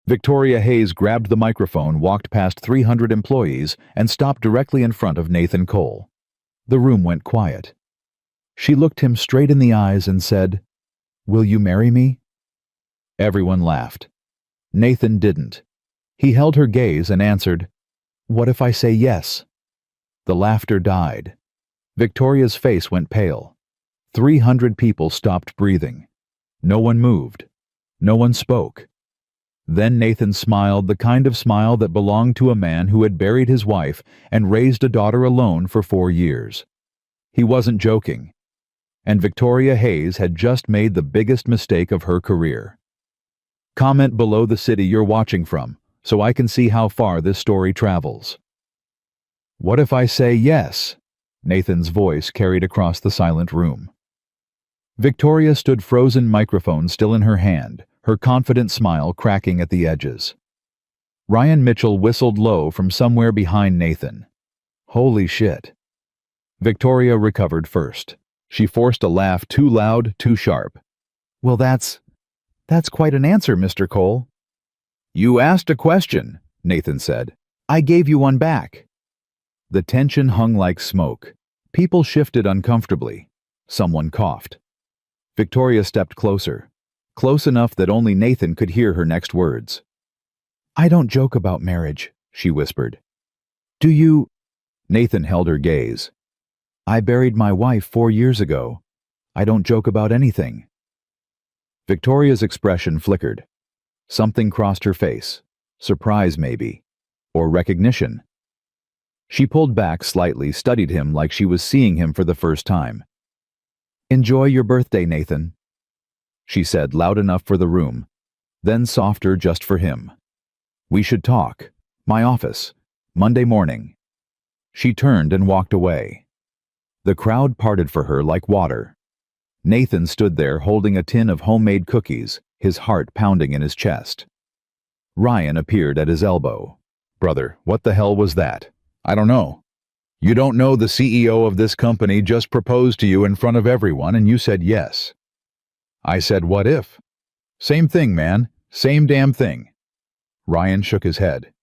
Victoria Hayes grabbed the microphone, walked past 300 employees, and stopped directly in front of Nathan Cole. The room went quiet. She looked him straight in the eyes and said, "Will you marry me?" Everyone laughed. Nathan didn't. He held her gaze and answered, "What if I say yes?" The laughter died. Victoria's face went pale. 300 people stopped breathing. No one moved. No one spoke. Then Nathan smiled, the kind of smile that belonged to a man who had buried his wife and raised a daughter alone for 4 years. He wasn't joking. And Victoria Hayes had just made the biggest mistake of her career. Comment below the city you're watching from, so I can see how far this story travels. "What if I say yes?" Nathan's voice carried across the silent room. Victoria stood frozen, microphone still in her hand, her confident smile cracking at the edges. Ryan Mitchell whistled low from somewhere behind Nathan. Holy shit. Victoria recovered first. She forced a laugh too loud, too sharp. "Well, that's quite an answer, Mr. Cole." "You asked a question," Nathan said. "I gave you one back." The tension hung like smoke. People shifted uncomfortably. Someone coughed. Victoria stepped closer, close enough that only Nathan could hear her next words. "I don't joke about marriage," she whispered. "Do you?" Nathan held her gaze. "I buried my wife 4 years ago. I don't joke about anything." Victoria's expression flickered. Something crossed her face. Surprise, maybe. Or recognition. She pulled back slightly, studied him like she was seeing him for the first time. "Enjoy your birthday, Nathan," she said, loud enough for the room, then softer just for him. "We should talk. My office. Monday morning." She turned and walked away. The crowd parted for her like water. Nathan stood there holding a tin of homemade cookies, his heart pounding in his chest. Ryan appeared at his elbow. "Brother, what the hell was that?" "I don't know." "You don't know the CEO of this company just proposed to you in front of everyone and you said yes." "I said what if?" "Same thing, man. Same damn thing." Ryan shook his head.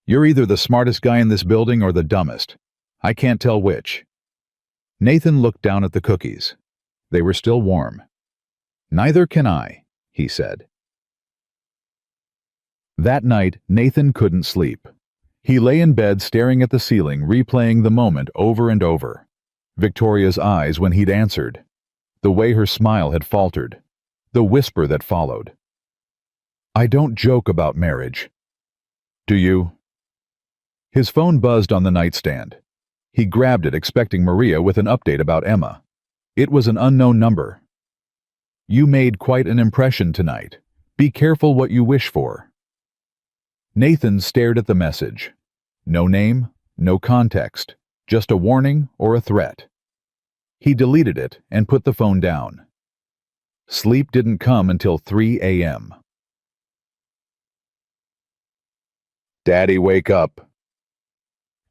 "You're either the smartest guy in this building or the dumbest. I can't tell which." Nathan looked down at the cookies. They were still warm. "Neither can I," he said. That night, Nathan couldn't sleep. He lay in bed staring at the ceiling, replaying the moment over and over. Victoria's eyes when he'd answered. The way her smile had faltered. The whisper that followed. "I don't joke about marriage." "Do you?" His phone buzzed on the nightstand. He grabbed it, expecting Maria with an update about Emma. It was an unknown number. "You made quite an impression tonight. Be careful what you wish for." Nathan stared at the message. No name, no context, just a warning or a threat. He deleted it and put the phone down. Sleep didn't come until 3 a.m. "Daddy, wake up."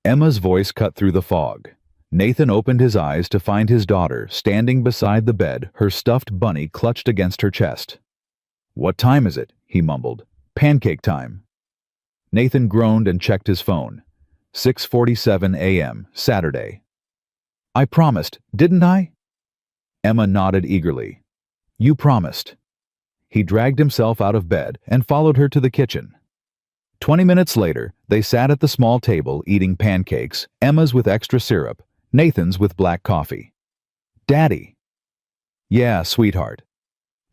Emma's voice cut through the fog. Nathan opened his eyes to find his daughter standing beside the bed, her stuffed bunny clutched against her chest. "What time is it?" he mumbled. "Pancake time." Nathan groaned and checked his phone. 6:47 a.m., Saturday. "I promised, didn't I?" Emma nodded eagerly. "You promised." He dragged himself out of bed and followed her to the kitchen. 20 minutes later, they sat at the small table eating pancakes, Emma's with extra syrup, Nathan's with black coffee. "Daddy." "Yeah, sweetheart."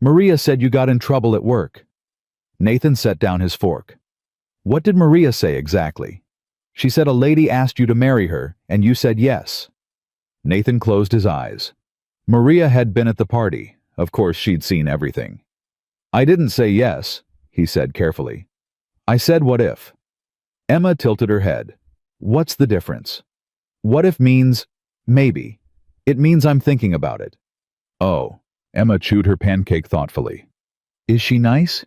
"Maria said you got in trouble at work." Nathan set down his fork. "What did Maria say exactly?" "She said a lady asked you to marry her, and you said yes." Nathan closed his eyes. Maria had been at the party. Of course, she'd seen everything. "I didn't say yes," he said carefully. "I said what if." Emma tilted her head. "What's the difference?" "What if means maybe. It means I'm thinking about it." "Oh." Emma chewed her pancake thoughtfully. "Is she nice?"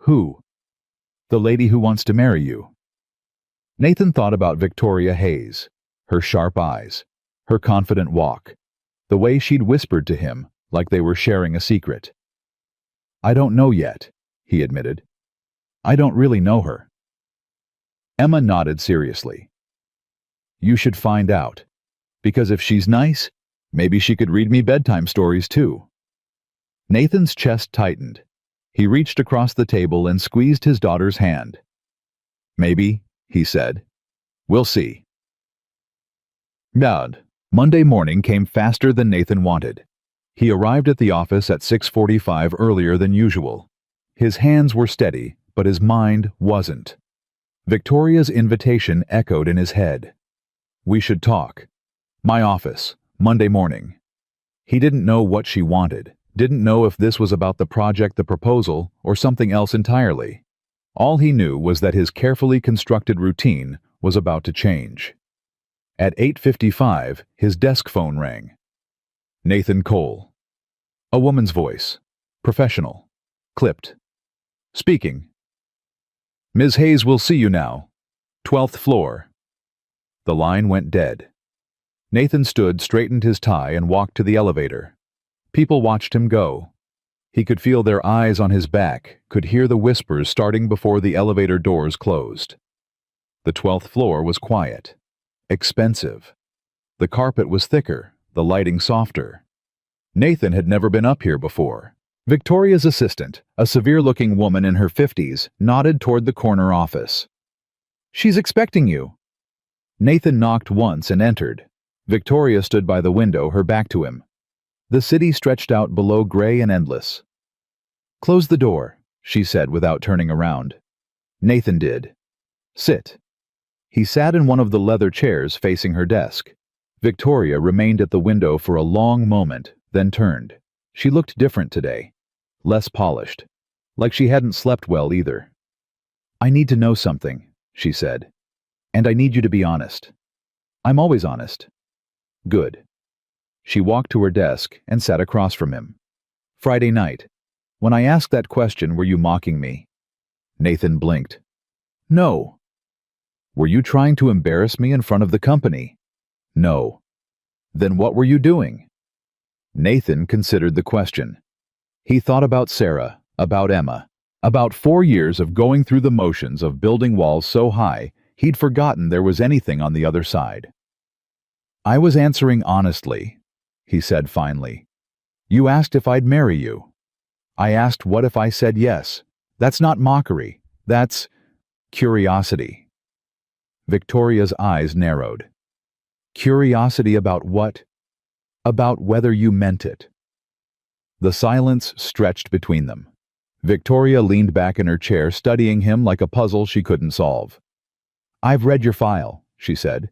"Who?" "The lady who wants to marry you." Nathan thought about Victoria Hayes, her sharp eyes, her confident walk, the way she'd whispered to him like they were sharing a secret. "I don't know yet," he admitted. I don't really know her. Emma nodded seriously. You should find out. Because if she's nice, maybe she could read me bedtime stories too. Nathan's chest tightened. He reached across the table and squeezed his daughter's hand. Maybe, he said. We'll see. Dad. Monday morning came faster than Nathan wanted. He arrived at the office at 6:45 earlier than usual. His hands were steady, but his mind wasn't. Victoria's invitation echoed in his head. We should talk. My office, Monday morning. He didn't know what she wanted, didn't know if this was about the project, the proposal, or something else entirely. All he knew was that his carefully constructed routine was about to change. At 8:55, his desk phone rang. Nathan Cole. A woman's voice. Professional. Clipped. Speaking. Ms. Hayes will see you now. 12th floor. The line went dead. Nathan stood, straightened his tie, and walked to the elevator. People watched him go. He could feel their eyes on his back, could hear the whispers starting before the elevator doors closed. The 12th floor was quiet. Expensive. The carpet was thicker, the lighting softer. Nathan had never been up here before. Victoria's assistant, a severe-looking woman in her 50s, nodded toward the corner office. She's expecting you. Nathan knocked once and entered. Victoria stood by the window, her back to him. The city stretched out below, gray and endless. Close the door, she said without turning around. Nathan did. Sit. He sat in one of the leather chairs facing her desk. Victoria remained at the window for a long moment, then turned. She looked different today. Less polished. Like she hadn't slept well either. I need to know something, she said. And I need you to be honest. I'm always honest. Good. She walked to her desk and sat across from him. Friday night. When I asked that question, were you mocking me? Nathan blinked. No. Were you trying to embarrass me in front of the company? No. Then what were you doing? Nathan considered the question. He thought about Sarah, about Emma, about 4 years of going through the motions of building walls so high, he'd forgotten there was anything on the other side. I was answering honestly, he said finally. You asked if I'd marry you. I asked what if I said yes. That's not mockery. That's curiosity. Victoria's eyes narrowed. Curiosity about what? About whether you meant it. The silence stretched between them. Victoria leaned back in her chair, studying him like a puzzle she couldn't solve. I've read your file, she said.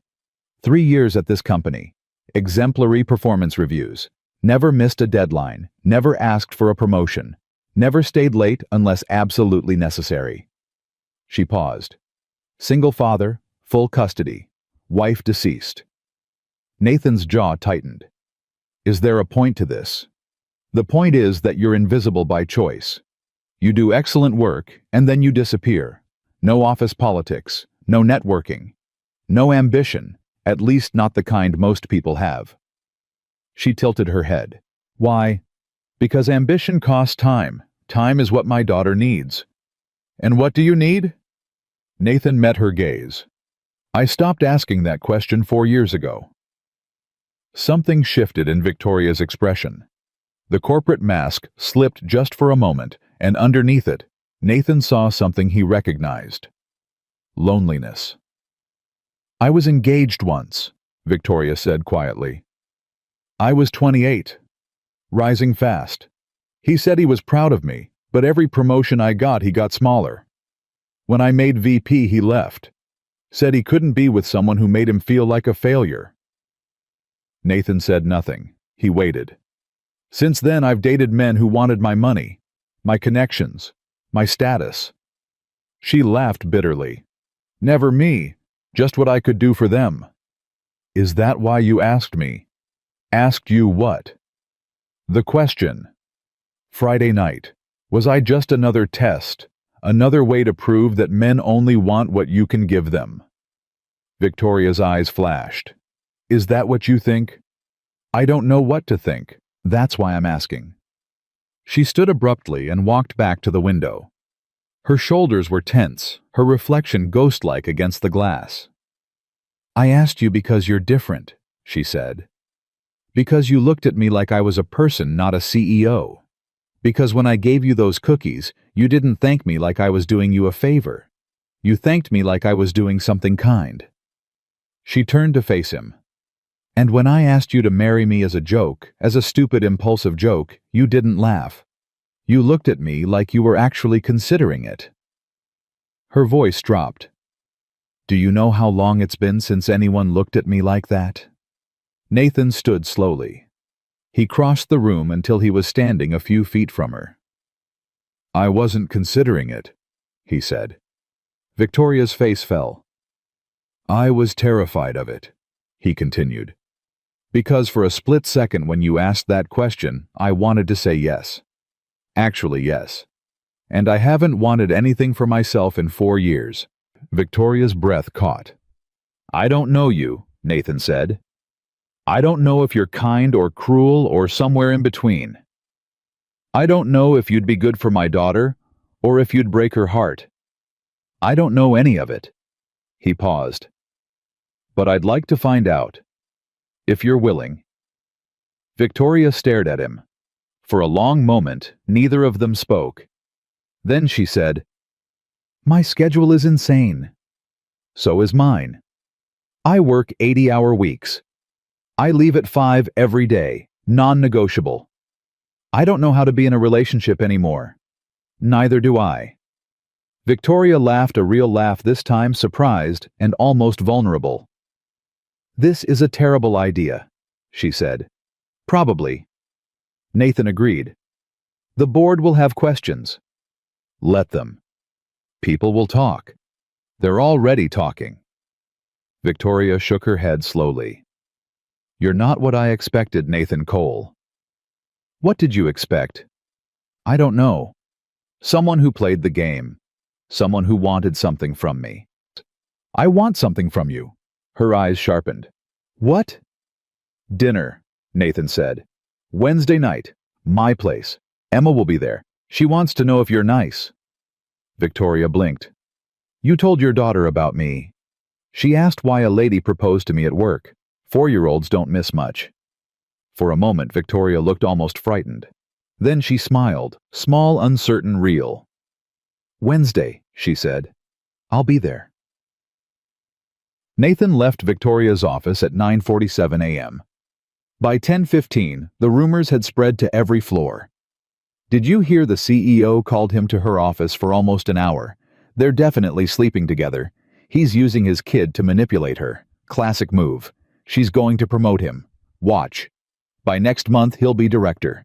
3 years at this company. Exemplary performance reviews. Never missed a deadline. Never asked for a promotion. Never stayed late unless absolutely necessary. She paused. Single father, full custody. Wife deceased. Nathan's jaw tightened. Is there a point to this? The point is that you're invisible by choice. You do excellent work, and then you disappear. No office politics, no networking, no ambition, at least not the kind most people have. She tilted her head. Why? Because ambition costs time. Time is what my daughter needs. And what do you need? Nathan met her gaze. I stopped asking that question 4 years ago. Something shifted in Victoria's expression. The corporate mask slipped just for a moment, and underneath it, Nathan saw something he recognized. Loneliness. I was engaged once, Victoria said quietly. I was 28. Rising fast. He said he was proud of me, but every promotion I got, he got smaller. When I made VP, he left. Said he couldn't be with someone who made him feel like a failure. Nathan said nothing. He waited. Since then, I've dated men who wanted my money, my connections, my status. She laughed bitterly. Never me, just what I could do for them. Is that why you asked me? Asked you what? The question. Friday night. Was I just another test? Another way to prove that men only want what you can give them? Victoria's eyes flashed. Is that what you think? I don't know what to think. That's why I'm asking. She stood abruptly and walked back to the window. Her shoulders were tense, her reflection ghost-like against the glass. "I asked you because you're different," she said. "Because you looked at me like I was a person, not a CEO. Because when I gave you those cookies, you didn't thank me like I was doing you a favor. You thanked me like I was doing something kind." She turned to face him. "And when I asked you to marry me as a joke, as a stupid, impulsive joke, you didn't laugh. You looked at me like you were actually considering it." Her voice dropped. "Do you know how long it's been since anyone looked at me like that?" Nathan stood slowly. He crossed the room until he was standing a few feet from her. "I wasn't considering it," he said. Victoria's face fell. "I was terrified of it," he continued. "Because for a split second when you asked that question, I wanted to say yes. Actually, yes. And I haven't wanted anything for myself in 4 years." Victoria's breath caught. "I don't know you," Nathan said. "I don't know if you're kind or cruel or somewhere in between. I don't know if you'd be good for my daughter or if you'd break her heart. I don't know any of it." He paused. "But I'd like to find out. If you're willing." Victoria stared at him. For a long moment, neither of them spoke. Then she said, "My schedule is insane." "So is mine. I work 80-hour weeks. I leave at 5 every day, non-negotiable. I don't know how to be in a relationship anymore. Neither do I." Victoria laughed, a real laugh this time, surprised and almost vulnerable. "This is a terrible idea," she said. "Probably." Nathan agreed. "The board will have questions." "Let them. People will talk. They're already talking." Victoria shook her head slowly. "You're not what I expected, Nathan Cole." "What did you expect?" "I don't know. Someone who played the game. Someone who wanted something from me." "I want something from you." Her eyes sharpened. "What?" "Dinner," Nathan said. "Wednesday night. My place. Emma will be there. She wants to know if you're nice." Victoria blinked. "You told your daughter about me." She asked why a lady proposed to me at work. 4-year-olds don't miss much. For a moment, Victoria looked almost frightened. Then she smiled, small, uncertain, real. "Wednesday," she said. "I'll be there." Nathan left Victoria's office at 9:47 a.m. By 10:15, the rumors had spread to every floor. "Did you hear the CEO called him to her office for almost an hour? They're definitely sleeping together. He's using his kid to manipulate her. Classic move. She's going to promote him. Watch. By next month, he'll be director."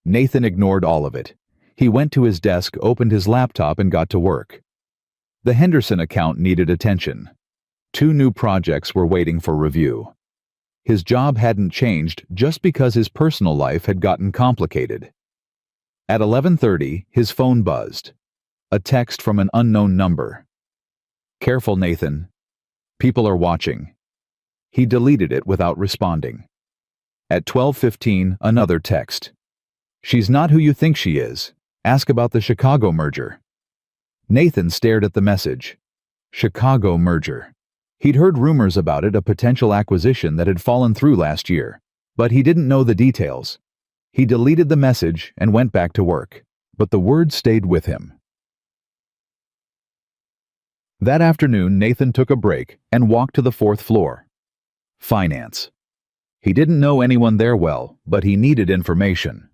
Nathan ignored all of it. He went to his desk, opened his laptop, and got to work. The Henderson account needed attention. 2 new projects were waiting for review. His job hadn't changed just because his personal life had gotten complicated. At 11:30, his phone buzzed. A text from an unknown number. "Careful, Nathan. People are watching." He deleted it without responding. At 12:15, another text. "She's not who you think she is. Ask about the Chicago merger." Nathan stared at the message. Chicago merger. He'd heard rumors about it, a potential acquisition that had fallen through last year, but he didn't know the details. He deleted the message and went back to work, but the words stayed with him. That afternoon, Nathan took a break and walked to the 4th floor. Finance. He didn't know anyone there well, but he needed information.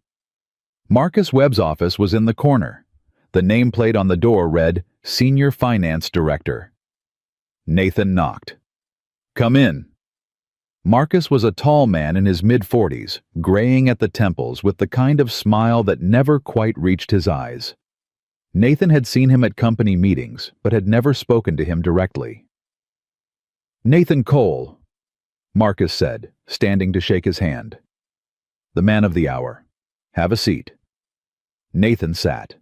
Marcus Webb's office was in the corner. The nameplate on the door read, Senior Finance Director. Nathan knocked. "Come in." Marcus was a tall man in his mid-40s, graying at the temples with the kind of smile that never quite reached his eyes. Nathan had seen him at company meetings, but had never spoken to him directly. "Nathan Cole," Marcus said, standing to shake his hand. "The man of the hour. Have a seat." Nathan sat.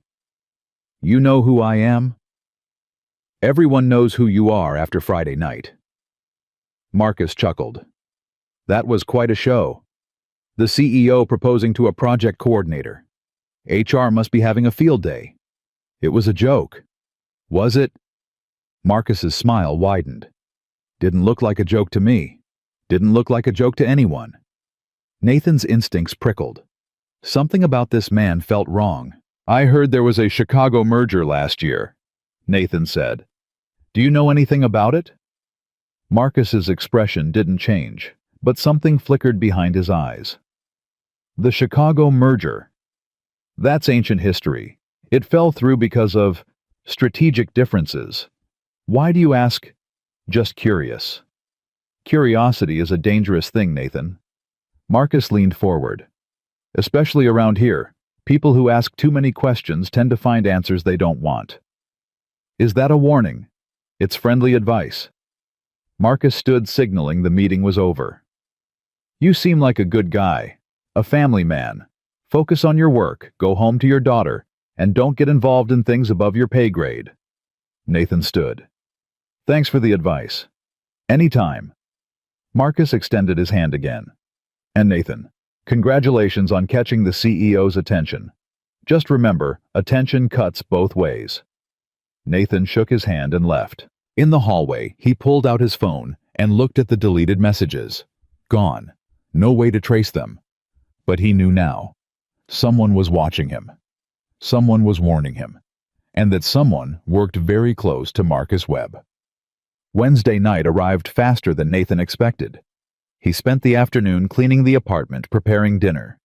"You know who I am?" "Everyone knows who you are after Friday night." Marcus chuckled. "That was quite a show. The CEO proposing to a project coordinator. HR must be having a field day. It was a joke. Was it? Marcus's smile widened. Didn't look like a joke to me. Didn't look like a joke to anyone. Nathan's instincts prickled. Something about this man felt wrong. I heard there was a Chicago merger last year, Nathan said. Do you know anything about it? Marcus's expression didn't change, but something flickered behind his eyes. The Chicago merger. That's ancient history. It fell through because of strategic differences. Why do you ask? Just curious. Curiosity is a dangerous thing, Nathan. Marcus leaned forward. Especially around here, people who ask too many questions tend to find answers they don't want. Is that a warning? It's friendly advice. Marcus stood, signaling the meeting was over. You seem like a good guy, a family man. Focus on your work, go home to your daughter, and don't get involved in things above your pay grade. Nathan stood. Thanks for the advice. Anytime. Marcus extended his hand again. And Nathan, congratulations on catching the CEO's attention. Just remember, attention cuts both ways. Nathan shook his hand and left. In the hallway, he pulled out his phone and looked at the deleted messages. Gone. No way to trace them. But he knew now. Someone was watching him. Someone was warning him. And that someone worked very close to Marcus Webb. Wednesday night arrived faster than Nathan expected. He spent the afternoon cleaning the apartment, preparing dinner.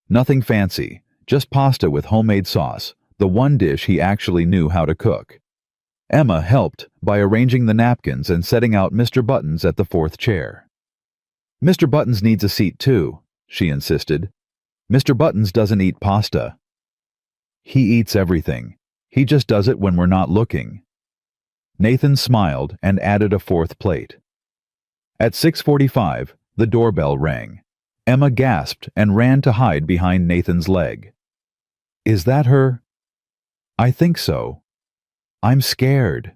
Nothing fancy, just pasta with homemade sauce, the one dish he actually knew how to cook. Emma helped by arranging the napkins and setting out Mr. Buttons at the fourth chair. Mr. Buttons needs a seat too, she insisted. Mr. Buttons doesn't eat pasta. He eats everything. He just does it when we're not looking. Nathan smiled and added a fourth plate. At 6:45, the doorbell rang. Emma gasped and ran to hide behind Nathan's leg. Is that her? I think so. I'm scared.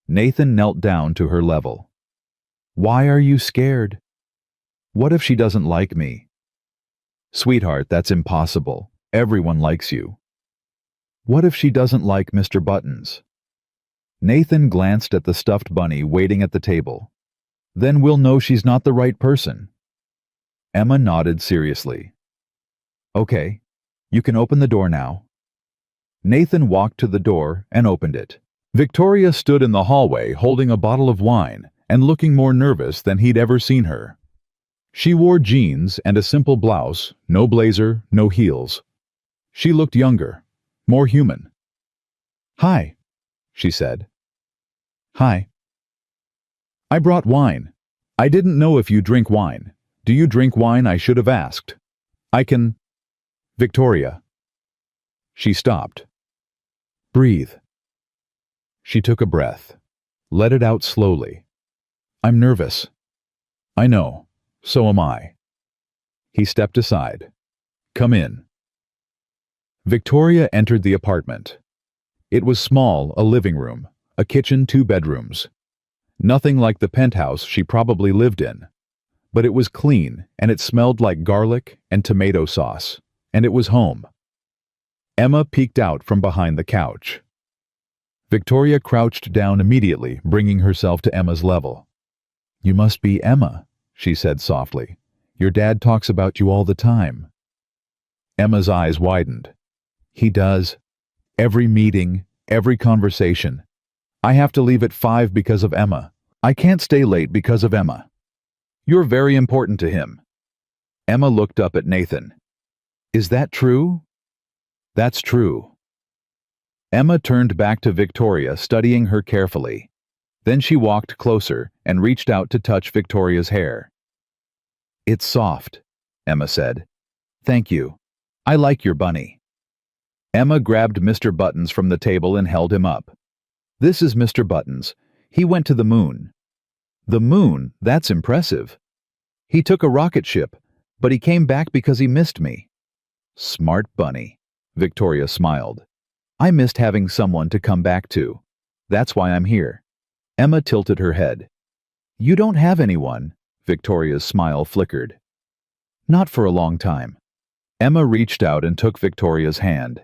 Nathan knelt down to her level. Why are you scared? What if she doesn't like me? Sweetheart, that's impossible. Everyone likes you. What if she doesn't like Mr. Buttons? Nathan glanced at the stuffed bunny waiting at the table. Then we'll know she's not the right person. Emma nodded seriously. Okay, you can open the door now. Nathan walked to the door and opened it. Victoria stood in the hallway holding a bottle of wine and looking more nervous than he'd ever seen her. She wore jeans and a simple blouse, no blazer, no heels. She looked younger, more human. Hi, she said. Hi. I brought wine. I didn't know if you drink wine. Do you drink wine? I should have asked. I can... Victoria. She stopped. Breathe. She took a breath. Let it out slowly. I'm nervous. I know. So am I. He stepped aside. Come in. Victoria entered the apartment. It was small, a living room, a kitchen, 2 bedrooms. Nothing like the penthouse she probably lived in. But it was clean, and it smelled like garlic and tomato sauce, and it was home. Emma peeked out from behind the couch. Victoria crouched down immediately, bringing herself to Emma's level. You must be Emma, she said softly. Your dad talks about you all the time. Emma's eyes widened. He does. Every meeting, every conversation. I have to leave at 5 because of Emma. I can't stay late because of Emma. You're very important to him. Emma looked up at Nathan. Is that true? That's true. Emma turned back to Victoria, studying her carefully. Then she walked closer and reached out to touch Victoria's hair. It's soft, Emma said. Thank you. I like your bunny. Emma grabbed Mr. Buttons from the table and held him up. This is Mr. Buttons. He went to the moon. The moon? That's impressive. He took a rocket ship, but he came back because he missed me. Smart bunny, Victoria smiled. I missed having someone to come back to. That's why I'm here. Emma tilted her head. You don't have anyone, Victoria's smile flickered. Not for a long time. Emma reached out and took Victoria's hand.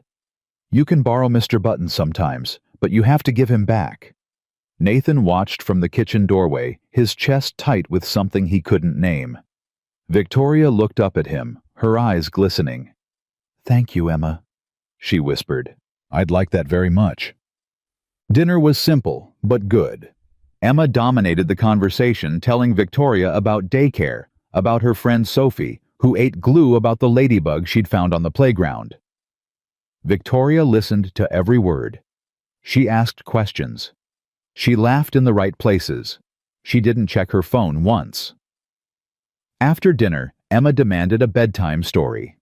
You can borrow Mr. Button sometimes, but you have to give him back." Nathan watched from the kitchen doorway, his chest tight with something he couldn't name. Victoria looked up at him, her eyes glistening. "Thank you, Emma," she whispered. "I'd like that very much." Dinner was simple, but good. Emma dominated the conversation, telling Victoria about daycare, about her friend Sophie, who ate glue about the ladybug she'd found on the playground. Victoria listened to every word. She asked questions. She laughed in the right places. She didn't check her phone once. After dinner, Emma demanded a bedtime story.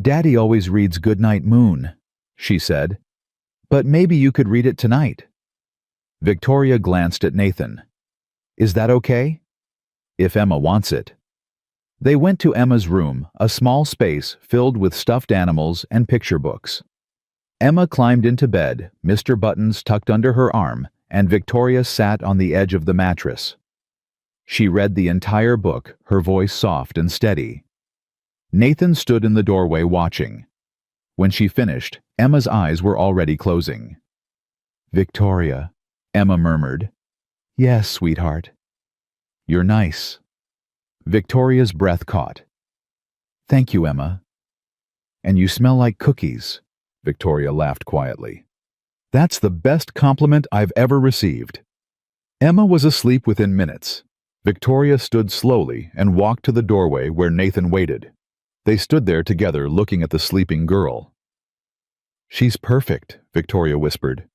"Daddy always reads Goodnight Moon," she said. "But maybe you could read it tonight." Victoria glanced at Nathan. "Is that okay?" "If Emma wants it." They went to Emma's room, a small space filled with stuffed animals and picture books. Emma climbed into bed, Mr. Buttons tucked under her arm, and Victoria sat on the edge of the mattress. She read the entire book, her voice soft and steady. Nathan stood in the doorway watching. When she finished, Emma's eyes were already closing. "Victoria," Emma murmured. "Yes, sweetheart." "You're nice." Victoria's breath caught. "Thank you, Emma." "And you smell like cookies," Victoria laughed quietly. "That's the best compliment I've ever received." Emma was asleep within minutes. Victoria stood slowly and walked to the doorway where Nathan waited. They stood there together looking at the sleeping girl. "She's perfect," Victoria whispered.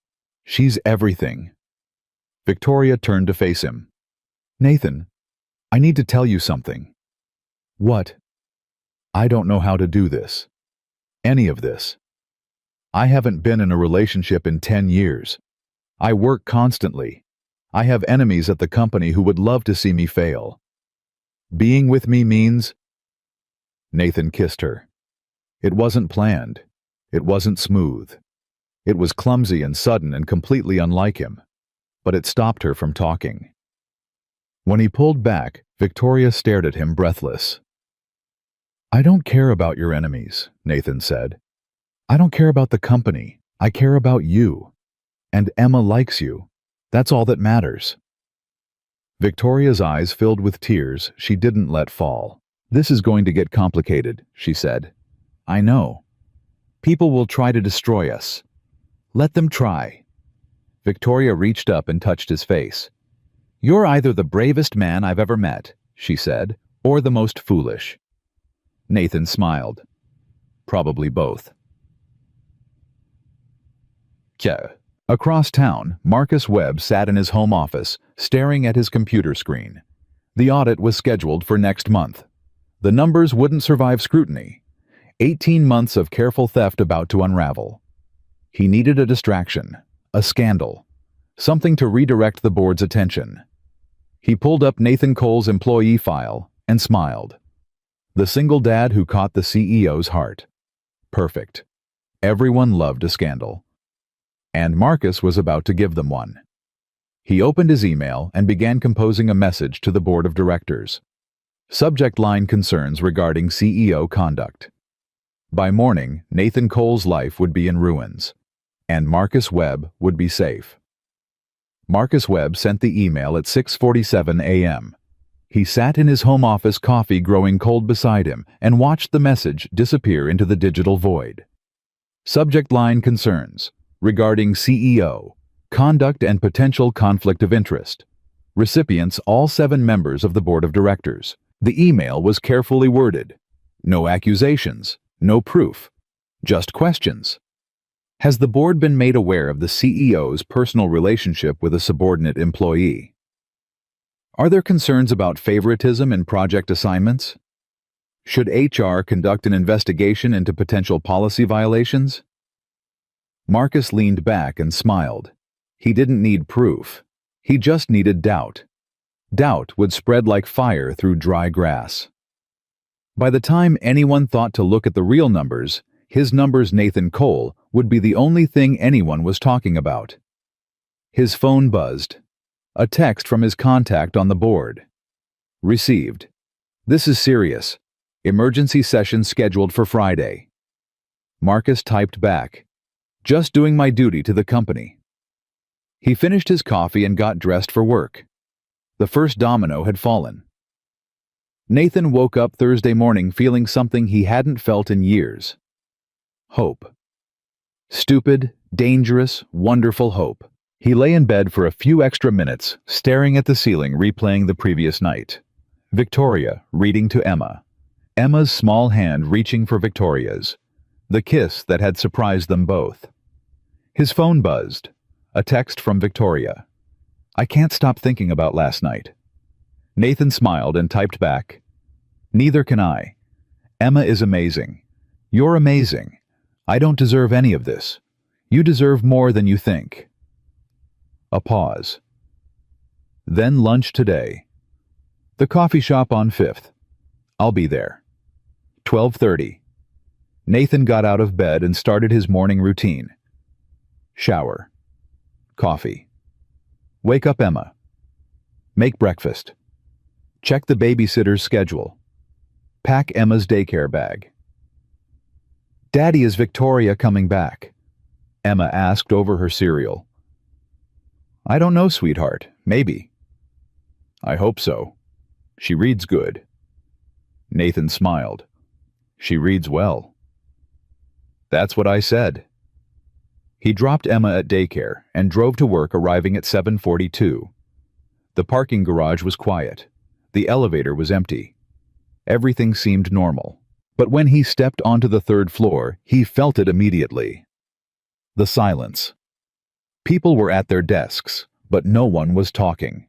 "She's everything." Victoria turned to face him. "Nathan, I need to tell you something." "What?" "I don't know how to do this. Any of this. I haven't been in a relationship in 10 years. I work constantly. I have enemies at the company who would love to see me fail. Being with me means—" Nathan kissed her. It wasn't planned. It wasn't smooth. It was clumsy and sudden and completely unlike him. But it stopped her from talking. When he pulled back, Victoria stared at him breathless. "I don't care about your enemies," Nathan said. "I don't care about the company. I care about you. And Emma likes you. That's all that matters." Victoria's eyes filled with tears she didn't let fall. "This is going to get complicated," she said. "I know. People will try to destroy us. Let them try." Victoria reached up and touched his face. "You're either the bravest man I've ever met," she said, "or the most foolish." Nathan smiled. "Probably both." Across town, Marcus Webb sat in his home office, staring at his computer screen. The audit was scheduled for next month. The numbers wouldn't survive scrutiny. 18 months of careful theft about to unravel. He needed a distraction, a scandal, something to redirect the board's attention. He pulled up Nathan Cole's employee file and smiled. The single dad who caught the CEO's heart. Perfect. Everyone loved a scandal. And Marcus was about to give them one. He opened his email and began composing a message to the board of directors. Subject line: concerns regarding CEO conduct. By morning, Nathan Cole's life would be in ruins, and Marcus Webb would be safe. Marcus Webb sent the email at 6:47 a.m. He sat in his home office, coffee growing cold beside him, and watched the message disappear into the digital void. Subject line: concerns regarding CEO conduct and potential conflict of interest. Recipients: all 7 members of the board of directors. The email was carefully worded. No accusations, no proof, just questions. Has the board been made aware of the CEO's personal relationship with a subordinate employee? Are there concerns about favoritism in project assignments? Should HR conduct an investigation into potential policy violations? Marcus leaned back and smiled. He didn't need proof. He just needed doubt. Doubt would spread like fire through dry grass. By the time anyone thought to look at the real numbers, his numbers, Nathan Cole, would be the only thing anyone was talking about. His phone buzzed. A text from his contact on the board. Received. This is serious. Emergency session scheduled for Friday. Marcus typed back, "Just doing my duty to the company." He finished his coffee and got dressed for work. The first domino had fallen. Nathan woke up Thursday morning feeling something he hadn't felt in years. Hope. Stupid, dangerous, wonderful hope. He lay in bed for a few extra minutes, staring at the ceiling, replaying the previous night. Victoria reading to Emma. Emma's small hand reaching for Victoria's. The kiss that had surprised them both. His phone buzzed. A text from Victoria. "I can't stop thinking about last night." Nathan smiled and typed back, "Neither can I. Emma is amazing. You're amazing. I don't deserve any of this. You deserve more than you think." A pause. Then lunch today. The coffee shop on 5th. I'll be there. 12:30. Nathan got out of bed and started his morning routine. Shower. Coffee. Wake up Emma. Make breakfast. Check the babysitter's schedule. Pack Emma's daycare bag. "Daddy, is Victoria coming back?" Emma asked over her cereal. "I don't know, sweetheart. Maybe." "I hope so. She reads good." Nathan smiled. "She reads well." "That's what I said." He dropped Emma at daycare and drove to work, arriving at 7:42. The parking garage was quiet. The elevator was empty. Everything seemed normal. But when he stepped onto the 3rd floor, he felt it immediately. The silence. People were at their desks, but no one was talking.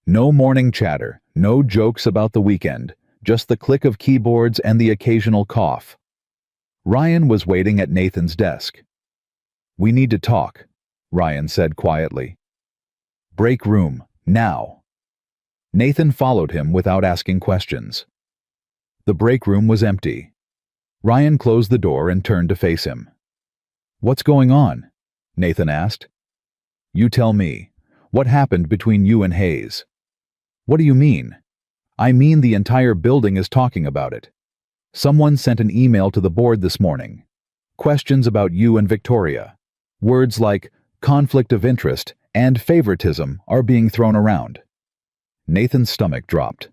No morning chatter, no jokes about the weekend, just the click of keyboards and the occasional cough. Ryan was waiting at Nathan's desk. "We need to talk," Ryan said quietly. "Break room, now." Nathan followed him without asking questions. The break room was empty. Ryan closed the door and turned to face him. "What's going on?" Nathan asked. "You tell me. What happened between you and Hayes?" "What do you mean?" "I mean the entire building is talking about it. Someone sent an email to the board this morning. Questions about you and Victoria. Words like conflict of interest and favoritism are being thrown around." Nathan's stomach dropped.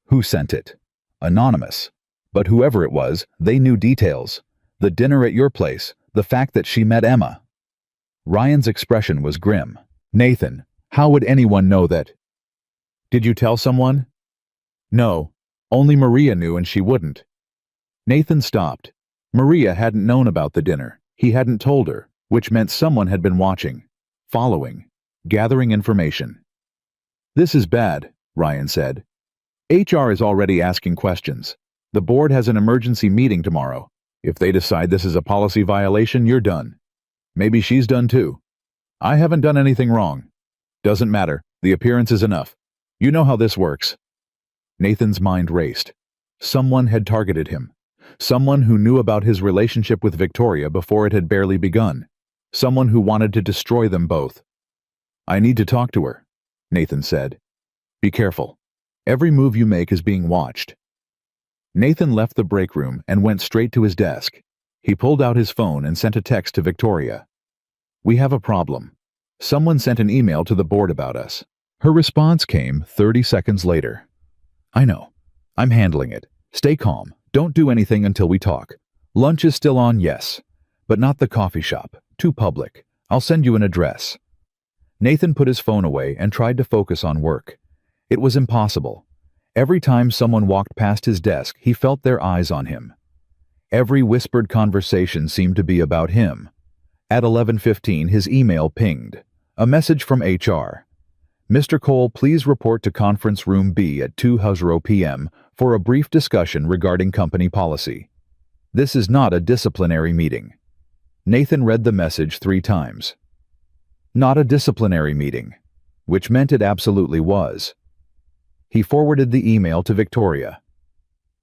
Who sent it? Anonymous. But whoever it was, they knew details. The dinner at your place, the fact that she met Emma. Ryan's expression was grim. "Nathan, how would anyone know that?" "Did you tell someone?" "No. Only Maria knew and she wouldn't." Nathan stopped. Maria hadn't known about the dinner. He hadn't told her, which meant someone had been watching, following, gathering information. "This is bad," Ryan said. "HR is already asking questions. The board has an emergency meeting tomorrow. If they decide this is a policy violation, you're done. Maybe she's done too. I haven't done anything wrong. Doesn't matter. The appearance is enough. You know how this works." Nathan's mind raced. Someone had targeted him. Someone who knew about his relationship with Victoria before it had barely begun. Someone who wanted to destroy them both. "I need to talk to her," Nathan said. "Be careful. Every move you make is being watched." Nathan left the break room and went straight to his desk. He pulled out his phone and sent a text to Victoria. "We have a problem. Someone sent an email to the board about us." Her response came 30 seconds later. "I know. I'm handling it. Stay calm. Don't do anything until we talk. Lunch is still on, yes. But not the coffee shop. Too public. I'll send you an address." Nathan put his phone away and tried to focus on work. It was impossible. Every time someone walked past his desk, he felt their eyes on him. Every whispered conversation seemed to be about him. At 11:15, his email pinged. A message from HR. "Mr. Cole, please report to Conference Room B at 2:00 p.m. for a brief discussion regarding company policy. This is not a disciplinary meeting." Nathan read the message 3 times. Not a disciplinary meeting, which meant it absolutely was. He forwarded the email to Victoria.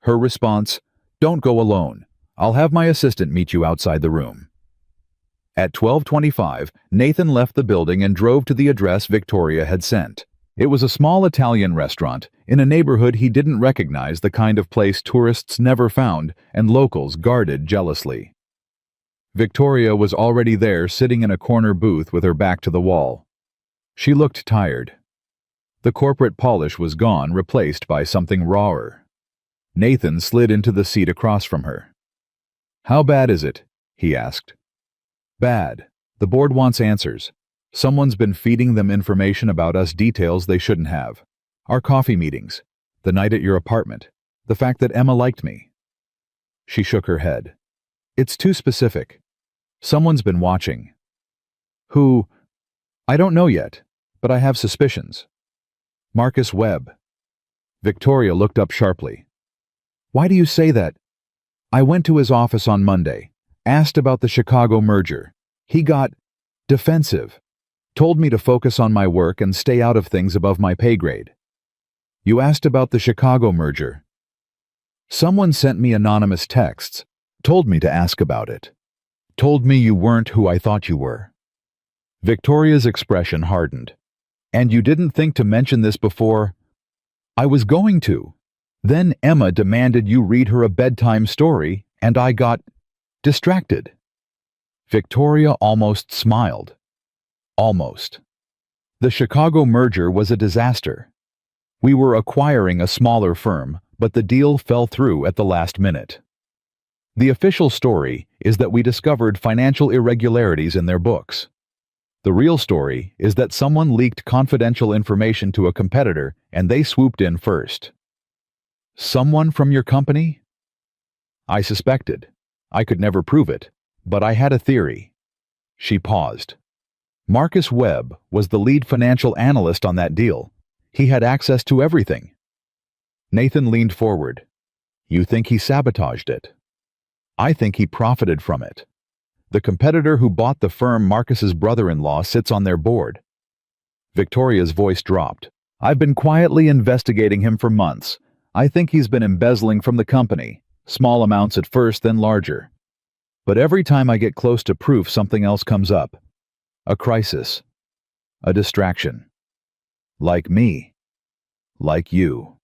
Her response, "Don't go alone. I'll have my assistant meet you outside the room." At 12:25, Nathan left the building and drove to the address Victoria had sent. It was a small Italian restaurant in a neighborhood he didn't recognize, the kind of place tourists never found and locals guarded jealously. Victoria was already there, sitting in a corner booth with her back to the wall. She looked tired. The corporate polish was gone, replaced by something rawer. Nathan slid into the seat across from her. "How bad is it?" he asked. "Bad. The board wants answers. Someone's been feeding them information about us, details they shouldn't have. Our coffee meetings, the night at your apartment, the fact that Emma liked me." She shook her head. "It's too specific. Someone's been watching." "Who?" "I don't know yet, but I have suspicions." "Marcus Webb." Victoria looked up sharply. "Why do you say that?" "I went to his office on Monday, asked about the Chicago merger. He got defensive, told me to focus on my work and stay out of things above my pay grade." "You asked about the Chicago merger?" "Someone sent me anonymous texts, told me to ask about it. Told me you weren't who I thought you were." Victoria's expression hardened. "And you didn't think to mention this before?" "I was going to. Then Emma demanded you read her a bedtime story, and I got distracted." Victoria almost smiled. Almost. The Chicago merger was a disaster. We were acquiring a smaller firm, but the deal fell through at the last minute. The official story is that we discovered financial irregularities in their books. The real story is that someone leaked confidential information to a competitor and they swooped in first. "Someone from your company?" "I suspected. I could never prove it, but I had a theory." She paused. "Marcus Webb was the lead financial analyst on that deal. He had access to everything." Nathan leaned forward. "You think he sabotaged it?" "I think he profited from it. The competitor who bought the firm, Marcus's brother-in-law, sits on their board." Victoria's voice dropped. "I've been quietly investigating him for months. I think he's been embezzling from the company, small amounts at first, then larger. But every time I get close to proof, something else comes up. A crisis. A distraction. Like me. Like you."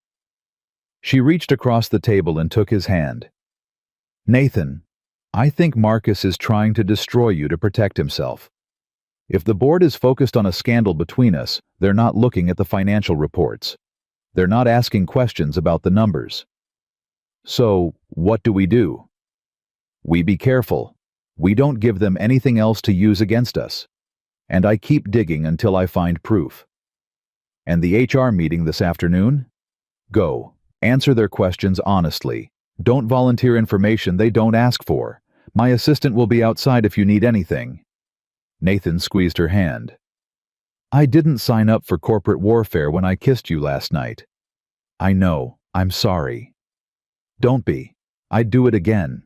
She reached across the table and took his hand. "Nathan, I think Marcus is trying to destroy you to protect himself. If the board is focused on a scandal between us, they're not looking at the financial reports. They're not asking questions about the numbers. So, what do? We be careful. We don't give them anything else to use against us. And I keep digging until I find proof." "And the HR meeting this afternoon? Go. Answer their questions honestly. Don't volunteer information they don't ask for. My assistant will be outside if you need anything." Nathan squeezed her hand. "I didn't sign up for corporate warfare when I kissed you last night. I know. I'm sorry." "Don't be. I'd do it again."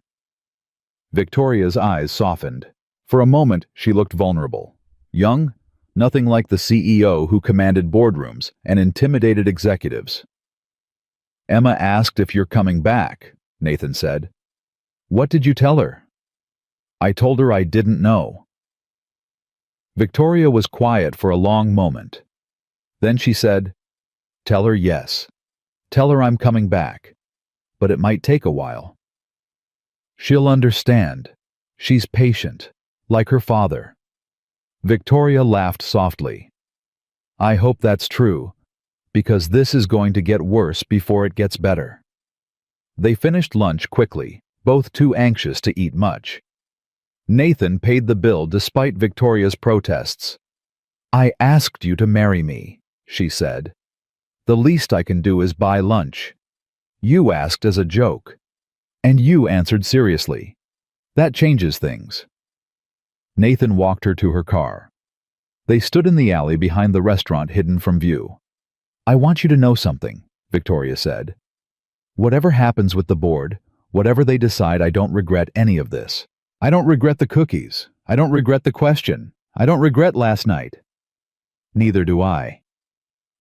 Victoria's eyes softened. For a moment, she looked vulnerable. Young, nothing like the CEO who commanded boardrooms and intimidated executives. "Emma asked if you're coming back," Nathan said. "What did you tell her?" "I told her I didn't know." Victoria was quiet for a long moment. Then she said, "Tell her yes. Tell her I'm coming back. But it might take a while. She'll understand. She's patient, like her father." Victoria laughed softly. "I hope that's true, because this is going to get worse before it gets better." They finished lunch quickly, both too anxious to eat much. Nathan paid the bill despite Victoria's protests. "I asked you to marry me," she said. "The least I can do is buy lunch. You asked as a joke. And you answered seriously. That changes things." Nathan walked her to her car. They stood in the alley behind the restaurant, hidden from view. "I want you to know something," Victoria said. "Whatever happens with the board, whatever they decide, I don't regret any of this. I don't regret the cookies. I don't regret the question. I don't regret last night." "Neither do I."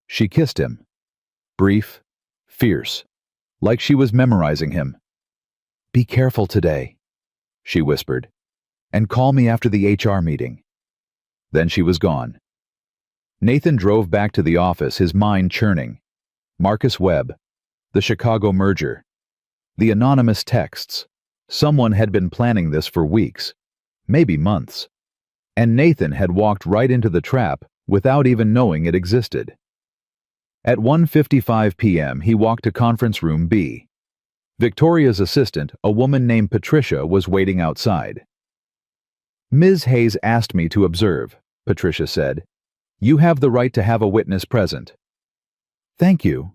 She kissed him. Brief, fierce, like she was memorizing him. "Be careful today," she whispered, "and call me after the HR meeting." Then she was gone. Nathan drove back to the office, his mind churning. Marcus Webb, the Chicago merger, the anonymous texts. Someone had been planning this for weeks. maybe months. And Nathan had walked right into the trap without even knowing it existed. At 1:55 p.m., he walked to conference room B. Victoria's assistant, a woman named Patricia, was waiting outside. "Ms. Hayes asked me to observe," Patricia said. "You have the right to have a witness present." "Thank you."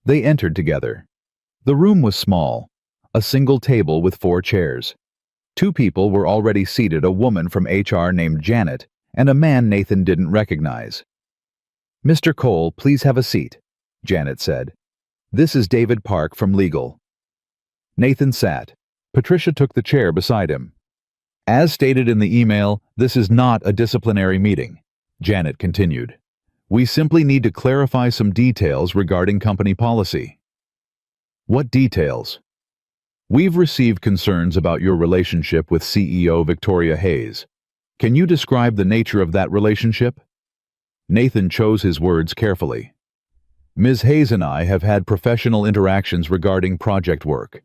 They entered together. The room was small, a single table with 4 chairs. 2 people were already seated, a woman from HR named Janet and a man Nathan didn't recognize. "Mr. Cole, please have a seat," Janet said. "This is David Park from legal." Nathan sat. Patricia took the chair beside him. "As stated in the email, this is not a disciplinary meeting," Janet continued. "We simply need to clarify some details regarding company policy." "What details?" "We've received concerns about your relationship with CEO Victoria Hayes. Can you describe the nature of that relationship?" Nathan chose his words carefully. "Ms. Hayes and I have had professional interactions regarding project work.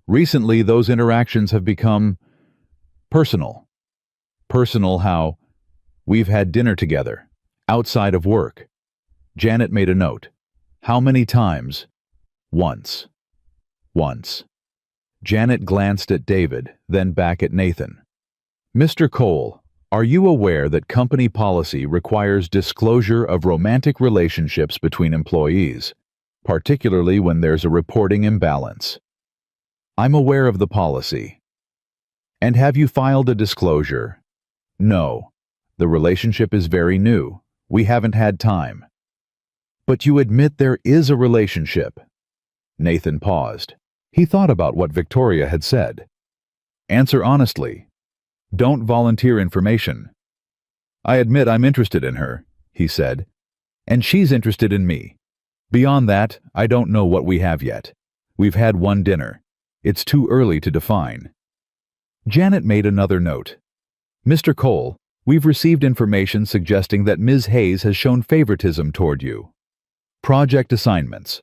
Recently, those interactions have become personal." "Personal how?" "We've had dinner together, outside of work." Janet made a note. "How many times?" "Once." "Once." Janet glanced at David, then back at Nathan. "Mr. Cole, are you aware that company policy requires disclosure of romantic relationships between employees, particularly when there's a reporting imbalance?" "I'm aware of the policy." "And have you filed a disclosure?" "No. The relationship is very new. We haven't had time." "But you admit there is a relationship." Nathan paused. He thought about what Victoria had said. "Answer honestly. Don't volunteer information." "I admit I'm interested in her," he said. "And she's interested in me. Beyond that, I don't know what we have yet. We've had one dinner. It's too early to define." Janet made another note. "Mr. Cole, we've received information suggesting that Ms. Hayes has shown favoritism toward you. Project assignments.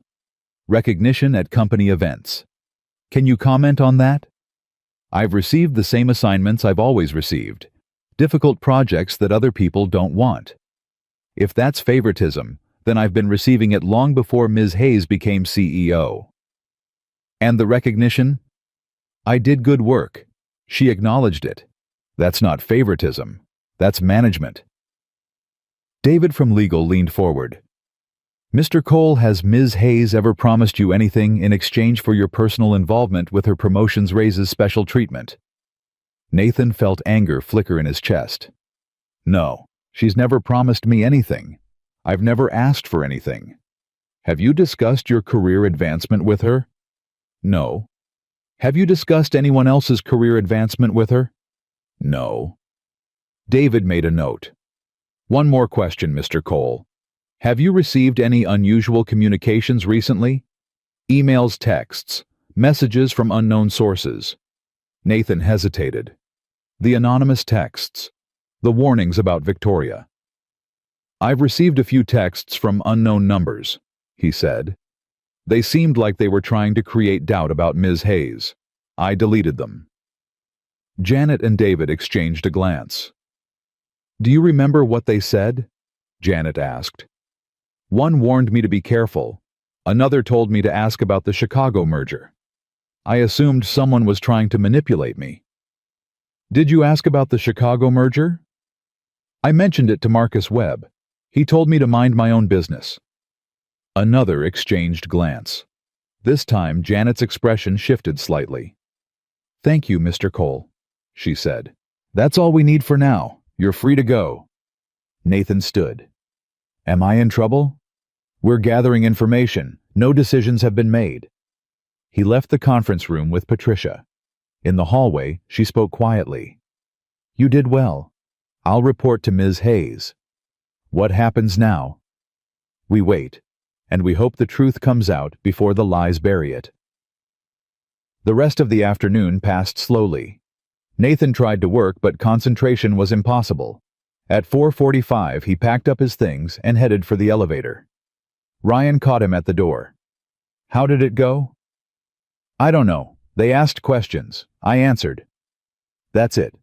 Recognition at company events. Can you comment on that?" "I've received the same assignments I've always received. Difficult projects that other people don't want. If that's favoritism, then I've been receiving it long before Ms. Hayes became CEO." "And the recognition?" "I did good work. She acknowledged it. That's not favoritism. That's management." David from legal leaned forward. "Mr. Cole, has Ms. Hayes ever promised you anything in exchange for your personal involvement with her promotions raises special treatment?" Nathan felt anger flicker in his chest. "No, she's never promised me anything. I've never asked for anything." "Have you discussed your career advancement with her?" "No." "Have you discussed anyone else's career advancement with her?" "No." David made a note. "One more question, Mr. Cole. Have you received any unusual communications recently? Emails, texts, messages from unknown sources?" Nathan hesitated. "The anonymous texts. The warnings about Victoria." "I've received a few texts from unknown numbers," he said. "They seemed like they were trying to create doubt about Ms. Hayes. I deleted them." Janet and David exchanged a glance. "Do you remember what they said?" Janet asked. "One warned me to be careful. Another told me to ask about the Chicago merger. I assumed someone was trying to manipulate me." "Did you ask about the Chicago merger?" "I mentioned it to Marcus Webb. He told me to mind my own business." Another exchanged glance. This time Janet's expression shifted slightly. "Thank you, Mr. Cole," she said. "That's all we need for now. You're free to go." Nathan stood. "Am I in trouble?" "We're gathering information. No decisions have been made." He left the conference room with Patricia. In the hallway, she spoke quietly. "You did well. I'll report to Ms. Hayes." "What happens now?" "We wait, and we hope the truth comes out before the lies bury it." The rest of the afternoon passed slowly. Nathan tried to work, but concentration was impossible. At 4:45, he packed up his things and headed for the elevator. Ryan caught him at the door. "How did it go?" "I don't know. They asked questions. I answered." "That's it."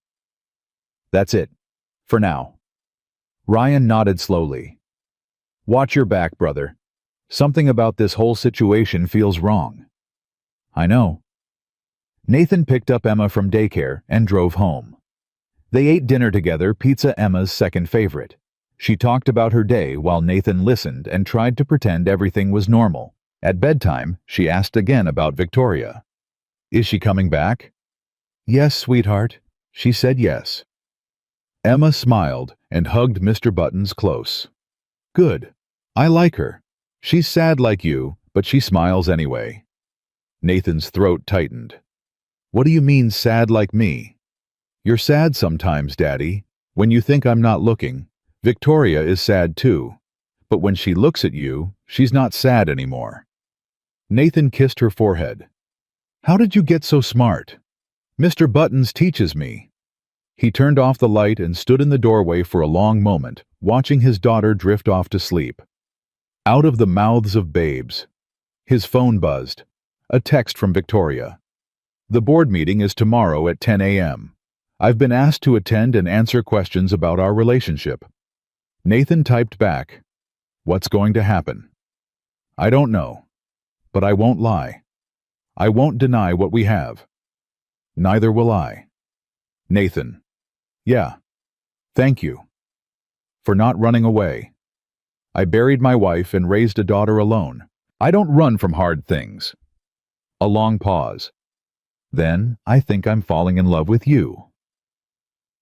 That's it. For now. Ryan nodded slowly. Watch your back, brother. Something about this whole situation feels wrong. I know. Nathan picked up Emma from daycare and drove home. They ate dinner together, pizza Emma's second favorite. She talked about her day while Nathan listened and tried to pretend everything was normal. At bedtime, she asked again about Victoria. Is she coming back? Yes, sweetheart. She said yes. Emma smiled and hugged Mr. Buttons close. Good. I like her. She's sad like you, but she smiles anyway. Nathan's throat tightened. What do you mean sad like me? You're sad sometimes, Daddy. When you think I'm not looking, Victoria is sad too. But when she looks at you, she's not sad anymore. Nathan kissed her forehead. How did you get so smart? Mr. Buttons teaches me. He turned off the light and stood in the doorway for a long moment, watching his daughter drift off to sleep. Out of the mouths of babes. His phone buzzed. A text from Victoria. The board meeting is tomorrow at 10 a.m. I've been asked to attend and answer questions about our relationship. Nathan typed back, What's going to happen? I don't know. But I won't lie. I won't deny what we have. Neither will I. Nathan. Yeah. Thank you. For not running away. I buried my wife and raised a daughter alone. I don't run from hard things. A long pause. Then, I think I'm falling in love with you.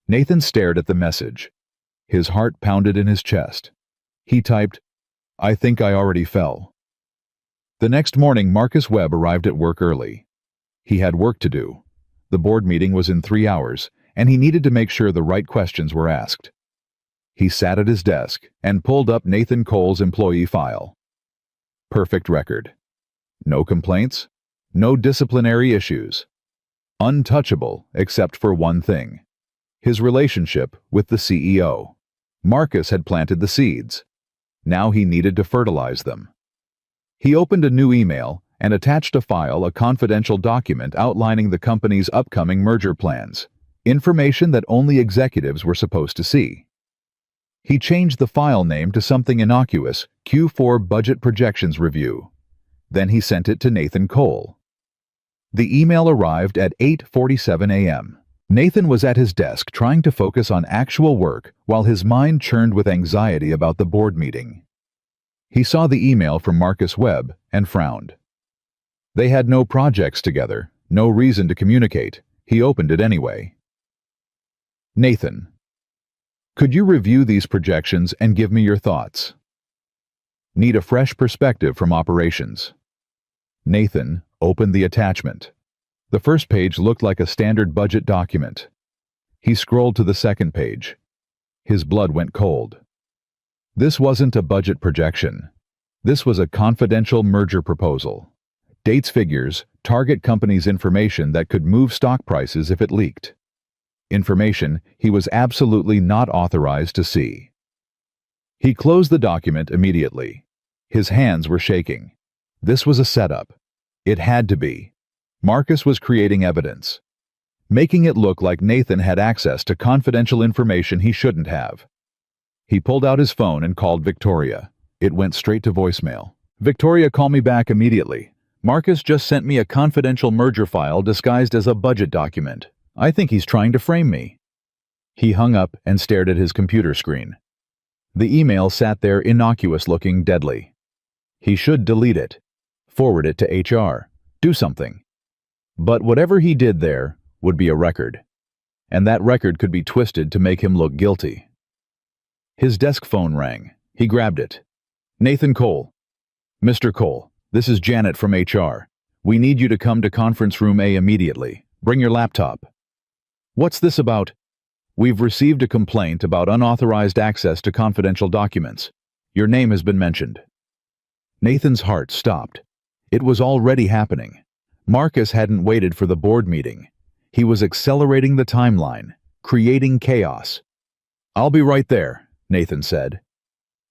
Nathan stared at the message. His heart pounded in his chest. He typed, I think I already fell. The next morning, Marcus Webb arrived at work early. He had work to do. The board meeting was in 3 hours, and he needed to make sure the right questions were asked. He sat at his desk and pulled up Nathan Cole's employee file. Perfect record. No complaints, no disciplinary issues. Untouchable except for one thing. His relationship with the CEO. Marcus had planted the seeds. Now he needed to fertilize them. He opened a new email and attached a file, a confidential document outlining the company's upcoming merger plans, information that only executives were supposed to see. He changed the file name to something innocuous, Q4 Budget Projections Review. Then he sent it to Nathan Cole. The email arrived at 8:47 a.m. Nathan was at his desk trying to focus on actual work while his mind churned with anxiety about the board meeting. He saw the email from Marcus Webb and frowned. They had no projects together, no reason to communicate. He opened it anyway. Nathan. Could you review these projections and give me your thoughts? Need a fresh perspective from operations. Nathan opened the attachment. The first page looked like a standard budget document. He scrolled to the second page. His blood went cold. This wasn't a budget projection. This was a confidential merger proposal. Dates, figures, target company's information that could move stock prices if it leaked. Information he was absolutely not authorized to see. He closed the document immediately. His hands were shaking. This was a setup. It had to be. Marcus was creating evidence, making it look like Nathan had access to confidential information he shouldn't have. He pulled out his phone and called Victoria. It went straight to voicemail. Victoria, call me back immediately. Marcus just sent me a confidential merger file disguised as a budget document. I think he's trying to frame me. He hung up and stared at his computer screen. The email sat there innocuous, looking deadly. He should delete it, forward it to HR, do something. But whatever he did there would be a record, and that record could be twisted to make him look guilty. His desk phone rang. He grabbed it. Nathan Cole. Mr. Cole, this is Janet from HR. We need you to come to conference room A immediately. Bring your laptop. What's this about? We've received a complaint about unauthorized access to confidential documents. Your name has been mentioned. Nathan's heart stopped. It was already happening. Marcus hadn't waited for the board meeting. He was accelerating the timeline, creating chaos. I'll be right there, Nathan said.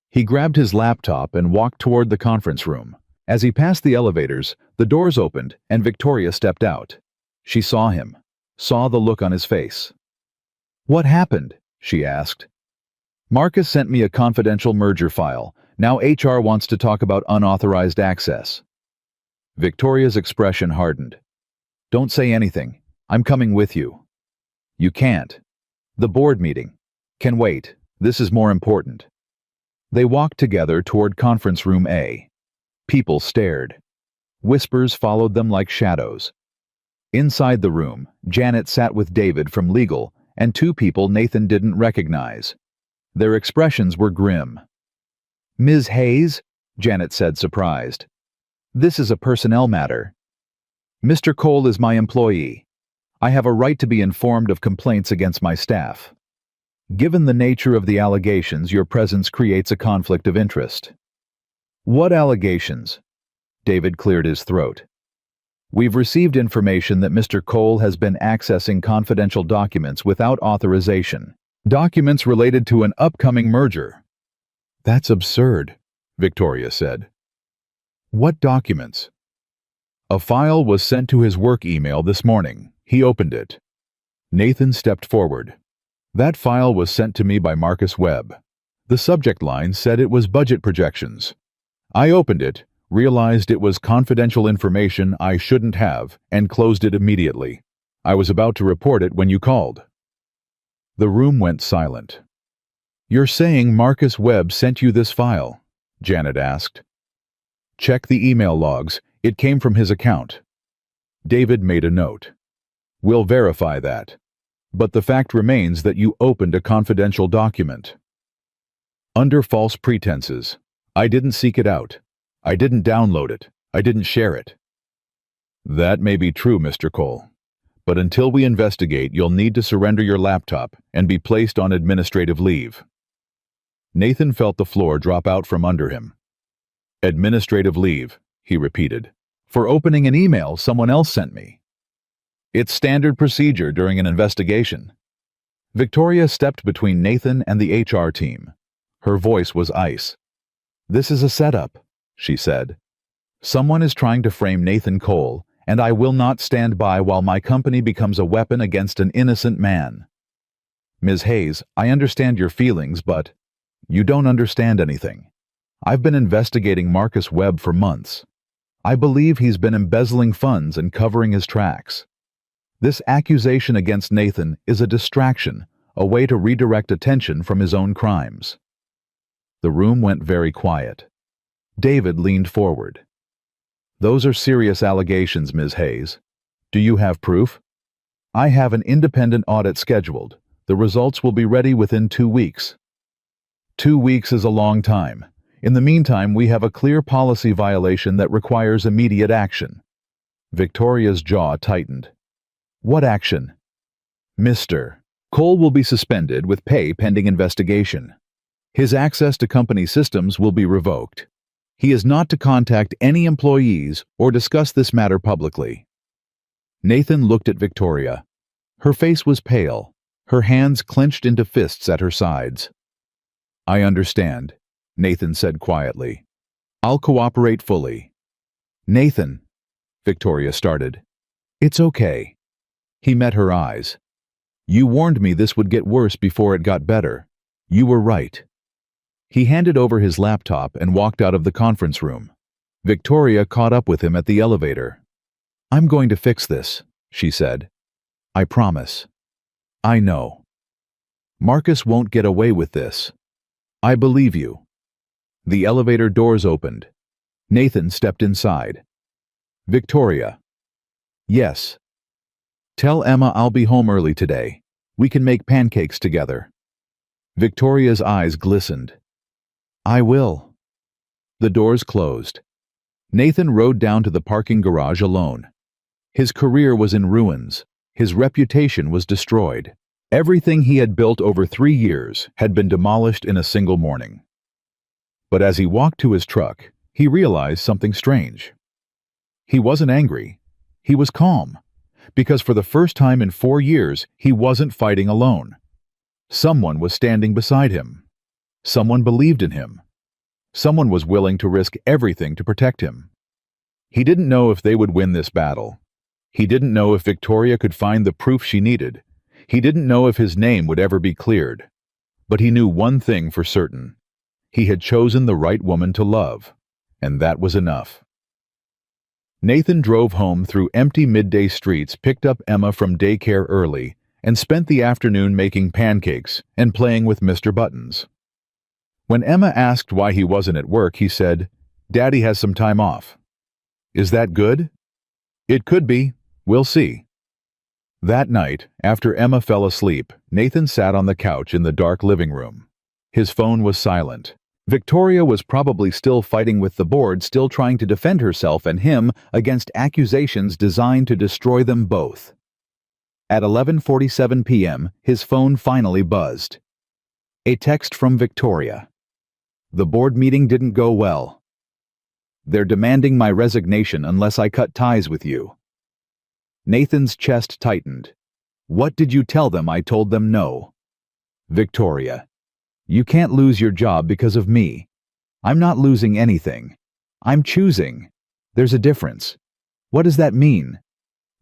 He grabbed his laptop and walked toward the conference room. As he passed the elevators, the doors opened and Victoria stepped out. She saw him, saw the look on his face. "What happened?" she asked. "Marcus sent me a confidential merger file. Now HR wants to talk about unauthorized access." Victoria's expression hardened. "Don't say anything. I'm coming with you." "You can't. The board meeting can wait. This is more important." They walked together toward conference room A. People stared. Whispers followed them like shadows. Inside the room, Janet sat with David from legal and two people Nathan didn't recognize. Their expressions were grim. "Ms. Hayes?" Janet said, surprised. "This is a personnel matter." "Mr. Cole is my employee. I have a right to be informed of complaints against my staff. Given the nature of the allegations, your presence creates a conflict of interest." "What allegations?" David cleared his throat. "We've received information that Mr. Cole has been accessing confidential documents without authorization. Documents related to an upcoming merger." "That's absurd," Victoria said. "What documents?" "A file was sent to his work email this morning. He opened it." Nathan stepped forward. "That file was sent to me by Marcus Webb. The subject line said it was budget projections. I opened it, realized it was confidential information I shouldn't have, and closed it immediately. I was about to report it when you called." The room went silent. "You're saying Marcus Webb sent you this file?" Janet asked. "Check the email logs. It came from his account." David made a note. "We'll verify that. But the fact remains that you opened a confidential document." "Under false pretenses. I didn't seek it out. I didn't download it. I didn't share it." "That may be true, Mr. Cole. But until we investigate, you'll need to surrender your laptop and be placed on administrative leave." Nathan felt the floor drop out from under him. "Administrative leave," he repeated, "for opening an email someone else sent me. It's standard procedure during an investigation." Victoria stepped between Nathan and the HR team. Her voice was ice. "This is a setup," she said. "Someone is trying to frame Nathan Cole, and I will not stand by while my company becomes a weapon against an innocent man. Ms. Hayes, I understand your feelings, but you don't understand anything. I've been investigating Marcus Webb for months. I believe he's been embezzling funds and covering his tracks. This accusation against Nathan is a distraction, a way to redirect attention from his own crimes." The room went very quiet. David leaned forward. "Those are serious allegations, Ms. Hayes. Do you have proof?" "I have an independent audit scheduled. The results will be ready within 2 weeks." 2 weeks is a long time. In the meantime, we have a clear policy violation that requires immediate action. Victoria's jaw tightened. "What action?" "Mr. Cole will be suspended with pay pending investigation. His access to company systems will be revoked. He is not to contact any employees or discuss this matter publicly." Nathan looked at Victoria. Her face was pale, her hands clenched into fists at her sides. "I understand," Nathan said quietly. "I'll cooperate fully." "Nathan," Victoria started. "It's okay." He met her eyes. "You warned me this would get worse before it got better. You were right." He handed over his laptop and walked out of the conference room. Victoria caught up with him at the elevator. "I'm going to fix this," she said. "I promise." "I know." "Marcus won't get away with this." "I believe you." The elevator doors opened. Nathan stepped inside. "Victoria." "Yes." "Tell Emma I'll be home early today. We can make pancakes together." Victoria's eyes glistened. "I will." The doors closed. Nathan rode down to the parking garage alone. His career was in ruins. His reputation was destroyed. Everything he had built over 3 years had been demolished in a single morning. But as he walked to his truck, he realized something strange. He wasn't angry. He was calm. Because for the first time in 4 years, he wasn't fighting alone. Someone was standing beside him. Someone believed in him. Someone was willing to risk everything to protect him. He didn't know if they would win this battle. He didn't know if Victoria could find the proof she needed. He didn't know if his name would ever be cleared, but he knew one thing for certain. He had chosen the right woman to love, and that was enough. Nathan drove home through empty midday streets, picked up Emma from daycare early, and spent the afternoon making pancakes and playing with Mr. Buttons. When Emma asked why he wasn't at work, he said, "Daddy has some time off." "Is that good?" "It could be. We'll see." That night, after Emma fell asleep, Nathan sat on the couch in the dark living room. His phone was silent. Victoria was probably still fighting with the board, still trying to defend herself and him against accusations designed to destroy them both. At 11:47 p.m., his phone finally buzzed. A text from Victoria. "The board meeting didn't go well. They're demanding my resignation unless I cut ties with you." Nathan's chest tightened. "What did you tell them? I told them no." Victoria. "You can't lose your job because of me. I'm not losing anything. I'm choosing. There's a difference. What does that mean?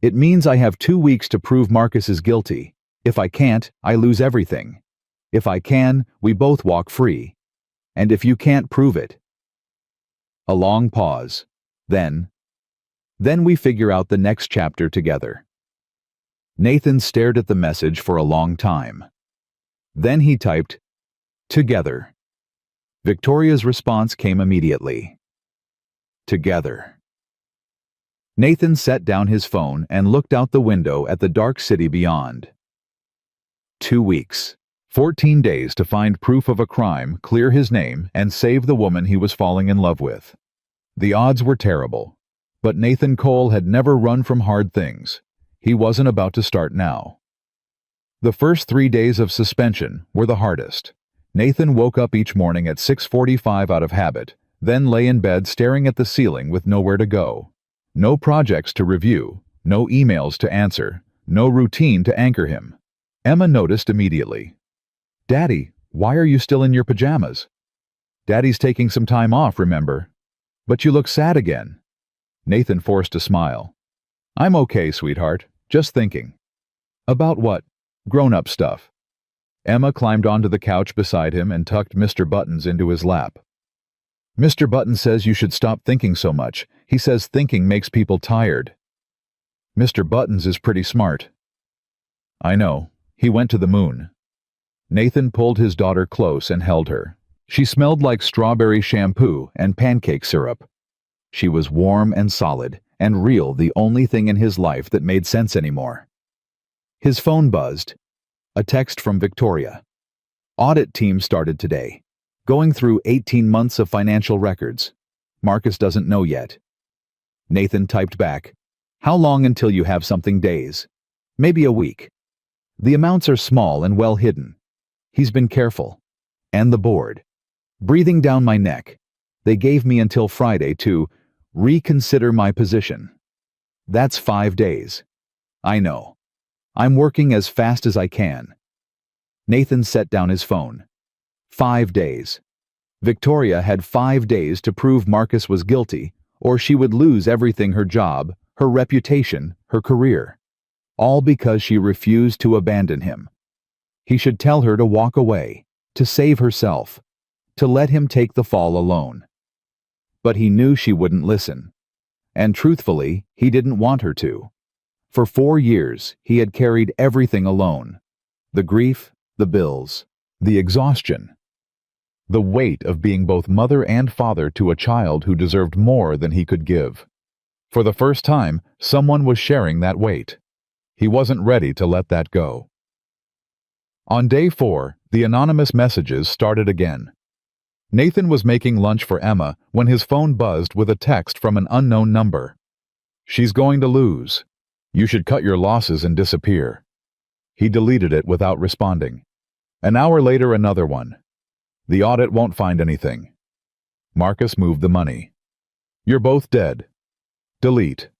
It means I have 2 weeks to prove Marcus is guilty. If I can't, I lose everything. If I can, we both walk free. And if you can't prove it." A long pause. Then we figure out the next chapter together. Nathan stared at the message for a long time. Then he typed, "Together." Victoria's response came immediately. "Together." Nathan set down his phone and looked out the window at the dark city beyond. 2 weeks. 14 days to find proof of a crime, clear his name, and save the woman he was falling in love with. The odds were terrible, but Nathan Cole had never run from hard things. He wasn't about to start now. The first 3 days of suspension were the hardest. Nathan woke up each morning at 6:45 out of habit, then lay in bed staring at the ceiling with nowhere to go. No projects to review, no emails to answer, no routine to anchor him. Emma noticed immediately. "Daddy, why are you still in your pajamas?" "Daddy's taking some time off, remember?" "But you look sad again." Nathan forced a smile. "I'm okay, sweetheart. Just thinking." "About what?" "Grown-up stuff." Emma climbed onto the couch beside him and tucked Mr. Buttons into his lap. "Mr. Buttons says you should stop thinking so much. He says thinking makes people tired." "Mr. Buttons is pretty smart." "I know. He went to the moon." Nathan pulled his daughter close and held her. She smelled like strawberry shampoo and pancake syrup. She was warm and solid, and real, the only thing in his life that made sense anymore. His phone buzzed. A text from Victoria. "Audit team started today. Going through 18 months of financial records. Marcus doesn't know yet." Nathan typed back, "How long until you have something? Days? Maybe a week. The amounts are small and well hidden. He's been careful. And the board. Breathing down my neck. They gave me until Friday to reconsider my position. That's 5 days. I know. I'm working as fast as I can." Nathan set down his phone. 5 days. Victoria had 5 days to prove Marcus was guilty, or she would lose everything: her job, her reputation, her career. All because she refused to abandon him. He should tell her to walk away, to save herself, to let him take the fall alone. But he knew she wouldn't listen. And truthfully, he didn't want her to. For 4 years, he had carried everything alone. The grief, the bills, the exhaustion. The weight of being both mother and father to a child who deserved more than he could give. For the first time, someone was sharing that weight. He wasn't ready to let that go. On day 4, the anonymous messages started again. Nathan was making lunch for Emma when his phone buzzed with a text from an unknown number. "She's going to lose. You should cut your losses and disappear." He deleted it without responding. An hour later, another one. "The audit won't find anything. Marcus moved the money. You're both dead. Delete."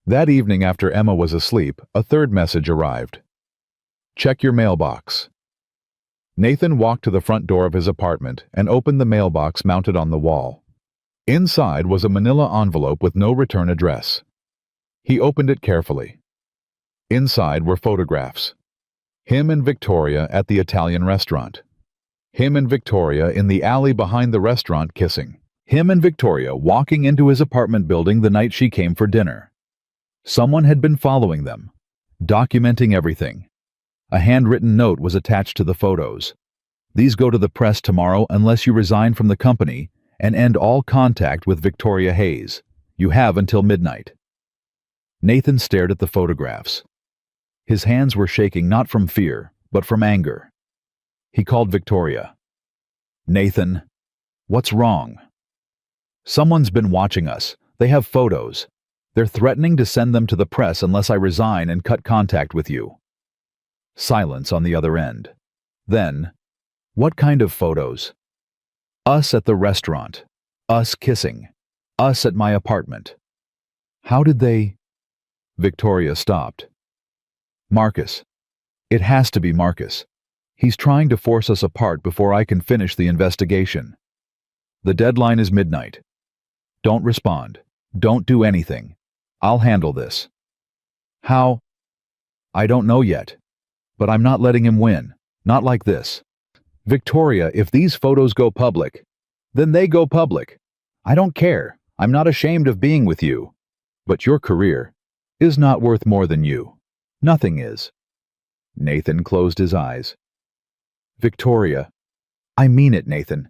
That evening, after Emma was asleep, a third message arrived. "Check your mailbox." Nathan walked to the front door of his apartment and opened the mailbox mounted on the wall. Inside was a manila envelope with no return address. He opened it carefully. Inside were photographs. Him and Victoria at the Italian restaurant. Him and Victoria in the alley behind the restaurant kissing. Him and Victoria walking into his apartment building the night she came for dinner. Someone had been following them, documenting everything. A handwritten note was attached to the photos. These go to the press tomorrow unless you resign from the company and end all contact with Victoria Hayes. You have until midnight. Nathan stared at the photographs. His hands were shaking not from fear, but from anger. He called Victoria. "Nathan, what's wrong?" "Someone's been watching us. They have photos. They're threatening to send them to the press unless I resign and cut contact with you." Silence on the other end. Then, "What kind of photos?" "Us at the restaurant. Us kissing. Us at my apartment." "How did they—" Victoria stopped. "Marcus. It has to be Marcus. He's trying to force us apart before I can finish the investigation. The deadline is midnight. Don't respond. Don't do anything. I'll handle this." "How?" "I don't know yet. But I'm not letting him win. Not like this. Victoria, if these photos go public, then they go public. I don't care. I'm not ashamed of being with you. But your career is not worth more than you. Nothing is." Nathan closed his eyes. "Victoria, I mean it, Nathan.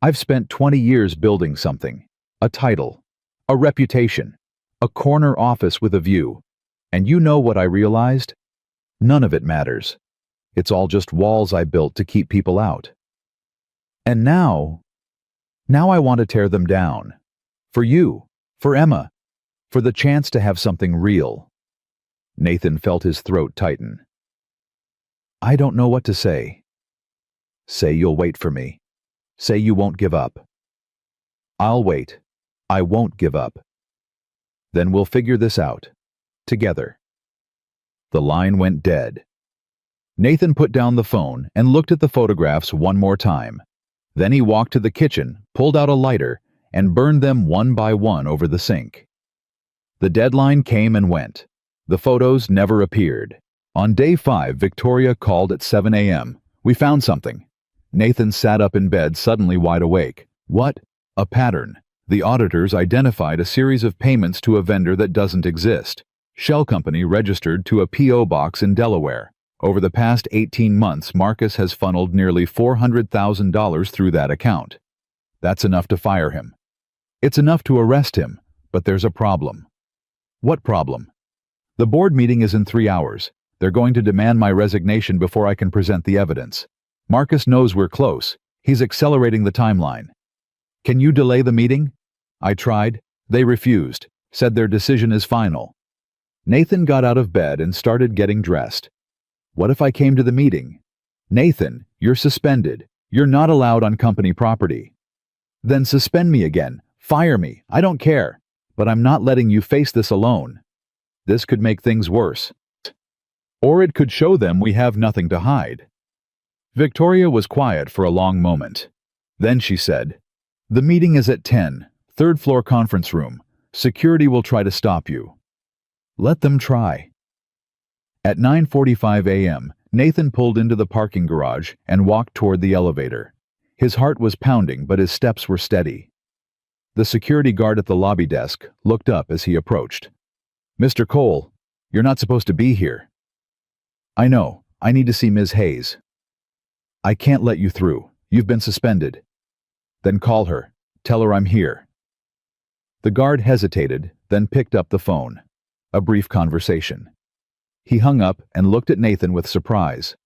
I've spent 20 years building something. A title. A reputation. A corner office with a view. And you know what I realized? None of it matters. It's all just walls I built to keep people out. And now I want to tear them down. For you. For Emma. For the chance to have something real." Nathan felt his throat tighten. "I don't know what to say." "Say you'll wait for me. Say you won't give up." "I'll wait. I won't give up. Then we'll figure this out. Together." The line went dead. Nathan put down the phone and looked at the photographs one more time. Then he walked to the kitchen, pulled out a lighter, and burned them one by one over the sink. The deadline came and went. The photos never appeared. On day 5, Victoria called at 7 a.m. "We found something." Nathan sat up in bed, suddenly wide awake. "What?" "A pattern. The auditors identified a series of payments to a vendor that doesn't exist. Shell company registered to a P.O. box in Delaware. Over the past 18 months, Marcus has funneled nearly $400,000 through that account. That's enough to fire him. It's enough to arrest him, but there's a problem." "What problem?" "The board meeting is in 3 hours. They're going to demand my resignation before I can present the evidence. Marcus knows we're close. He's accelerating the timeline. Can you delay the meeting?" I tried. They refused, said their decision is final. Nathan got out of bed and started getting dressed. "What if I came to the meeting?" "Nathan, you're suspended. You're not allowed on company property." "Then suspend me again. Fire me. I don't care. But I'm not letting you face this alone. This could make things worse. Or it could show them we have nothing to hide." Victoria was quiet for a long moment. Then she said, "The meeting is at 10, third floor conference room. Security will try to stop you." "Let them try." At 9:45 a.m., Nathan pulled into the parking garage and walked toward the elevator. His heart was pounding, but his steps were steady. The security guard at the lobby desk looked up as he approached. "Mr. Cole, you're not supposed to be here." "I know. I need to see Ms. Hayes." "I can't let you through. You've been suspended." "Then call her. Tell her I'm here." The guard hesitated, then picked up the phone. A brief conversation. He hung up and looked at Nathan with surprise.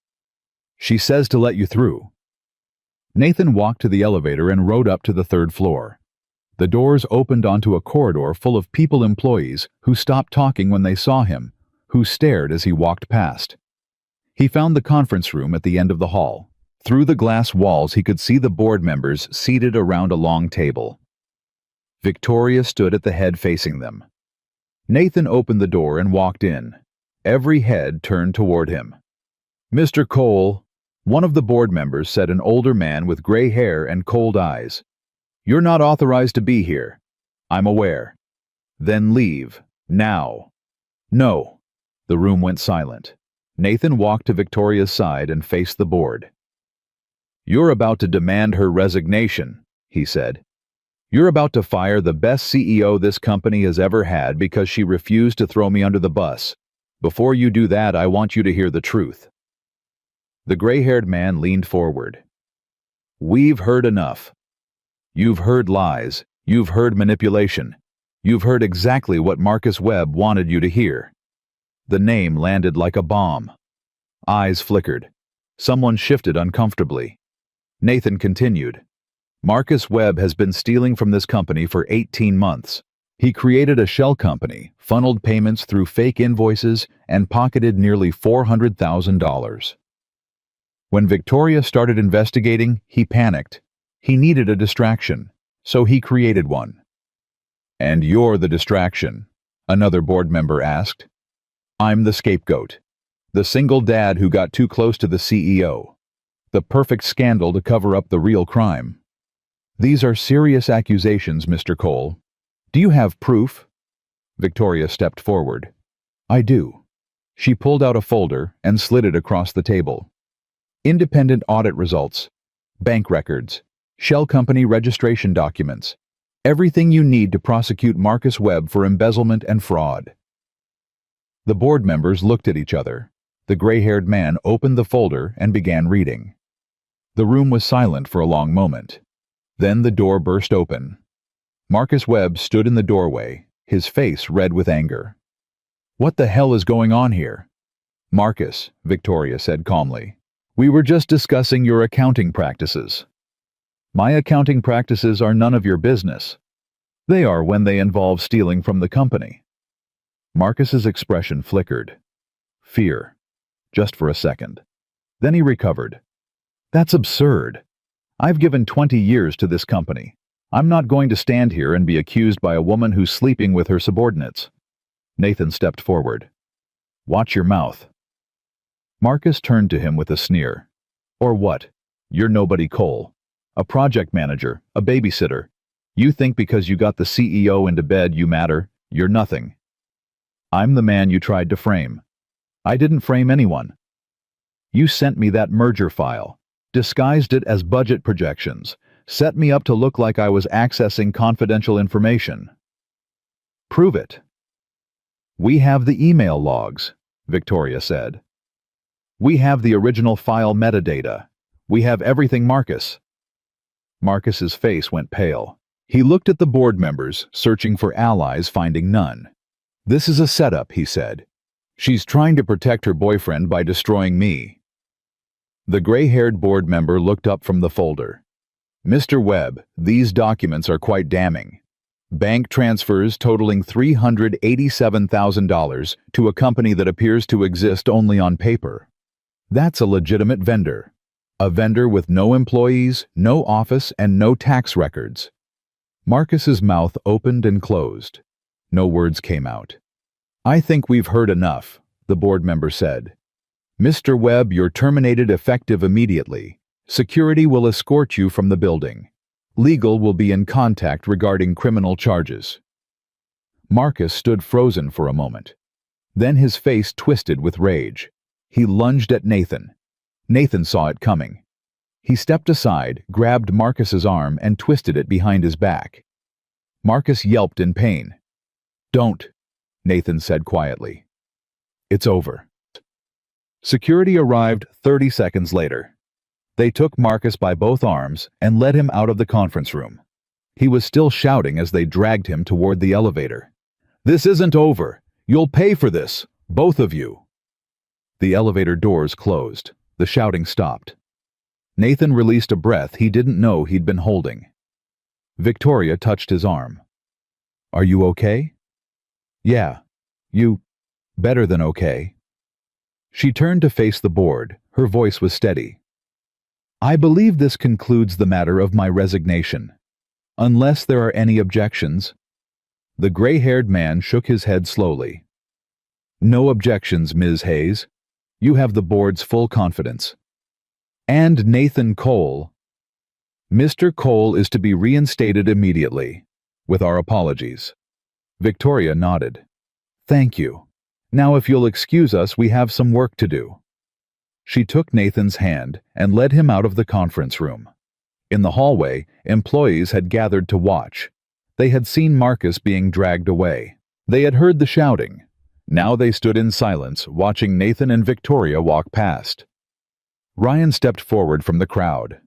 "She says to let you through." Nathan walked to the elevator and rode up to the third floor. The doors opened onto a corridor full of employees who stopped talking when they saw him, who stared as he walked past. He found the conference room at the end of the hall. Through the glass walls he could see the board members seated around a long table. Victoria stood at the head facing them. Nathan opened the door and walked in. Every head turned toward him. "Mr. Cole," one of the board members said, an older man with gray hair and cold eyes. "You're not authorized to be here." "I'm aware." "Then leave. Now." "No." The room went silent. Nathan walked to Victoria's side and faced the board. "You're about to demand her resignation," he said. "You're about to fire the best CEO this company has ever had because she refused to throw me under the bus. Before you do that, I want you to hear the truth." The gray-haired man leaned forward. "We've heard enough. You've heard lies. You've heard manipulation. You've heard exactly what Marcus Webb wanted you to hear." The name landed like a bomb. Eyes flickered. Someone shifted uncomfortably. Nathan continued. "Marcus Webb has been stealing from this company for 18 months. He created a shell company, funneled payments through fake invoices, and pocketed nearly $400,000. When Victoria started investigating, he panicked. He needed a distraction, so he created one." "And you're the distraction?" another board member asked. "I'm the scapegoat. The single dad who got too close to the CEO. The perfect scandal to cover up the real crime." "These are serious accusations, Mr. Cole. Do you have proof?" Victoria stepped forward. "I do." She pulled out a folder and slid it across the table. "Independent audit results, bank records, shell company registration documents, everything you need to prosecute Marcus Webb for embezzlement and fraud." The board members looked at each other. The gray-haired man opened the folder and began reading. The room was silent for a long moment. Then the door burst open. Marcus Webb stood in the doorway, his face red with anger. "What the hell is going on here?" "Marcus," Victoria said calmly, "we were just discussing your accounting practices." "My accounting practices are none of your business. They are when they involve stealing from the company." Marcus's expression flickered. Fear. Just for a second. Then he recovered. "That's absurd. I've given 20 years to this company. I'm not going to stand here and be accused by a woman who's sleeping with her subordinates." Nathan stepped forward. "Watch your mouth." Marcus turned to him with a sneer. "Or what? You're nobody, Cole. A project manager, a babysitter. You think because you got the CEO into bed you matter? You're nothing. I'm the man you tried to frame." "I didn't frame anyone." "You sent me that merger file, disguised it as budget projections, set me up to look like I was accessing confidential information." "Prove it." "We have the email logs," Victoria said. "We have the original file metadata. We have everything, Marcus." Marcus's face went pale. He looked at the board members, searching for allies, finding none. "This is a setup," he said. "She's trying to protect her boyfriend by destroying me." The gray-haired board member looked up from the folder. "Mr. Webb, these documents are quite damning. Bank transfers totaling $387,000 to a company that appears to exist only on paper. That's a legitimate vendor. A vendor with no employees, no office, and no tax records." Marcus's mouth opened and closed. No words came out. "I think we've heard enough," the board member said. "Mr. Webb, you're terminated effective immediately. Security will escort you from the building. Legal will be in contact regarding criminal charges." Marcus stood frozen for a moment. Then his face twisted with rage. He lunged at Nathan. Nathan saw it coming. He stepped aside, grabbed Marcus's arm, and twisted it behind his back. Marcus yelped in pain. "Don't," Nathan said quietly. "It's over." Security arrived 30 seconds later. They took Marcus by both arms and led him out of the conference room. He was still shouting as they dragged him toward the elevator. "This isn't over. You'll pay for this, both of you." The elevator doors closed. The shouting stopped. Nathan released a breath he didn't know he'd been holding. Victoria touched his arm. "Are you okay?" "Yeah. You... better than okay." She turned to face the board. Her voice was steady. "I believe this concludes the matter of my resignation. Unless there are any objections." The gray-haired man shook his head slowly. "No objections, Ms. Hayes. You have the board's full confidence." "And Nathan Cole." "Mr. Cole is to be reinstated immediately, with our apologies." Victoria nodded. "Thank you." Now if you'll excuse us, we have some work to do." She took Nathan's hand and led him out of the conference room. In the hallway, employees had gathered to watch. They had seen Marcus being dragged away. They had heard the shouting. Now they stood in silence, watching Nathan and Victoria walk past. Ryan stepped forward from the crowd.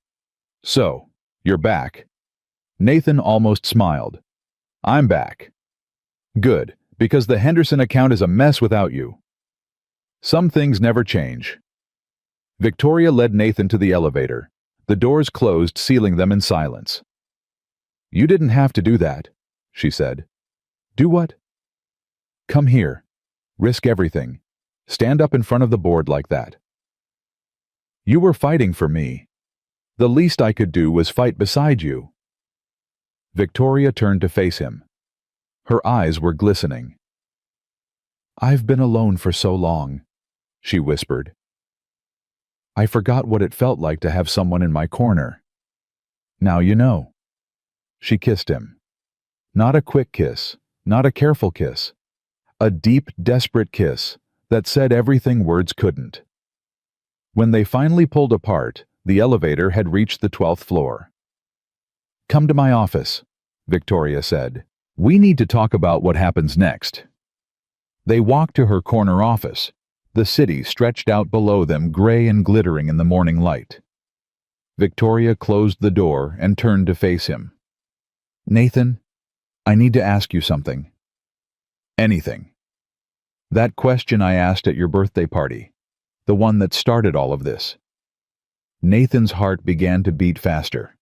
"So, you're back." Nathan almost smiled. "I'm back." "Good, because the Henderson account is a mess without you." "Some things never change." Victoria led Nathan to the elevator. The doors closed, sealing them in silence. "You didn't have to do that," she said. "Do what?" "Come here. Risk everything. Stand up in front of the board like that." "You were fighting for me. The least I could do was fight beside you." Victoria turned to face him. Her eyes were glistening. "I've been alone for so long," she whispered. "I forgot what it felt like to have someone in my corner. Now you know." She kissed him. Not a quick kiss, not a careful kiss. A deep, desperate kiss that said everything words couldn't. When they finally pulled apart, the elevator had reached the 12th floor. "Come to my office," Victoria said. "We need to talk about what happens next." They walked to her corner office. The city stretched out below them, gray and glittering in the morning light. Victoria closed the door and turned to face him. "Nathan, I need to ask you something." "Anything." "That question I asked at your birthday party, the one that started all of this." Nathan's heart began to beat faster.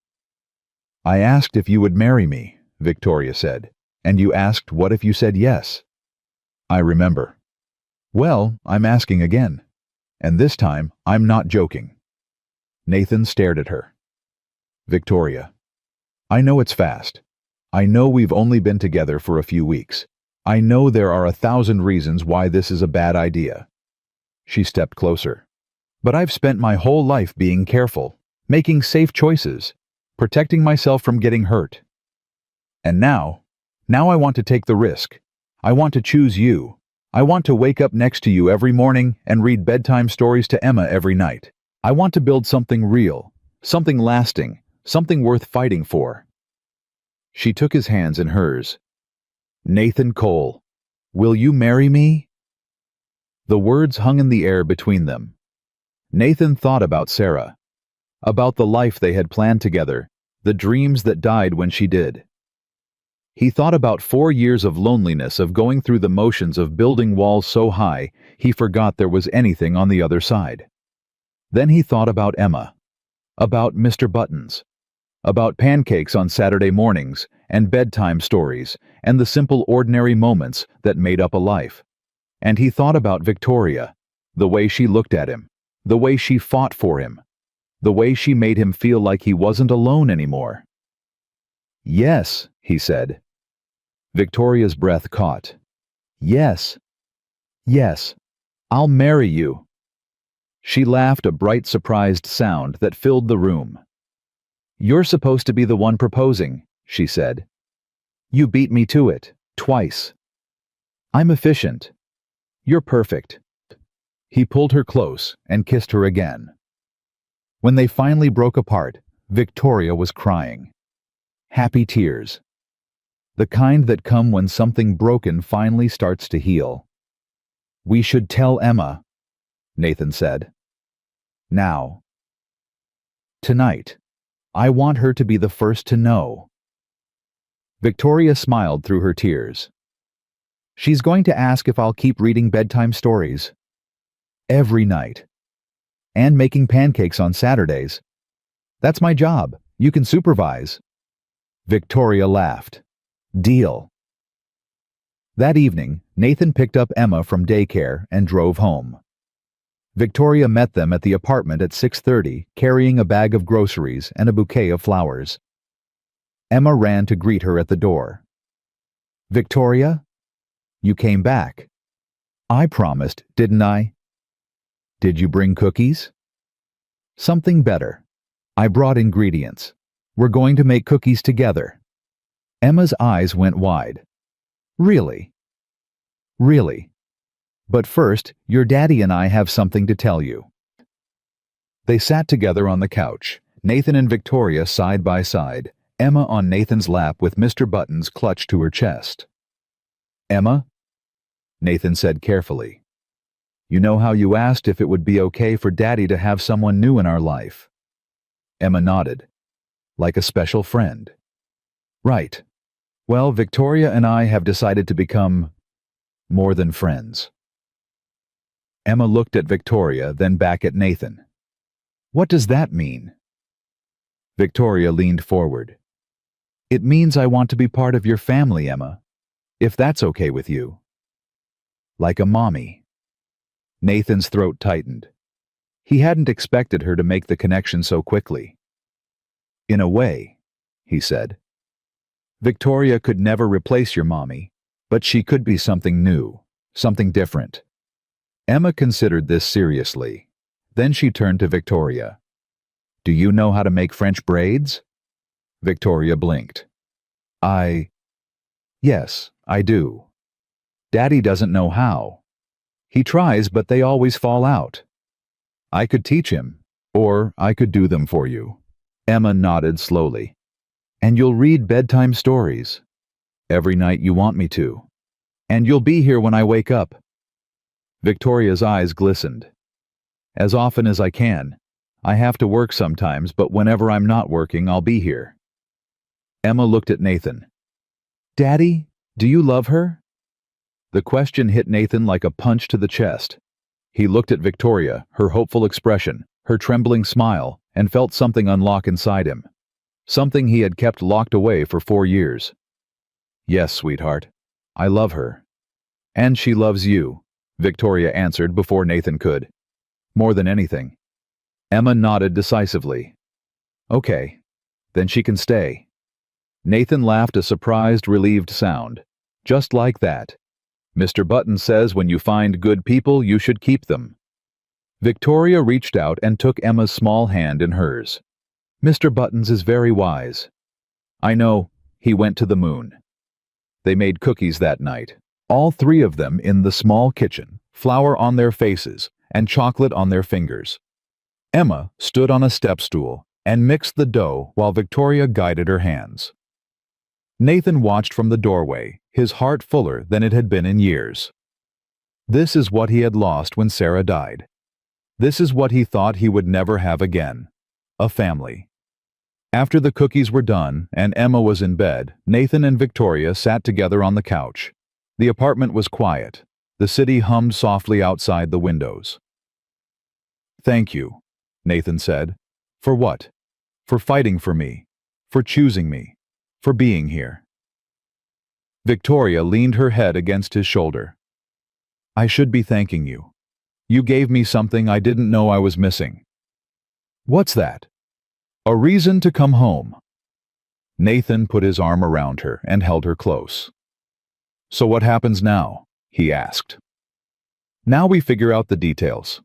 "I asked if you would marry me," Victoria said, "and you asked what if you said yes." "I remember." "Well, I'm asking again. And this time, I'm not joking." Nathan stared at her. "Victoria, I know it's fast. I know we've only been together for a few weeks. I know there are 1,000 reasons why this is a bad idea." She stepped closer. "But I've spent my whole life being careful, making safe choices, protecting myself from getting hurt. And now I want to take the risk. I want to choose you. I want to wake up next to you every morning and read bedtime stories to Emma every night. I want to build something real, something lasting, something worth fighting for." She took his hands in hers. "Nathan Cole, will you marry me?" The words hung in the air between them. Nathan thought about Sarah, about the life they had planned together, the dreams that died when she did. He thought about 4 years of loneliness, of going through the motions of building walls so high he forgot there was anything on the other side. Then he thought about Emma, about Mr. Buttons, about pancakes on Saturday mornings and bedtime stories and the simple ordinary moments that made up a life. And he thought about Victoria, the way she looked at him, the way she fought for him, the way she made him feel like he wasn't alone anymore. "Yes," he said. Victoria's breath caught. "Yes. Yes. I'll marry you." She laughed, a bright, surprised sound that filled the room. "You're supposed to be the one proposing," she said. "You beat me to it, twice." "I'm efficient. You're perfect." He pulled her close and kissed her again. When they finally broke apart, Victoria was crying. Happy tears. The kind that come when something broken finally starts to heal. "We should tell Emma," Nathan said. "Now. Tonight. I want her to be the first to know." Victoria smiled through her tears. "She's going to ask if I'll keep reading bedtime stories. Every night. And making pancakes on Saturdays. That's my job. You can supervise." Victoria laughed. "Deal." That evening, Nathan picked up Emma from daycare and drove home. Victoria met them at the apartment at 6:30, carrying a bag of groceries and a bouquet of flowers. Emma ran to greet her at the door. "Victoria? You came back. I promised, didn't I?" "Did you bring cookies?" "Something better. I brought ingredients. We're going to make cookies together." Emma's eyes went wide. "Really? Really? But first, your daddy and I have something to tell you." They sat together on the couch, Nathan and Victoria side by side, Emma on Nathan's lap with Mr. Buttons clutched to her chest. "Emma," Nathan said carefully, "you know how you asked if it would be okay for Daddy to have someone new in our life?" Emma nodded. "Like a special friend." "Right. Well, Victoria and I have decided to become more than friends." Emma looked at Victoria, then back at Nathan. "What does that mean?" Victoria leaned forward. "It means I want to be part of your family, Emma, if that's okay with you." "Like a mommy." Nathan's throat tightened. He hadn't expected her to make the connection so quickly. "In a way," he said. "Victoria could never replace your mommy, but she could be something new, something different." Emma considered this seriously. Then she turned to Victoria. "Do you know how to make French braids?" Victoria blinked. Yes, I do. Daddy doesn't know how. He tries, but they always fall out. I could teach him, or I could do them for you." Emma nodded slowly. "And you'll read bedtime stories. Every night you want me to. And you'll be here when I wake up." Victoria's eyes glistened. "As often as I can. I have to work sometimes, but whenever I'm not working, I'll be here." Emma looked at Nathan. "Daddy, do you love her?" The question hit Nathan like a punch to the chest. He looked at Victoria, her hopeful expression, her trembling smile, and felt something unlock inside him. Something he had kept locked away for 4 years. "Yes, sweetheart. I love her." "And she loves you," Victoria answered before Nathan could. "More than anything." Emma nodded decisively. "Okay, then she can stay." Nathan laughed a surprised, relieved sound. "Just like that. Mr. Button says when you find good people, you should keep them." Victoria reached out and took Emma's small hand in hers. "Mr. Buttons is very wise." "I know. He went to the moon." They made cookies that night, all 3 of them in the small kitchen, flour on their faces and chocolate on their fingers. Emma stood on a step stool and mixed the dough while Victoria guided her hands. Nathan watched from the doorway, his heart fuller than it had been in years. This is what he had lost when Sarah died. This is what he thought he would never have again: a family. After the cookies were done and Emma was in bed, Nathan and Victoria sat together on the couch. The apartment was quiet. The city hummed softly outside the windows. "Thank you," Nathan said. "For what? For fighting for me. For choosing me. For being here." Victoria leaned her head against his shoulder. "I should be thanking you. You gave me something I didn't know I was missing." "What's that?" "A reason to come home." Nathan put his arm around her and held her close. "So what happens now?" he asked. "Now we figure out the details.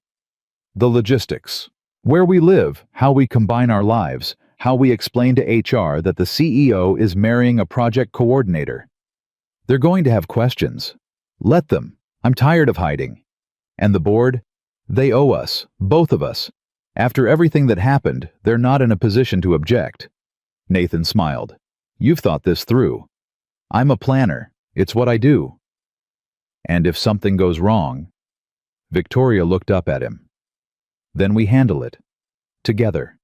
The logistics. Where we live, how we combine our lives, how we explain to HR that the CEO is marrying a project coordinator. They're going to have questions. Let them. I'm tired of hiding. And the board? They owe us, both of us. After everything that happened, they're not in a position to object." Nathan smiled. "You've thought this through. I'm a planner. It's what I do." "And if something goes wrong?" Victoria looked up at him. "Then we handle it. Together."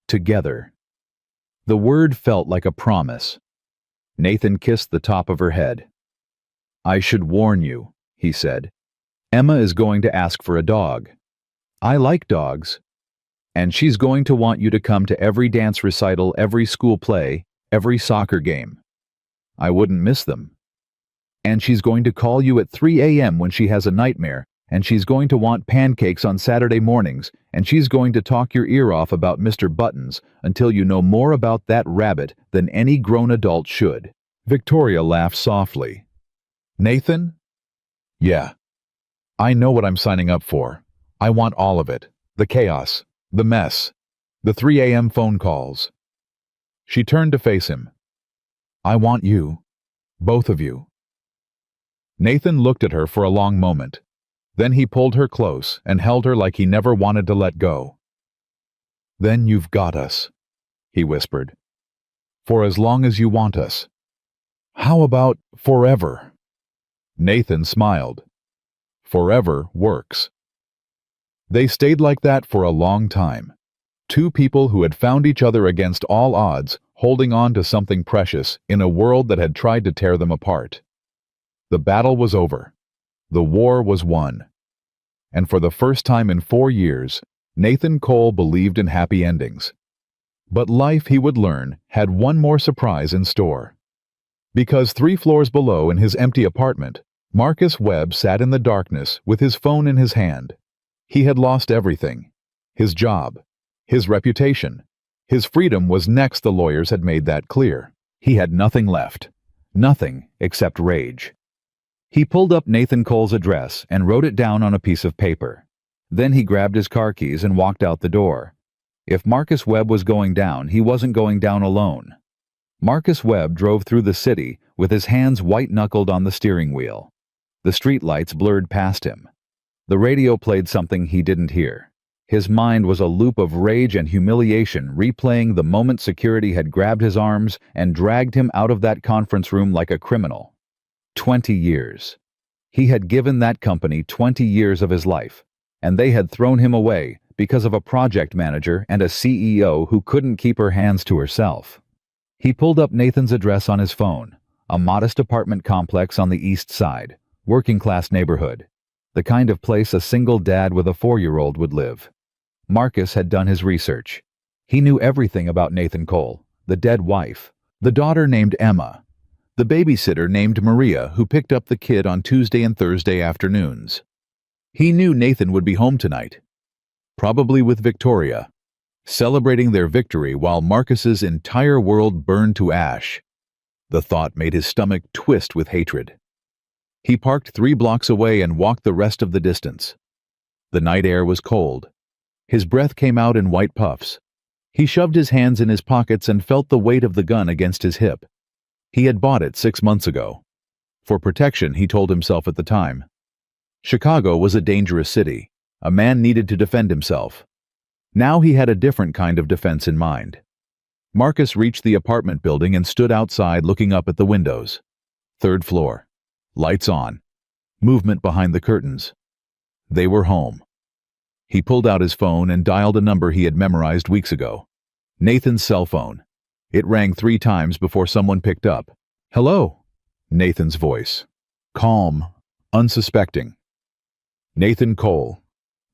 Together. The word felt like a promise. Nathan kissed the top of her head. "I should warn you," he said. "Emma is going to ask for a dog. I like dogs. And she's going to want you to come to every dance recital, every school play, every soccer game. I wouldn't miss them. And she's going to call you at 3 a.m. when she has a nightmare, and she's going to want pancakes on Saturday mornings, and she's going to talk your ear off about Mr. Buttons until you know more about that rabbit than any grown adult should." Victoria laughed softly. "Nathan?" "Yeah. I know what I'm signing up for. I want all of it. The chaos, the mess, the 3 a.m. phone calls." She turned to face him. "I want you. Both of you." Nathan looked at her for a long moment. Then he pulled her close and held her like he never wanted to let go. "Then you've got us," he whispered. "For as long as you want us. How about forever?" Nathan smiled. Forever works. They stayed like that for a long time. Two people who had found each other against all odds, holding on to something precious in a world that had tried to tear them apart. The battle was over. The war was won. And for the first time in 4 years, Nathan Cole believed in happy endings. But life, he would learn, had one more surprise in store. Because 3 floors below in his empty apartment, Marcus Webb sat in the darkness with his phone in his hand. He had lost everything. His job. His reputation. His freedom was next, the lawyers had made that clear. He had nothing left. Nothing except rage. He pulled up Nathan Cole's address and wrote it down on a piece of paper. Then he grabbed his car keys and walked out the door. If Marcus Webb was going down, he wasn't going down alone. Marcus Webb drove through the city with his hands white-knuckled on the steering wheel. The streetlights blurred past him. The radio played something he didn't hear. His mind was a loop of rage and humiliation, replaying the moment security had grabbed his arms and dragged him out of that conference room like a criminal. 20 years. He had given that company 20 years of his life, and they had thrown him away because of a project manager and a CEO who couldn't keep her hands to herself. He pulled up Nathan's address on his phone, a modest apartment complex on the east side, working-class neighborhood, the kind of place a single dad with a 4-year-old would live. Marcus had done his research. He knew everything about Nathan Cole, the dead wife, the daughter named Emma, the babysitter named Maria who picked up the kid on Tuesday and Thursday afternoons. He knew Nathan would be home tonight, probably with Victoria, celebrating their victory while Marcus's entire world burned to ash. The thought made his stomach twist with hatred. He parked 3 blocks away and walked the rest of the distance. The night air was cold. His breath came out in white puffs. He shoved his hands in his pockets and felt the weight of the gun against his hip. He had bought it 6 months ago. For protection, he told himself at the time. Chicago was a dangerous city. A man needed to defend himself. Now he had a different kind of defense in mind. Marcus reached the apartment building and stood outside looking up at the windows. 3rd floor. Lights on. Movement behind the curtains. They were home. He pulled out his phone and dialed a number he had memorized weeks ago. Nathan's cell phone. It rang 3 times before someone picked up. "Hello," Nathan's voice. Calm, unsuspecting. "Nathan Cole,"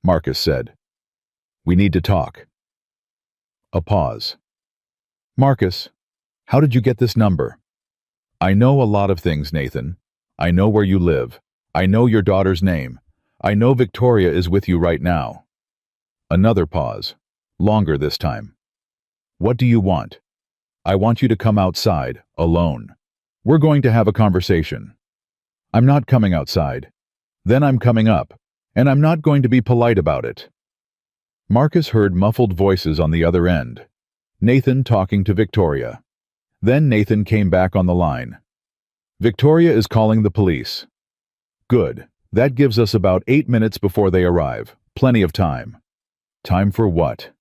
Marcus said. "We need to talk." A pause. "Marcus, how did you get this number?" "I know a lot of things, Nathan. I know where you live. I know your daughter's name. I know Victoria is with you right now." Another pause. Longer this time. "What do you want?" "I want you to come outside, alone. We're going to have a conversation." "I'm not coming outside. Then I'm coming up, and I'm not going to be polite about it." Marcus heard muffled voices on the other end. Nathan talking to Victoria. Then Nathan came back on the line. "Victoria is calling the police." "Good. That gives us about 8 minutes before they arrive. Plenty of time." "Time for what?"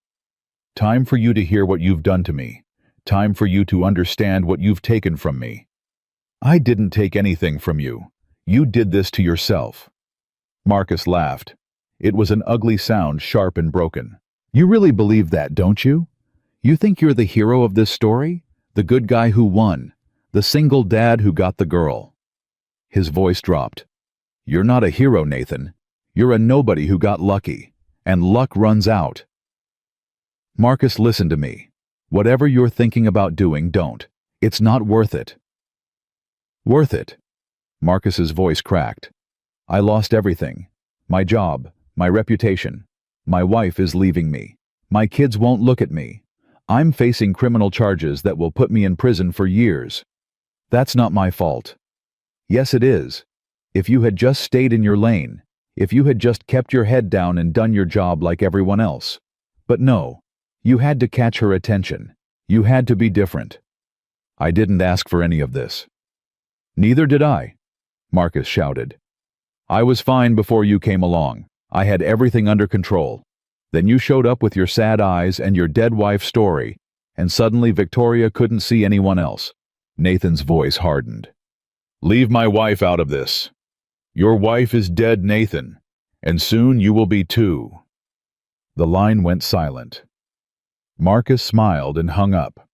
"Time for you to hear what you've done to me. Time for you to understand what you've taken from me." "I didn't take anything from you. You did this to yourself." Marcus laughed. It was an ugly sound, sharp and broken. "You really believe that, don't you? You think you're the hero of this story? The good guy who won? The single dad who got the girl?" His voice dropped. "You're not a hero, Nathan. You're a nobody who got lucky. And luck runs out." "Marcus, listen to me. Whatever you're thinking about doing, don't. It's not worth it." "Worth it?" Marcus's voice cracked. "I lost everything. My job, my reputation. My wife is leaving me. My kids won't look at me. I'm facing criminal charges that will put me in prison for years. That's not my fault." "Yes, it is. If you had just stayed in your lane, if you had just kept your head down and done your job like everyone else. But no, you had to catch her attention. You had to be different." "I didn't ask for any of this." "Neither did I. Marcus shouted. "I was fine before you came along. I had everything under control. Then you showed up with your sad eyes and your dead wife's story, and suddenly Victoria couldn't see anyone else." Nathan's voice hardened. "Leave my wife out of this. Your wife is dead, Nathan, and soon you will be too." The line went silent. Marcus smiled and hung up.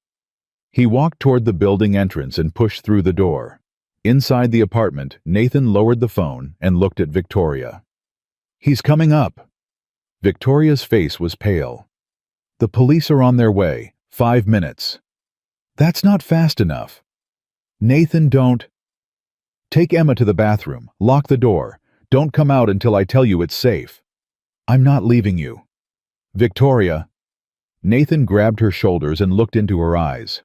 He walked toward the building entrance and pushed through the door. Inside the apartment, Nathan lowered the phone and looked at Victoria. "He's coming up." Victoria's face was pale. "The police are on their way. 5 minutes." "That's not fast enough." "Nathan, don't." "Take Emma to the bathroom. Lock the door. Don't come out until I tell you it's safe." "I'm not leaving you." "Victoria." Nathan grabbed her shoulders and looked into her eyes.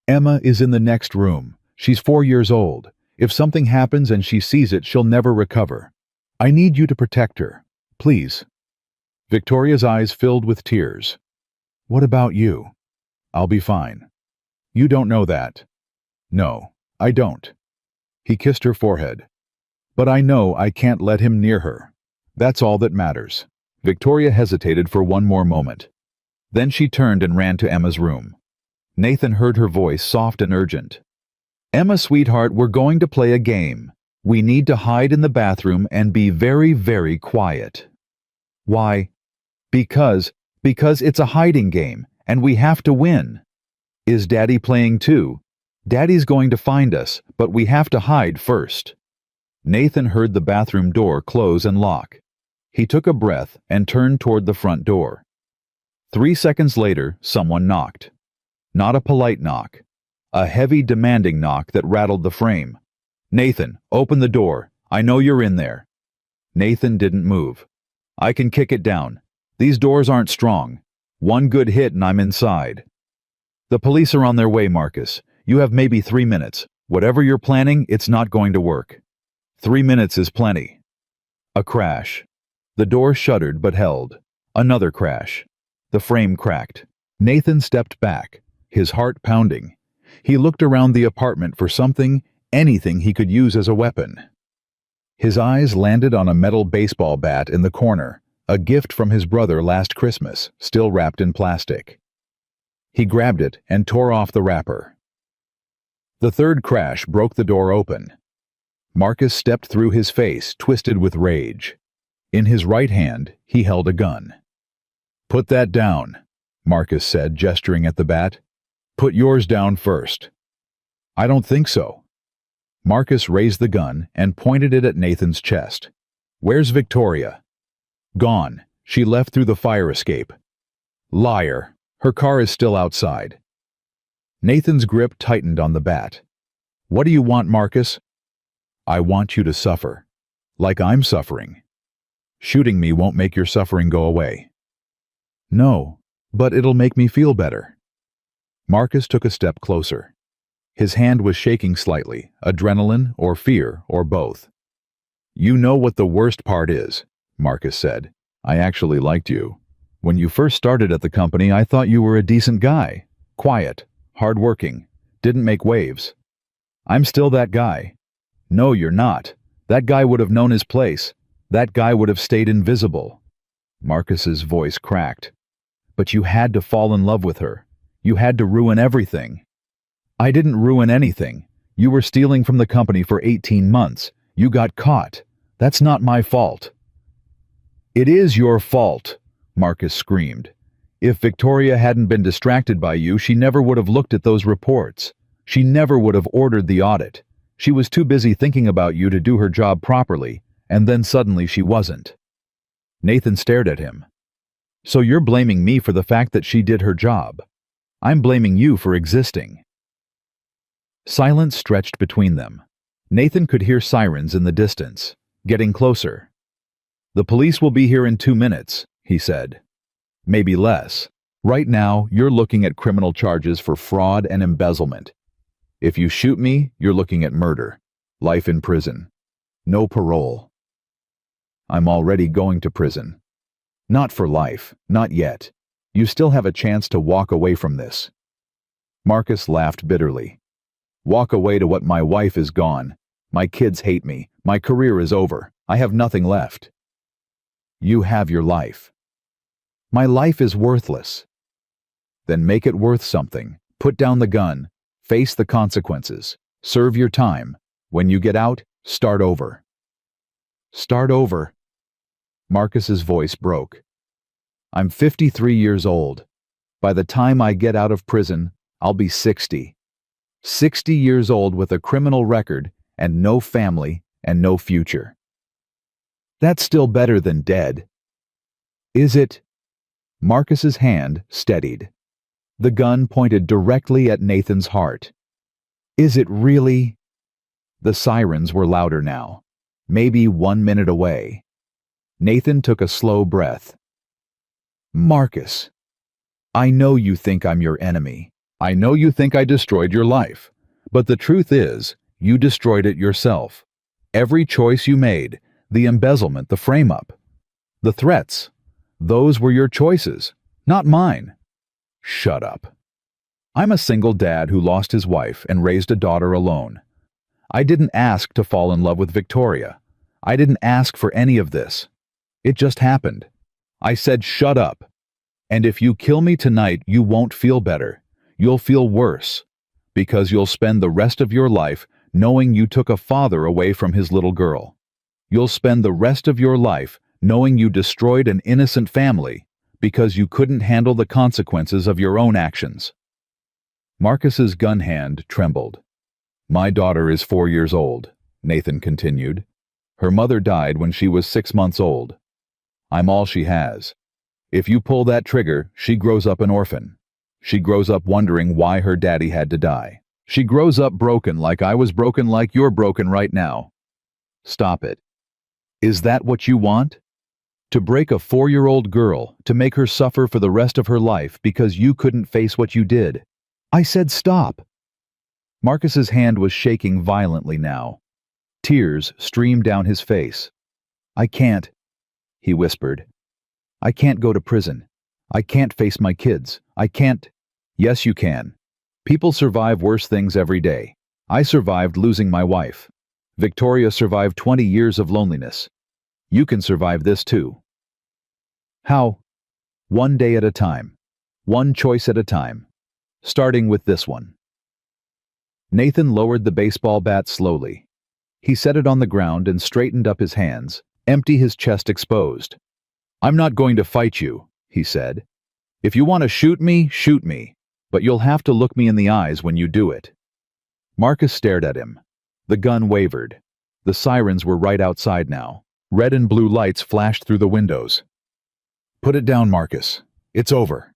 "Emma is in the next room. She's 4 years old. If something happens and she sees it, she'll never recover. I need you to protect her. Please." Victoria's eyes filled with tears. "What about you?" "I'll be fine." "You don't know that." "No, I don't." He kissed her forehead. "But I know I can't let him near her. That's all that matters." Victoria hesitated for one more moment. Then she turned and ran to Emma's room. Nathan heard her voice, soft and urgent. "Emma, sweetheart, we're going to play a game. We need to hide in the bathroom and be very, very quiet." "Why?" Because it's a hiding game, and we have to win." "Is Daddy playing too?" "Daddy's going to find us, but we have to hide first." Nathan heard the bathroom door close and lock. He took a breath and turned toward the front door. 3 seconds later, someone knocked. Not a polite knock. A heavy, demanding knock that rattled the frame. "Nathan, open the door. I know you're in there." Nathan didn't move. "I can kick it down. These doors aren't strong. One good hit and I'm inside." "The police are on their way, Marcus. You have maybe 3 minutes. Whatever you're planning, it's not going to work." 3 minutes is plenty." A crash. The door shuddered but held. Another crash. The frame cracked. Nathan stepped back, his heart pounding. He looked around the apartment for something, anything he could use as a weapon. His eyes landed on a metal baseball bat in the corner, a gift from his brother last Christmas, still wrapped in plastic. He grabbed it and tore off the wrapper. The third crash broke the door open. Marcus stepped through, his face twisted with rage. In his right hand, he held a gun. "Put that down," Marcus said, gesturing at the bat. "Put yours down first." "I don't think so." Marcus raised the gun and pointed it at Nathan's chest. "Where's Victoria?" "Gone. She left through the fire escape." "Liar. Her car is still outside." Nathan's grip tightened on the bat. "What do you want, Marcus?" "I want you to suffer. Like I'm suffering. Shooting me won't make your suffering go away." "No, but it'll make me feel better." Marcus took a step closer. His hand was shaking slightly, adrenaline or fear or both. "You know what the worst part is," Marcus said. "I actually liked you. When you first started at the company, I thought you were a decent guy. Quiet, hardworking, didn't make waves. I'm still that guy." "No, you're not. That guy would have known his place. That guy would have stayed invisible." Marcus's voice cracked. "But you had to fall in love with her. You had to ruin everything." "I didn't ruin anything. You were stealing from the company for 18 months. You got caught. That's not my fault." "It is your fault," Marcus screamed. "If Victoria hadn't been distracted by you, she never would have looked at those reports. She never would have ordered the audit. She was too busy thinking about you to do her job properly, and then suddenly she wasn't." Nathan stared at him. "So you're blaming me for the fact that she did her job. I'm blaming you for existing." Silence stretched between them. Nathan could hear sirens in the distance, getting closer. "The police will be here in 2 minutes," he said. "Maybe less. Right now, you're looking at criminal charges for fraud and embezzlement. If you shoot me, you're looking at murder. Life in prison. No parole." "I'm already going to prison." "Not for life. Not yet. You still have a chance to walk away from this." Marcus laughed bitterly. "Walk away to what my wife is gone. My kids hate me. My career is over. I have nothing left. You have your life. My life is worthless. Then make it worth something. Put down the gun. Face the consequences. Serve your time. When you get out, start over. Start over. Marcus's voice broke. I'm 53 years old. By the time I get out of prison, I'll be 60. 60 years old with a criminal record and no family and no future. That's still better than dead. Is it? Marcus's hand steadied. The gun pointed directly at Nathan's heart. Is it really? The sirens were louder now, maybe 1 minute away. Nathan took a slow breath. Marcus, I know you think I'm your enemy. I know you think I destroyed your life. But the truth is, you destroyed it yourself. Every choice you made, the embezzlement, the frame-up, the threats, those were your choices, not mine. Shut up. I'm a single dad who lost his wife and raised a daughter alone. I didn't ask to fall in love with Victoria. I didn't ask for any of this. It just happened. I said shut up. And if you kill me tonight, you won't feel better. You'll feel worse, because you'll spend the rest of your life knowing you took a father away from his little girl. You'll spend the rest of your life knowing you destroyed an innocent family because you couldn't handle the consequences of your own actions. Marcus's gun hand trembled. My daughter is 4 years old, Nathan continued. Her mother died when she was 6 months old. I'm all she has. If you pull that trigger, she grows up an orphan. She grows up wondering why her daddy had to die. She grows up broken like I was broken, like you're broken right now. Stop it. Is that what you want? To break a 4-year-old girl, to make her suffer for the rest of her life because you couldn't face what you did? I said stop. Marcus's hand was shaking violently now. Tears streamed down his face. I can't, he whispered. I can't go to prison. I can't face my kids. I can't. Yes, you can. People survive worse things every day. I survived losing my wife. Victoria survived 20 years of loneliness. You can survive this too. How? One day at a time. One choice at a time. Starting with this one. Nathan lowered the baseball bat slowly. He set it on the ground and straightened up his hands, empty his chest exposed. I'm not going to fight you, he said. If you want to shoot me, but you'll have to look me in the eyes when you do it. Marcus stared at him. The gun wavered. The sirens were right outside now. Red and blue lights flashed through the windows. Put it down, Marcus. It's over.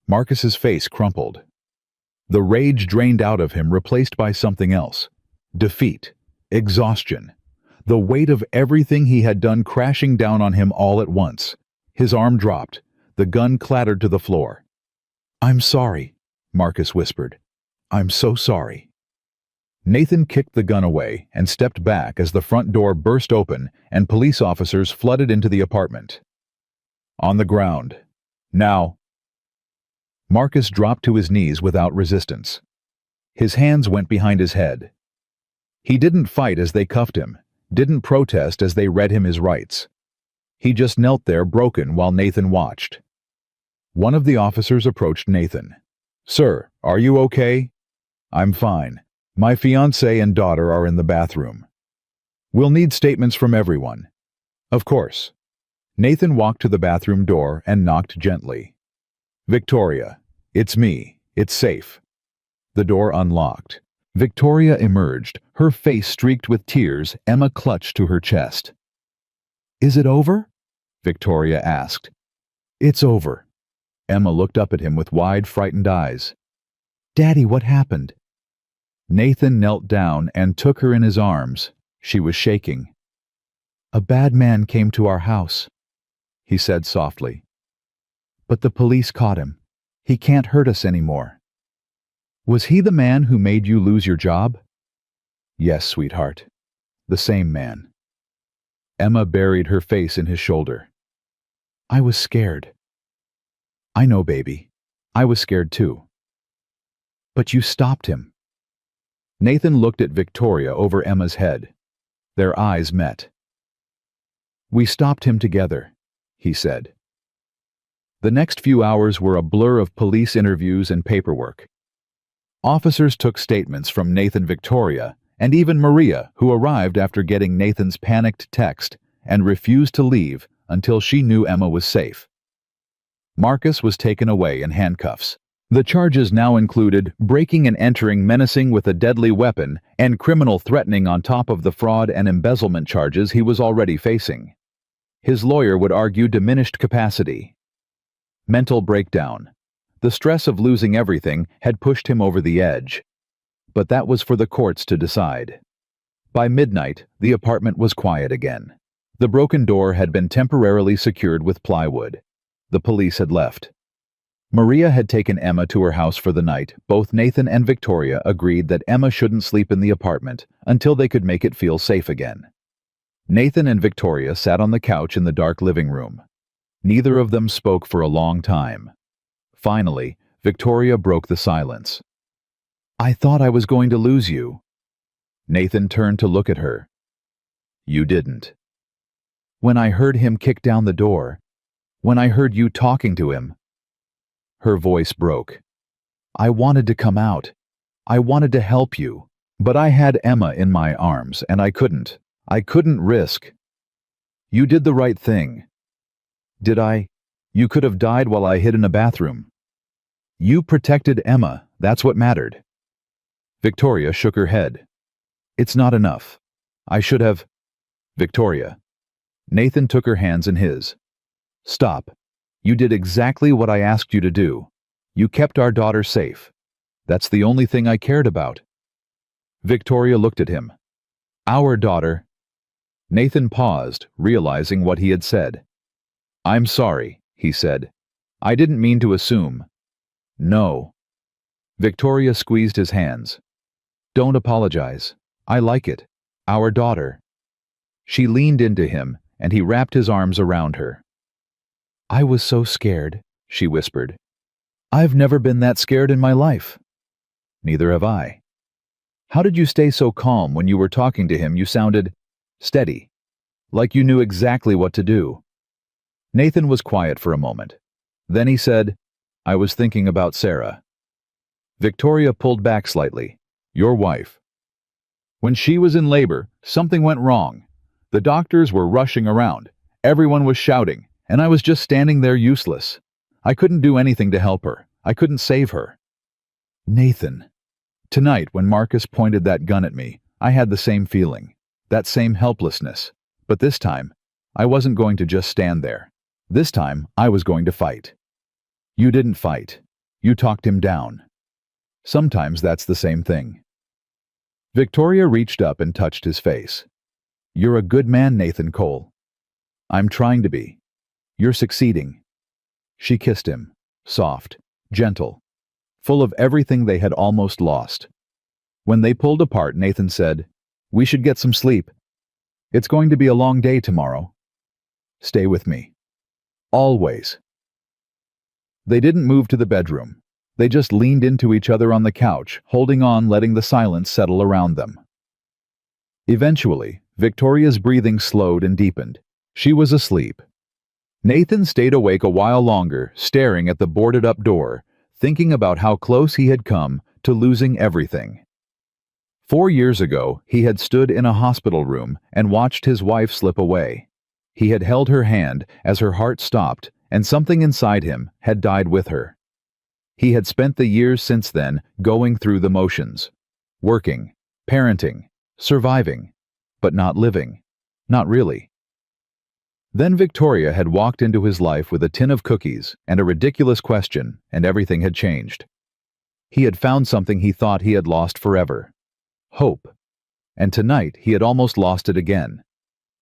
Marcus's face crumpled. The rage drained out of him, replaced by something else. Defeat. Exhaustion. The weight of everything he had done crashing down on him all at once. His arm dropped. The gun clattered to the floor. I'm sorry, Marcus whispered. I'm so sorry. Nathan kicked the gun away and stepped back as the front door burst open and police officers flooded into the apartment. On the ground. Now. Marcus dropped to his knees without resistance. His hands went behind his head. He didn't fight as they cuffed him, didn't protest as they read him his rights. He just knelt there broken while Nathan watched. One of the officers approached Nathan. Sir, are you okay? I'm fine. My fiancé and daughter are in the bathroom. We'll need statements from everyone. Of course. Nathan walked to the bathroom door and knocked gently. Victoria, it's me. It's safe. The door unlocked. Victoria emerged, her face streaked with tears. Emma clutched to her chest. Is it over? Victoria asked. It's over. Emma looked up at him with wide, frightened eyes. Daddy, what happened? Nathan knelt down and took her in his arms. She was shaking. A bad man came to our house, he said softly. But the police caught him. He can't hurt us anymore. Was he the man who made you lose your job? Yes, sweetheart. The same man. Emma buried her face in his shoulder. I was scared. I know, baby. I was scared too. But you stopped him. Nathan looked at Victoria over Emma's head. Their eyes met. "We stopped him together," he said. The next few hours were a blur of police interviews and paperwork. Officers took statements from Nathan, Victoria, and even Maria, who arrived after getting Nathan's panicked text and refused to leave until she knew Emma was safe. Marcus was taken away in handcuffs. The charges now included breaking and entering menacing with a deadly weapon and criminal threatening on top of the fraud and embezzlement charges he was already facing. His lawyer would argue diminished capacity. Mental breakdown. The stress of losing everything had pushed him over the edge. But that was for the courts to decide. By midnight, the apartment was quiet again. The broken door had been temporarily secured with plywood. The police had left. Maria had taken Emma to her house for the night. Both Nathan and Victoria agreed that Emma shouldn't sleep in the apartment until they could make it feel safe again. Nathan and Victoria sat on the couch in the dark living room. Neither of them spoke for a long time. Finally, Victoria broke the silence. "I thought I was going to lose you." Nathan turned to look at her. "You didn't." "When I heard him kick down the door, when I heard you talking to him." Her voice broke. "I wanted to come out. I wanted to help you. But I had Emma in my arms, and I couldn't. I couldn't risk." "You did the right thing." "Did I? You could have died while I hid in a bathroom." "You protected Emma, that's what mattered." Victoria shook her head. "It's not enough. I should have—" "Victoria." Nathan took her hands in his. "Stop. You did exactly what I asked you to do. You kept our daughter safe. That's the only thing I cared about." Victoria looked at him. "Our daughter." Nathan paused, realizing what he had said. "I'm sorry," he said. "I didn't mean to assume." "No." Victoria squeezed his hands. "Don't apologize. I like it. Our daughter." She leaned into him, and he wrapped his arms around her. "I was so scared," she whispered. "I've never been that scared in my life." "Neither have I." "How did you stay so calm when you were talking to him? You sounded steady, like you knew exactly what to do." Nathan was quiet for a moment. Then he said, "I was thinking about Sarah." Victoria pulled back slightly. "Your wife." "When she was in labor, something went wrong. The doctors were rushing around. Everyone was shouting, and I was just standing there useless. I couldn't do anything to help her. I couldn't save her." "Nathan." "Tonight, when Marcus pointed that gun at me, I had the same feeling, that same helplessness. But this time, I wasn't going to just stand there. This time, I was going to fight." "You didn't fight. You talked him down." "Sometimes that's the same thing." Victoria reached up and touched his face. "You're a good man, Nathan Cole." "I'm trying to be. You're succeeding." She kissed him, soft, gentle, full of everything they had almost lost. When they pulled apart, Nathan said, "We should get some sleep. It's going to be a long day tomorrow. Stay with me. Always." They didn't move to the bedroom. They just leaned into each other on the couch, holding on, letting the silence settle around them. Eventually, Victoria's breathing slowed and deepened. She was asleep. Nathan stayed awake a while longer, staring at the boarded-up door, thinking about how close he had come to losing everything. 4 years ago, he had stood in a hospital room and watched his wife slip away. He had held her hand as her heart stopped, and something inside him had died with her. He had spent the years since then going through the motions, working, parenting, surviving, but not living. Not really. Then Victoria had walked into his life with a tin of cookies and a ridiculous question, and everything had changed. He had found something he thought he had lost forever. Hope. And tonight he had almost lost it again.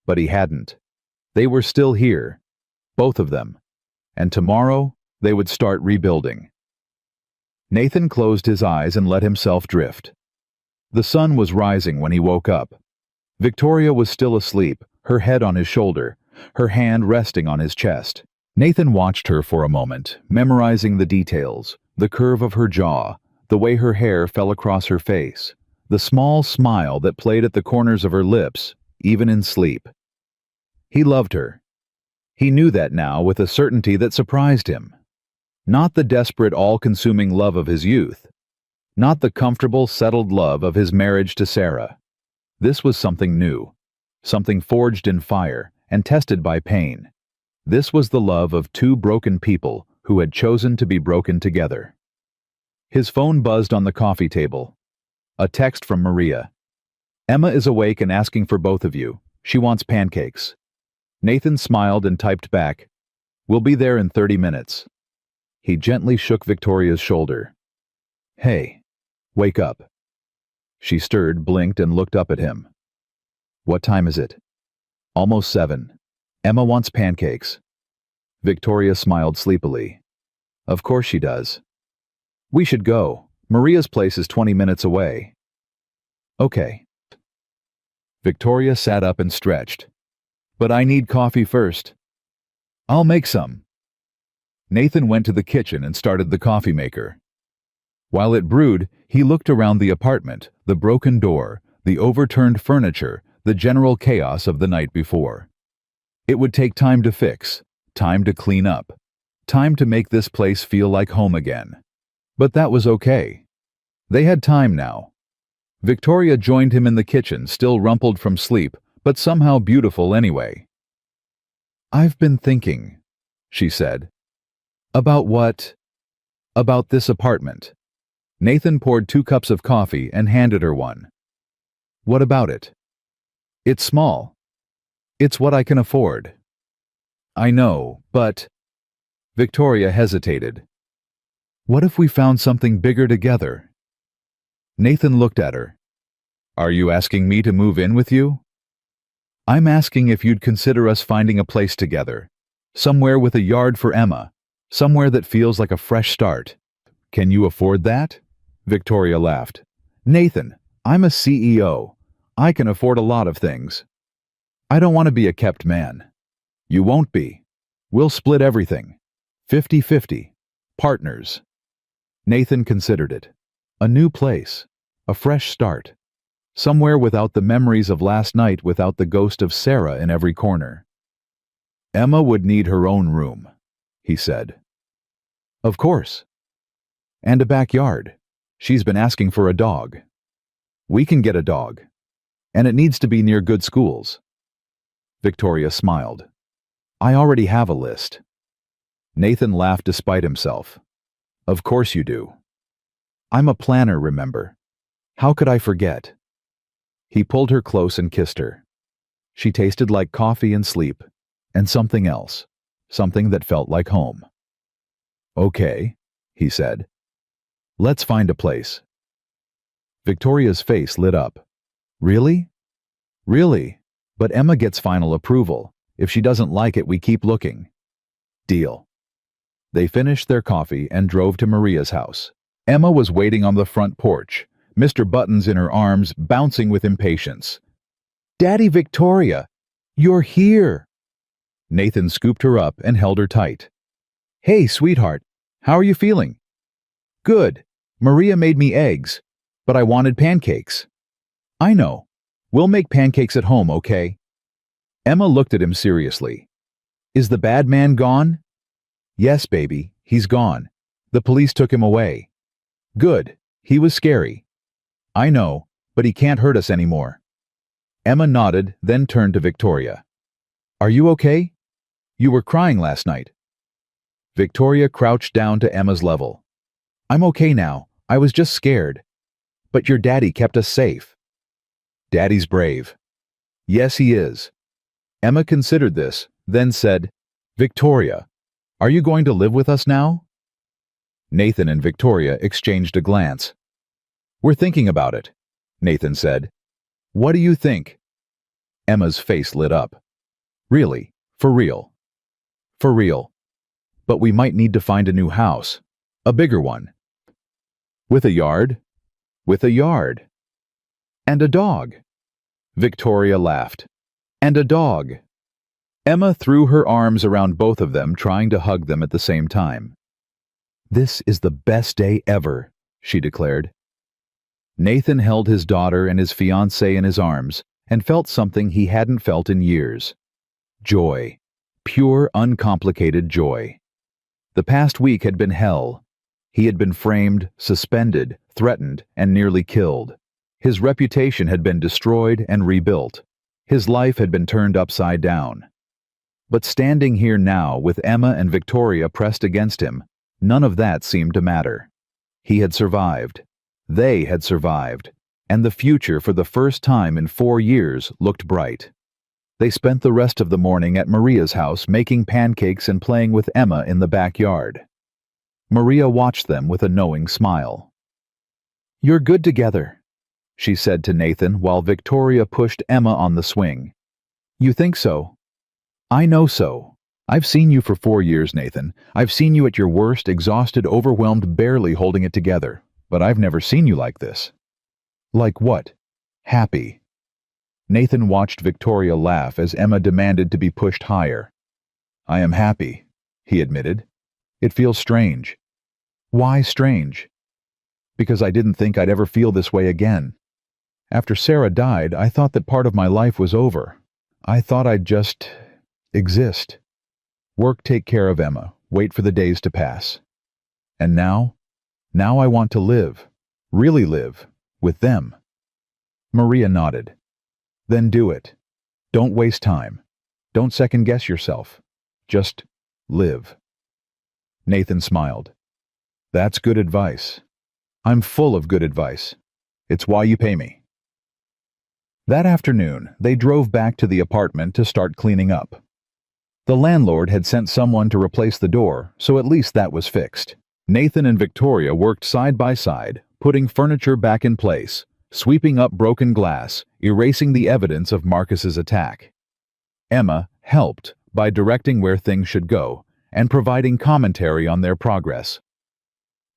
But he hadn't. They were still here, both of them. And tomorrow they would start rebuilding. Nathan closed his eyes and let himself drift. The sun was rising when he woke up. Victoria was still asleep, her head on his shoulder, her hand resting on his chest. Nathan watched her for a moment, memorizing the details, the curve of her jaw, the way her hair fell across her face, the small smile that played at the corners of her lips, even in sleep. He loved her. He knew that now with a certainty that surprised him. Not the desperate, all-consuming love of his youth. Not the comfortable, settled love of his marriage to Sarah. This was something new, something forged in fire and tested by pain. This was the love of two broken people who had chosen to be broken together. His phone buzzed on the coffee table. A text from Maria. "Emma is awake and asking for both of you. She wants pancakes." Nathan smiled and typed back, "We'll be there in 30 minutes. He gently shook Victoria's shoulder. "Hey, wake up." She stirred, blinked, and looked up at him. "What time is it?" "Almost 7. Emma wants pancakes." Victoria smiled sleepily. "Of course she does." "We should go. Maria's place is 20 minutes away." "Okay." Victoria sat up and stretched. "But I need coffee first." "I'll make some." Nathan went to the kitchen and started the coffee maker. While it brewed, he looked around the apartment, the broken door, the overturned furniture, the general chaos of the night before. It would take time to fix, time to clean up, time to make this place feel like home again. But that was okay. They had time now. Victoria joined him in the kitchen, still rumpled from sleep, but somehow beautiful anyway. "I've been thinking," she said. "About what?" "About this apartment." Nathan poured 2 cups of coffee and handed her one. "What about it?" "It's small. It's what I can afford." "I know, but—" Victoria hesitated. "What if we found something bigger together?" Nathan looked at her. "Are you asking me to move in with you?" "I'm asking if you'd consider us finding a place together. Somewhere with a yard for Emma. Somewhere that feels like a fresh start." "Can you afford that?" Victoria laughed. "Nathan, I'm a CEO. I can afford a lot of things. I don't want to be a kept man." "You won't be. We'll split everything. 50-50. Partners." Nathan considered it. A new place. A fresh start. Somewhere without the memories of last night, without the ghost of Sarah in every corner. "Emma would need her own room," he said. "Of course. And a backyard. She's been asking for a dog." "We can get a dog. And it needs to be near good schools." Victoria smiled. "I already have a list." Nathan laughed despite himself. "Of course you do. I'm a planner, remember? How could I forget?" He pulled her close and kissed her. She tasted like coffee and sleep, and something else, something that felt like home. "Okay," he said. "Let's find a place." Victoria's face lit up. "Really?" "Really. But Emma gets final approval. If she doesn't like it, we keep looking." "Deal." They finished their coffee and drove to Maria's house. Emma was waiting on the front porch, Mr. Buttons in her arms, bouncing with impatience. "Daddy, Victoria, you're here!" Nathan scooped her up and held her tight. "Hey, sweetheart, how are you feeling?" "Good. Maria made me eggs, but I wanted pancakes." "I know. We'll make pancakes at home, okay?" Emma looked at him seriously. "Is the bad man gone?" "Yes, baby, he's gone. The police took him away." "Good. He was scary." "I know, but he can't hurt us anymore." Emma nodded, then turned to Victoria. "Are you okay? You were crying last night." Victoria crouched down to Emma's level. "I'm okay now. I was just scared. But your daddy kept us safe." "Daddy's brave." "Yes, he is." Emma considered this, then said, "Victoria, are you going to live with us now?" Nathan and Victoria exchanged a glance. "We're thinking about it," Nathan said. "What do you think?" Emma's face lit up. "Really? For real?" "For real. But we might need to find a new house. A bigger one." "With a yard?" "With a yard." "And a dog." Victoria laughed. "And a dog." Emma threw her arms around both of them, trying to hug them at the same time. "This is the best day ever," she declared. Nathan held his daughter and his fiancée in his arms and felt something he hadn't felt in years. Joy. Pure, uncomplicated joy. The past week had been hell. He had been framed, suspended, threatened, and nearly killed. His reputation had been destroyed and rebuilt. His life had been turned upside down. But standing here now with Emma and Victoria pressed against him, none of that seemed to matter. He had survived. They had survived. And the future for the first time in 4 years looked bright. They spent the rest of the morning at Maria's house making pancakes and playing with Emma in the backyard. Maria watched them with a knowing smile. "You're good together," she said to Nathan while Victoria pushed Emma on the swing. "You think so?" "I know so. I've seen you for 4 years, Nathan. I've seen you at your worst, exhausted, overwhelmed, barely holding it together. But I've never seen you like this." "Like what?" "Happy." Nathan watched Victoria laugh as Emma demanded to be pushed higher. "I am happy," he admitted. "It feels strange." "Why strange?" "Because I didn't think I'd ever feel this way again. After Sarah died, I thought that part of my life was over. I thought I'd just exist. Work, take care of Emma, wait for the days to pass. And now I want to live, really live, with them." Maria nodded. "Then do it. Don't waste time. Don't second-guess yourself. Just live." Nathan smiled. "That's good advice. I'm full of good advice. It's why you pay me." That afternoon, they drove back to the apartment to start cleaning up. The landlord had sent someone to replace the door, so at least that was fixed. Nathan and Victoria worked side by side, putting furniture back in place, sweeping up broken glass, erasing the evidence of Marcus's attack. Emma helped by directing where things should go and providing commentary on their progress.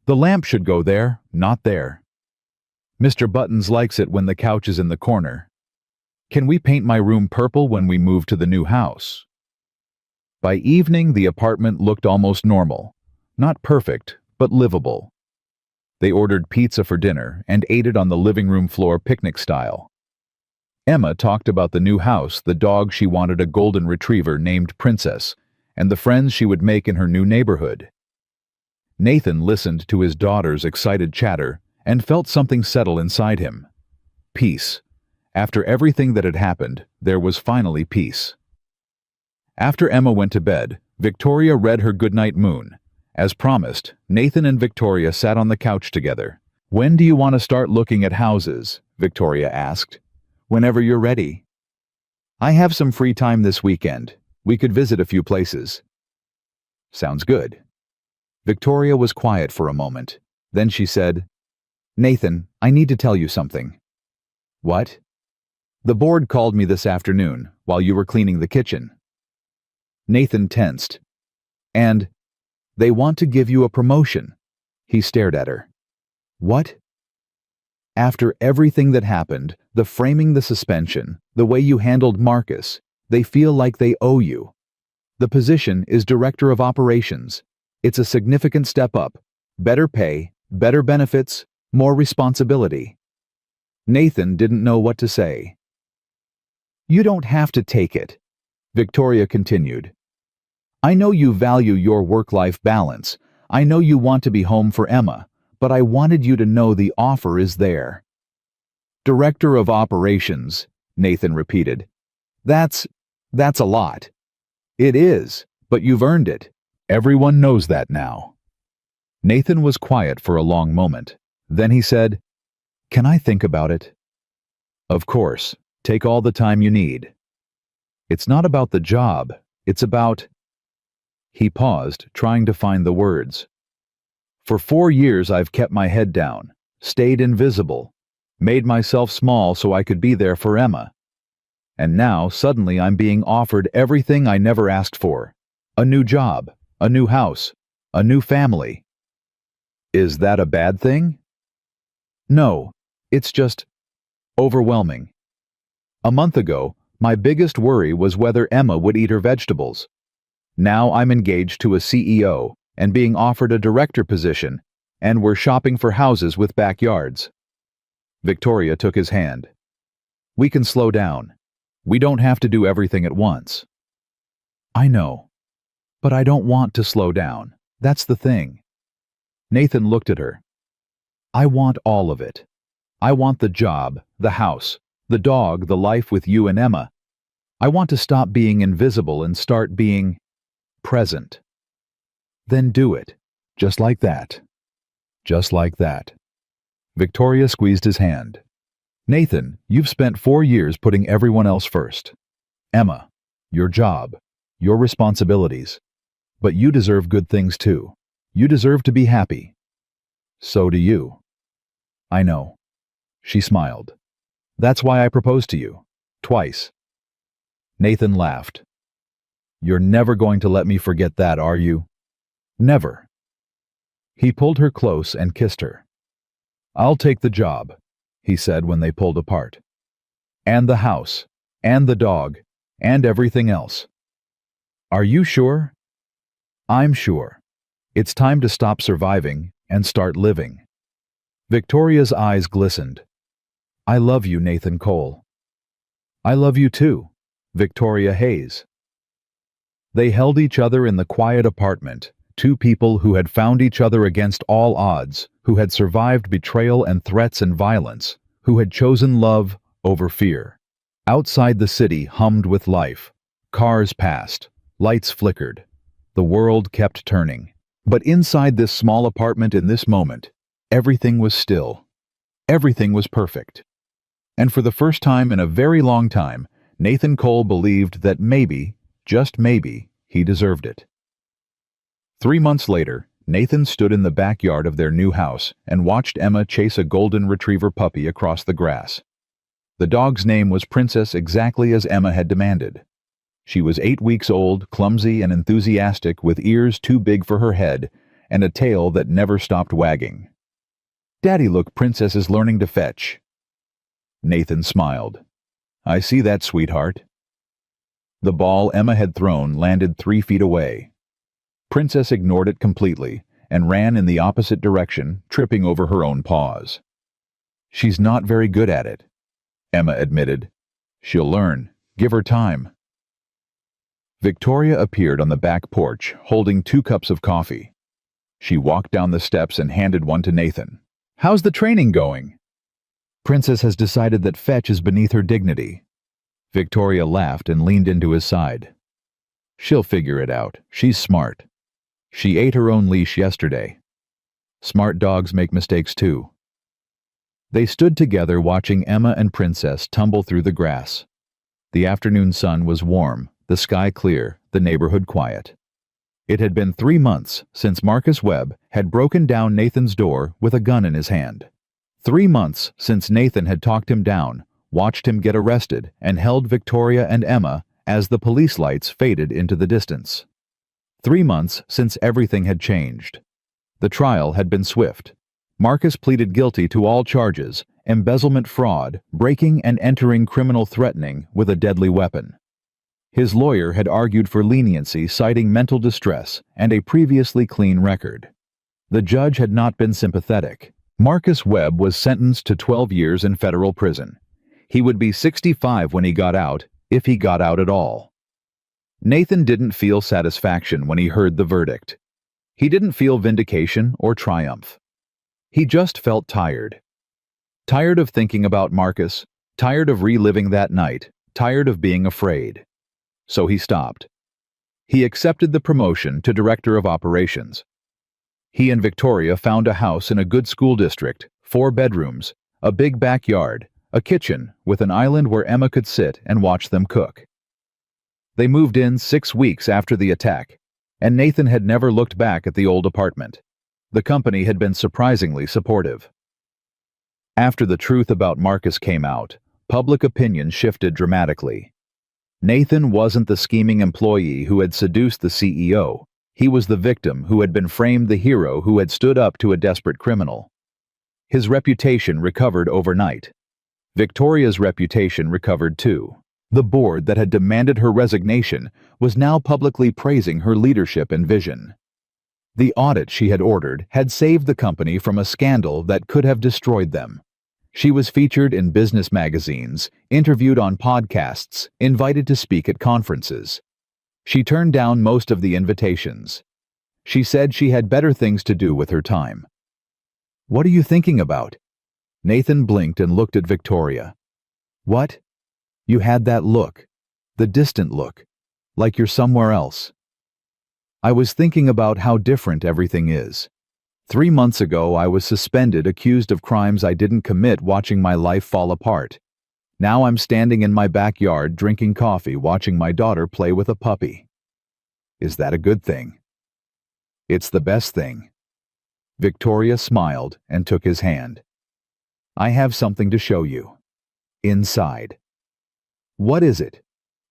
"The lamp should go there, not there. Mr. Buttons likes it when the couch is in the corner. Can we paint my room purple when we move to the new house?" By evening, the apartment looked almost normal. Not perfect, but livable. They ordered pizza for dinner and ate it on the living room floor picnic style. Emma talked about the new house, the dog she wanted, a golden retriever named Princess, and the friends she would make in her new neighborhood. Nathan listened to his daughter's excited chatter and felt something settle inside him. Peace. After everything that had happened, there was finally peace. After Emma went to bed, Victoria read her goodnight moon. As promised, Nathan and Victoria sat on the couch together. "When do you want to start looking at houses?" Victoria asked. "Whenever you're ready." "I have some free time this weekend. We could visit a few places." "Sounds good." Victoria was quiet for a moment. Then she said, "Nathan, I need to tell you something." "What?" "The board called me this afternoon while you were cleaning the kitchen." Nathan tensed. "And they want to give you a promotion." He stared at her. "What?" "After everything that happened, the framing, the suspension, the way you handled Marcus, they feel like they owe you. The position is Director of Operations. It's a significant step up. Better pay, better benefits, more responsibility." Nathan didn't know what to say. "You don't have to take it," Victoria continued. "I know you value your work-life balance. I know you want to be home for Emma, but I wanted you to know the offer is there." "Director of Operations," Nathan repeated. That's a lot." "It is, but you've earned it. Everyone knows that now." Nathan was quiet for a long moment. Then he said, "Can I think about it?" "Of course. Take all the time you need. It's not about the job. It's about—" He paused, trying to find the words. "For 4 years I've kept my head down, stayed invisible, made myself small so I could be there for Emma. And now, suddenly, I'm being offered everything I never asked for. A new job, a new house, a new family. Is that a bad thing? No, it's just overwhelming. A month ago, my biggest worry was whether Emma would eat her vegetables. Now I'm engaged to a CEO and being offered a director position, and we're shopping for houses with backyards. Victoria took his hand. We can slow down. We don't have to do everything at once. I know. But I don't want to slow down. That's the thing. Nathan looked at her. I want all of it. I want the job, the house, the dog, the life with you and Emma. I want to stop being invisible and start being present. Then do it. Just like that. Just like that. Victoria squeezed his hand. Nathan, you've spent 4 years putting everyone else first. Emma, your job, your responsibilities. But you deserve good things too. You deserve to be happy. So do you. I know. She smiled. That's why I proposed to you. Twice. Nathan laughed. You're never going to let me forget that, are you? Never. He pulled her close and kissed her. I'll take the job, he said when they pulled apart. And the house, and the dog, and everything else. Are you sure? I'm sure. It's time to stop surviving and start living. Victoria's eyes glistened. I love you, Nathan Cole. I love you too, Victoria Hayes. They held each other in the quiet apartment, two people who had found each other against all odds, who had survived betrayal and threats and violence, who had chosen love over fear. Outside the city hummed with life. Cars passed. Lights flickered. The world kept turning. But inside this small apartment in this moment, everything was still. Everything was perfect. And for the first time in a very long time, Nathan Cole believed that maybe, just maybe, he deserved it. 3 months later, Nathan stood in the backyard of their new house and watched Emma chase a golden retriever puppy across the grass. The dog's name was Princess, exactly as Emma had demanded. She was 8 weeks old, clumsy and enthusiastic, with ears too big for her head and a tail that never stopped wagging. Daddy, look, Princess is learning to fetch. Nathan smiled. I see that, sweetheart. The ball Emma had thrown landed 3 feet away. Princess ignored it completely and ran in the opposite direction, tripping over her own paws. She's not very good at it, Emma admitted. She'll learn. Give her time. Victoria appeared on the back porch, holding 2 cups of coffee. She walked down the steps and handed one to Nathan. How's the training going? Princess has decided that fetch is beneath her dignity. Victoria laughed and leaned into his side. She'll figure it out. She's smart. She ate her own leash yesterday. Smart dogs make mistakes too. They stood together watching Emma and Princess tumble through the grass. The afternoon sun was warm, the sky clear, the neighborhood quiet. It had been 3 months since Marcus Webb had broken down Nathan's door with a gun in his hand. 3 months since Nathan had talked him down, watched him get arrested, and held Victoria and Emma as the police lights faded into the distance. 3 months since everything had changed. The trial had been swift. Marcus pleaded guilty to all charges: embezzlement, fraud, breaking and entering, criminal threatening with a deadly weapon. His lawyer had argued for leniency, citing mental distress and a previously clean record. The judge had not been sympathetic. Marcus Webb was sentenced to 12 years in federal prison. He would be 65 when he got out, if he got out at all. Nathan didn't feel satisfaction when he heard the verdict. He didn't feel vindication or triumph. He just felt tired. Tired of thinking about Marcus, tired of reliving that night, tired of being afraid. So he stopped. He accepted the promotion to director of operations. He and Victoria found a house in a good school district, 4 bedrooms, a big backyard, a kitchen with an island where Emma could sit and watch them cook. They moved in 6 weeks after the attack, and Nathan had never looked back at the old apartment. The company had been surprisingly supportive. After the truth about Marcus came out, public opinion shifted dramatically. Nathan wasn't the scheming employee who had seduced the CEO. He was the victim who had been framed the hero who had stood up to a desperate criminal. His reputation recovered overnight. Victoria's reputation recovered too. The board that had demanded her resignation was now publicly praising her leadership and vision. The audit she had ordered had saved the company from a scandal that could have destroyed them. She was featured in business magazines, interviewed on podcasts, invited to speak at conferences. She turned down most of the invitations. She said she had better things to do with her time. "What are you thinking about?" Nathan blinked and looked at Victoria. "What?" "You had that look. The distant look. Like you're somewhere else." "I was thinking about how different everything is. 3 months ago, I was suspended, accused of crimes I didn't commit, watching my life fall apart. Now I'm standing in my backyard, drinking coffee, watching my daughter play with a puppy. Is that a good thing?" "It's the best thing." Victoria smiled and took his hand. "I have something to show you. Inside." "What is it?"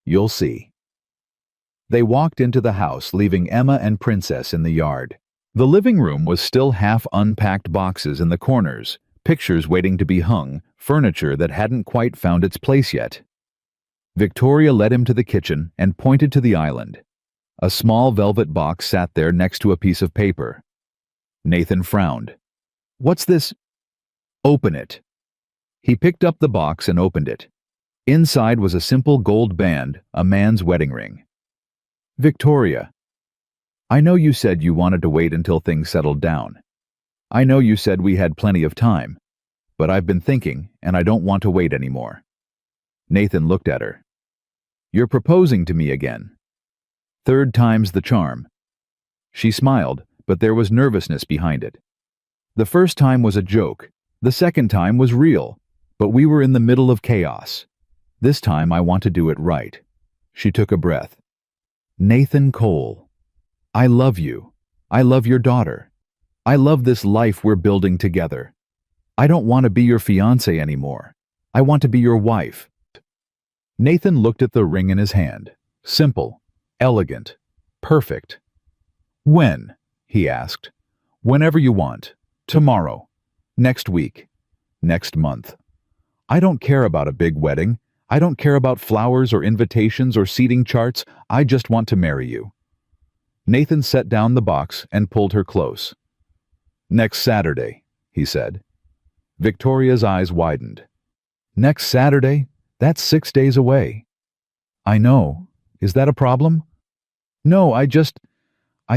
"You'll see." They walked into the house, leaving Emma and Princess in the yard. The living room was still half unpacked, boxes in the corners, pictures waiting to be hung, furniture that hadn't quite found its place yet. Victoria led him to the kitchen and pointed to the island. A small velvet box sat there next to a piece of paper. Nathan frowned. "What's this?" "Open it." He picked up the box and opened it. Inside was a simple gold band, a man's wedding ring. "Victoria, I know you said you wanted to wait until things settled down. I know you said we had plenty of time, but I've been thinking, and I don't want to wait anymore." Nathan looked at her. "You're proposing to me again. Third time's the charm." She smiled, but there was nervousness behind it. "The first time was a joke. The second time was real, but we were in the middle of chaos. This time I want to do it right." She took a breath. "Nathan Cole, I love you. I love your daughter. I love this life we're building together. I don't want to be your fiancé anymore. I want to be your wife." Nathan looked at the ring in his hand. Simple, elegant, perfect. "When?" he asked. "Whenever you want. Tomorrow. Next week. Next month. I don't care about a big wedding. I don't care about flowers or invitations or seating charts. I just want to marry you." Nathan set down the box and pulled her close. "Next Saturday," he said. Victoria's eyes widened. "Next Saturday? That's 6 days away." "I know. Is that a problem?" "No, I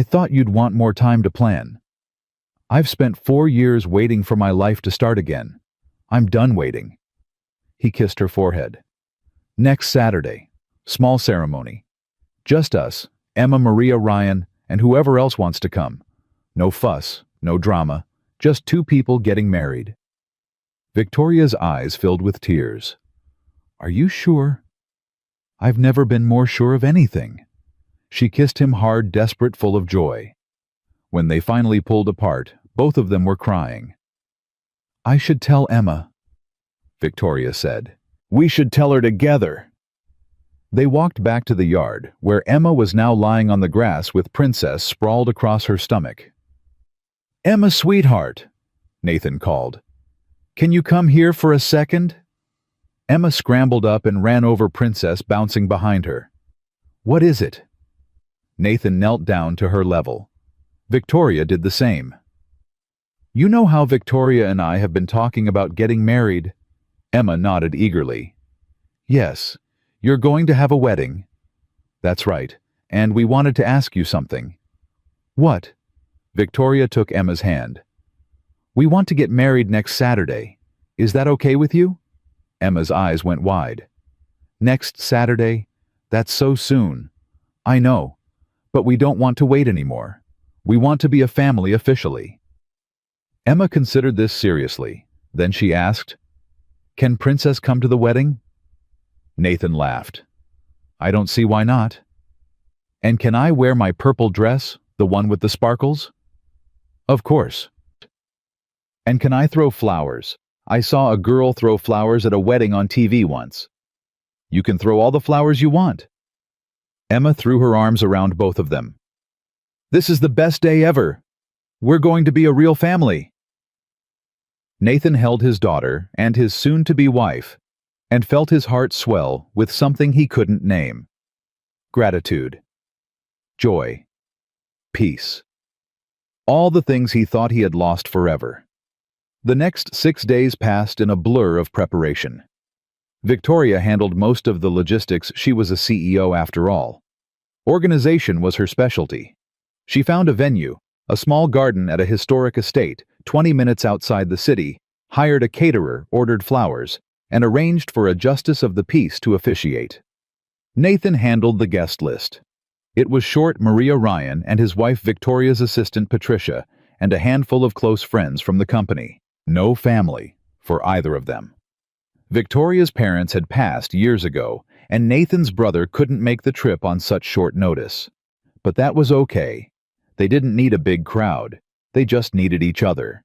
thought you'd want more time to plan. I've spent 4 years waiting for my life to start again. I'm done waiting." He kissed her forehead. "Next Saturday. Small ceremony. Just us, Emma, Maria, Ryan, and whoever else wants to come. No fuss, no drama, just 2 people getting married." Victoria's eyes filled with tears. "Are you sure?" "I've never been more sure of anything." She kissed him hard, desperate, full of joy. When they finally pulled apart, both of them were crying. "I should tell Emma," Victoria said. "We should tell her together." They walked back to the yard, where Emma was now lying on the grass with Princess sprawled across her stomach. "Emma, sweetheart," Nathan called. "Can you come here for a second?" Emma scrambled up and ran over Princess, bouncing behind her. "What is it?" Nathan knelt down to her level. Victoria did the same. "You know how Victoria and I have been talking about getting married?" Emma nodded eagerly. "Yes. You're going to have a wedding." "That's right. And we wanted to ask you something." "What?" Victoria took Emma's hand. "We want to get married next Saturday. Is that okay with you?" Emma's eyes went wide. "Next Saturday? That's so soon." "I know. But we don't want to wait anymore. We want to be a family officially." Emma considered this seriously. Then she asked, "Can Princess come to the wedding?" Nathan laughed. "I don't see why not." "And can I wear my purple dress, the one with the sparkles?" "Of course." "And can I throw flowers? I saw a girl throw flowers at a wedding on TV once." "You can throw all the flowers you want." Emma threw her arms around both of them. "This is the best day ever. We're going to be a real family." Nathan held his daughter and his soon-to-be wife and felt his heart swell with something he couldn't name. Gratitude. Joy. Peace. All the things he thought he had lost forever. The next 6 days passed in a blur of preparation. Victoria handled most of the logistics. She was a CEO after all. Organization was her specialty. She found a venue, a small garden at a historic estate, 20 minutes outside the city, hired a caterer, ordered flowers, and arranged for a justice of the peace to officiate. Nathan handled the guest list. It was short: Maria Ryan and his wife Victoria's assistant Patricia, and a handful of close friends from the company. No family for either of them. Victoria's parents had passed years ago, and Nathan's brother couldn't make the trip on such short notice. But that was okay. They didn't need a big crowd. They just needed each other.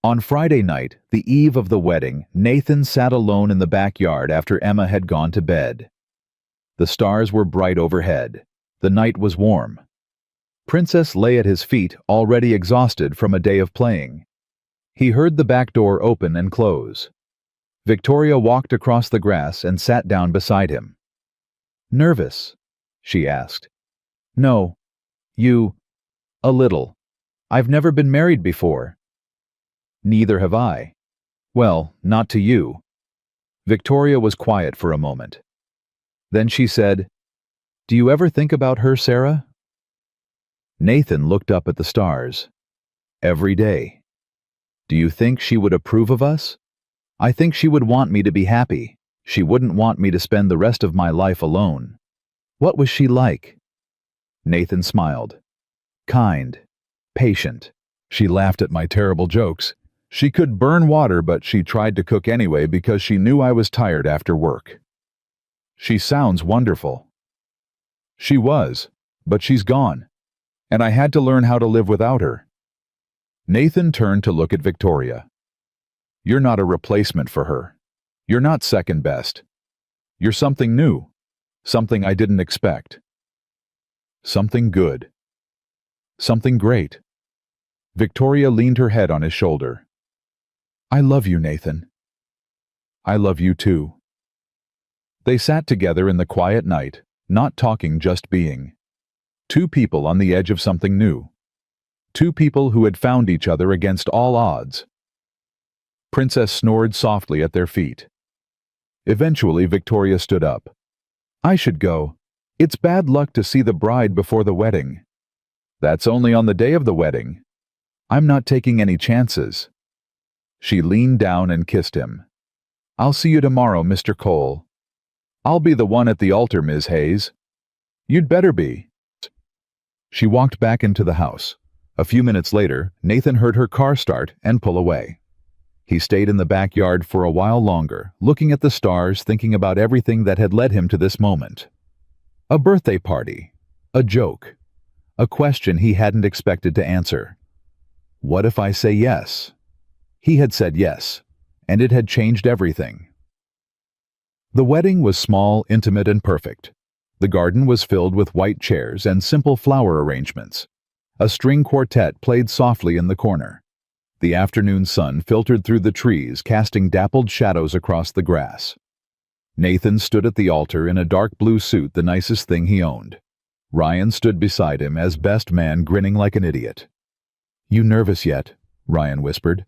On Friday night, the eve of the wedding, Nathan sat alone in the backyard after Emma had gone to bed. The stars were bright overhead. The night was warm. Princess lay at his feet, already exhausted from a day of playing. He heard the back door open and close. Victoria walked across the grass and sat down beside him. "Nervous?" she asked. "No. You? A little. I've never been married before." "Neither have I." "Well, not to you." Victoria was quiet for a moment. Then she said, "Do you ever think about her, Sarah?" Nathan looked up at the stars. "Every day." "Do you think she would approve of us?" "I think she would want me to be happy. She wouldn't want me to spend the rest of my life alone." "What was she like?" Nathan smiled. "Kind. Patient. She laughed at my terrible jokes. She could burn water, but she tried to cook anyway because she knew I was tired after work." "She sounds wonderful." "She was, but she's gone, and I had to learn how to live without her." Nathan turned to look at Victoria. "You're not a replacement for her. You're not second best. You're something new, something I didn't expect. Something good. Something great." Victoria leaned her head on his shoulder. "I love you, Nathan." "I love you too." They sat together in the quiet night, not talking, just being. Two people on the edge of something new. Two people who had found each other against all odds. Princess snored softly at their feet. Eventually, Victoria stood up. "I should go. It's bad luck to see the bride before the wedding." "That's only on the day of the wedding. I'm not taking any chances." She leaned down and kissed him. "I'll see you tomorrow, Mr. Cole." "I'll be the one at the altar, Ms. Hayes." "You'd better be." She walked back into the house. A few minutes later, Nathan heard her car start and pull away. He stayed in the backyard for a while longer, looking at the stars, thinking about everything that had led him to this moment. A birthday party. A joke. A question he hadn't expected to answer. What if I say yes? He had said yes, and it had changed everything. The wedding was small, intimate, and perfect. The garden was filled with white chairs and simple flower arrangements. A string quartet played softly in the corner. The afternoon sun filtered through the trees, casting dappled shadows across the grass. Nathan stood at the altar in a dark blue suit, the nicest thing he owned. Ryan stood beside him as best man, grinning like an idiot. "You nervous yet?" Ryan whispered.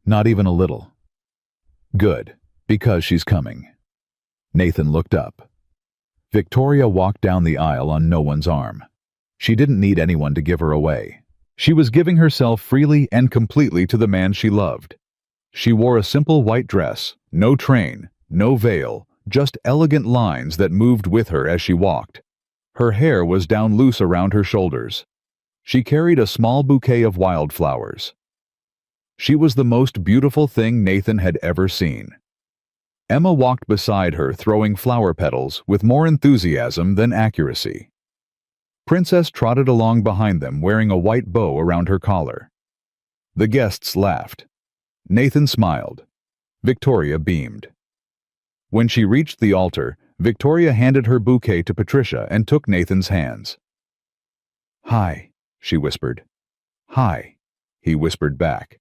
"Not even a little." "Good, because she's coming." Nathan looked up. Victoria walked down the aisle on no one's arm. She didn't need anyone to give her away. She was giving herself freely and completely to the man she loved. She wore a simple white dress, no train, no veil, just elegant lines that moved with her as she walked. Her hair was down loose around her shoulders. She carried a small bouquet of wildflowers. She was the most beautiful thing Nathan had ever seen. Emma walked beside her, throwing flower petals with more enthusiasm than accuracy. Princess trotted along behind them, wearing a white bow around her collar. The guests laughed. Nathan smiled. Victoria beamed. When she reached the altar, Victoria handed her bouquet to Patricia and took Nathan's hands. "Hi," she whispered. "Hi," he whispered back.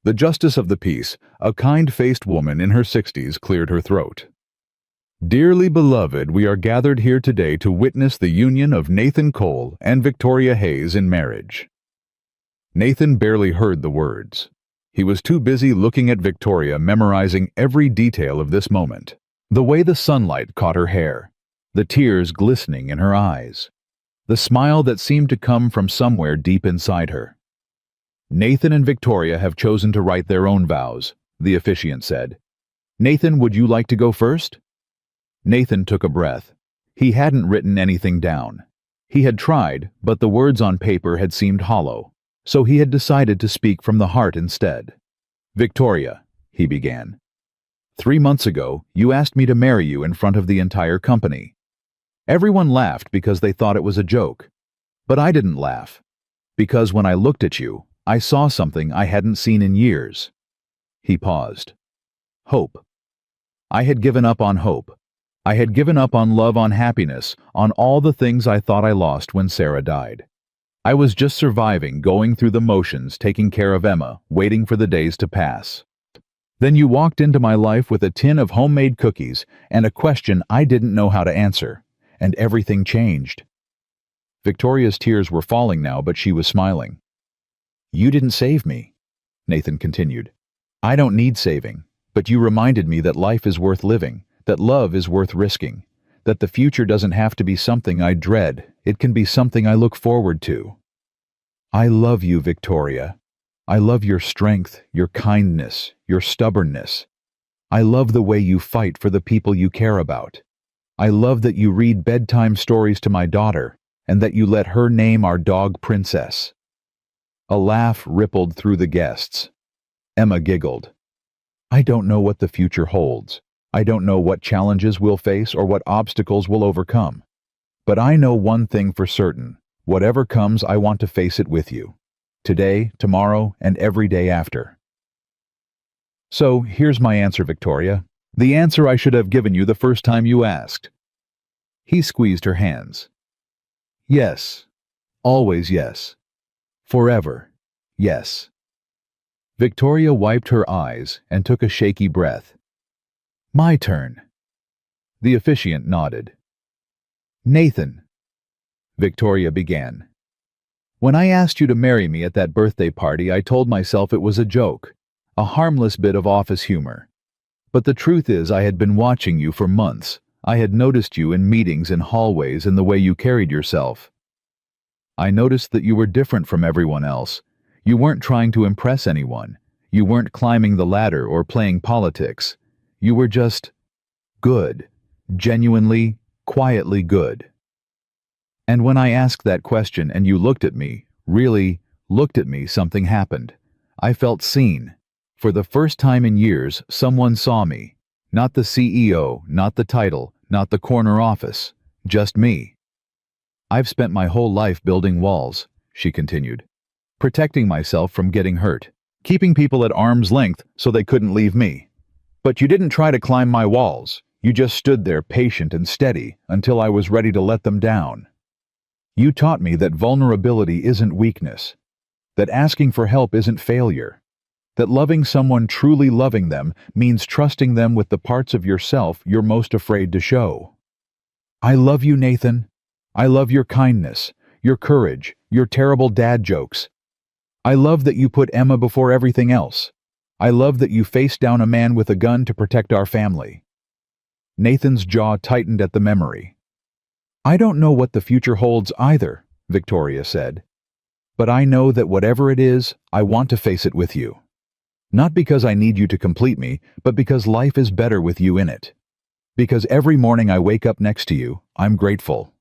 The justice of the peace, a kind-faced woman in her 60s, cleared her throat. "Dearly beloved, we are gathered here today to witness the union of Nathan Cole and Victoria Hayes in marriage." Nathan barely heard the words. He was too busy looking at Victoria, memorizing every detail of this moment. The way the sunlight caught her hair, the tears glistening in her eyes, the smile that seemed to come from somewhere deep inside her. "Nathan and Victoria have chosen to write their own vows," the officiant said. "Nathan, would you like to go first?" Nathan took a breath. He hadn't written anything down. He had tried, but the words on paper had seemed hollow, so he had decided to speak from the heart instead. "Victoria," he began, "3 months ago, you asked me to marry you in front of the entire company. Everyone laughed because they thought it was a joke. But I didn't laugh, because when I looked at you, I saw something I hadn't seen in years." He paused. "Hope. I had given up on hope. I had given up on love, on happiness, on all the things I thought I lost when Sarah died. I was just surviving, going through the motions, taking care of Emma, waiting for the days to pass. Then you walked into my life with a tin of homemade cookies and a question I didn't know how to answer, and everything changed." Victoria's tears were falling now, but she was smiling. "You didn't save me," Nathan continued. "I don't need saving, but you reminded me that life is worth living, that love is worth risking, that the future doesn't have to be something I dread, it can be something I look forward to. I love you, Victoria. I love your strength, your kindness, your stubbornness. I love the way you fight for the people you care about. I love that you read bedtime stories to my daughter, and that you let her name our dog Princess." A laugh rippled through the guests. Emma giggled. "I don't know what the future holds. I don't know what challenges we'll face or what obstacles we'll overcome. But I know one thing for certain. Whatever comes, I want to face it with you. Today, tomorrow, and every day after." "So, here's my answer, Victoria. The answer I should have given you the first time you asked." He squeezed her hands. "Yes. Always yes. Forever. Yes." Victoria wiped her eyes and took a shaky breath. "My turn." The officiant nodded. "Nathan," Victoria began. "When I asked you to marry me at that birthday party, I told myself it was a joke, a harmless bit of office humor. But the truth is, I had been watching you for months. I had noticed you in meetings, in hallways, and the way you carried yourself. I noticed that you were different from everyone else. You weren't trying to impress anyone. You weren't climbing the ladder or playing politics. You were just good, genuinely, quietly good. And when I asked that question and you looked at me, really looked at me, something happened. I felt seen. For the first time in years, someone saw me. Not the CEO, not the title, not the corner office, just me. I've spent my whole life building walls," she continued, "protecting myself from getting hurt, keeping people at arm's length so they couldn't leave me. But you didn't try to climb my walls. You just stood there patient and steady until I was ready to let them down. You taught me that vulnerability isn't weakness, that asking for help isn't failure, that loving someone, truly loving them, means trusting them with the parts of yourself you're most afraid to show. I love you, Nathan. I love your kindness, your courage, your terrible dad jokes. I love that you put Emma before everything else. I love that you faced down a man with a gun to protect our family." Nathan's jaw tightened at the memory. "I don't know what the future holds either," Victoria said. "But I know that whatever it is, I want to face it with you. Not because I need you to complete me, but because life is better with you in it. Because every morning I wake up next to you, I'm grateful.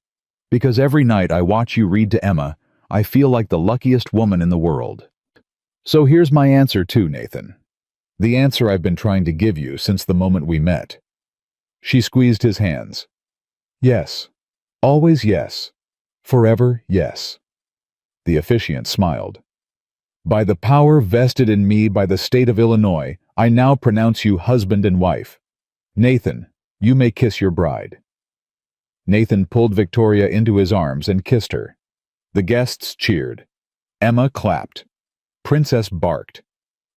Because every night I watch you read to Emma, I feel like the luckiest woman in the world. So here's my answer too, Nathan. The answer I've been trying to give you since the moment we met." She squeezed his hands. "Yes. Always yes. Forever yes." The officiant smiled. "By the power vested in me by the state of Illinois, I now pronounce you husband and wife. Nathan, you may kiss your bride." Nathan pulled Victoria into his arms and kissed her. The guests cheered. Emma clapped. Princess barked.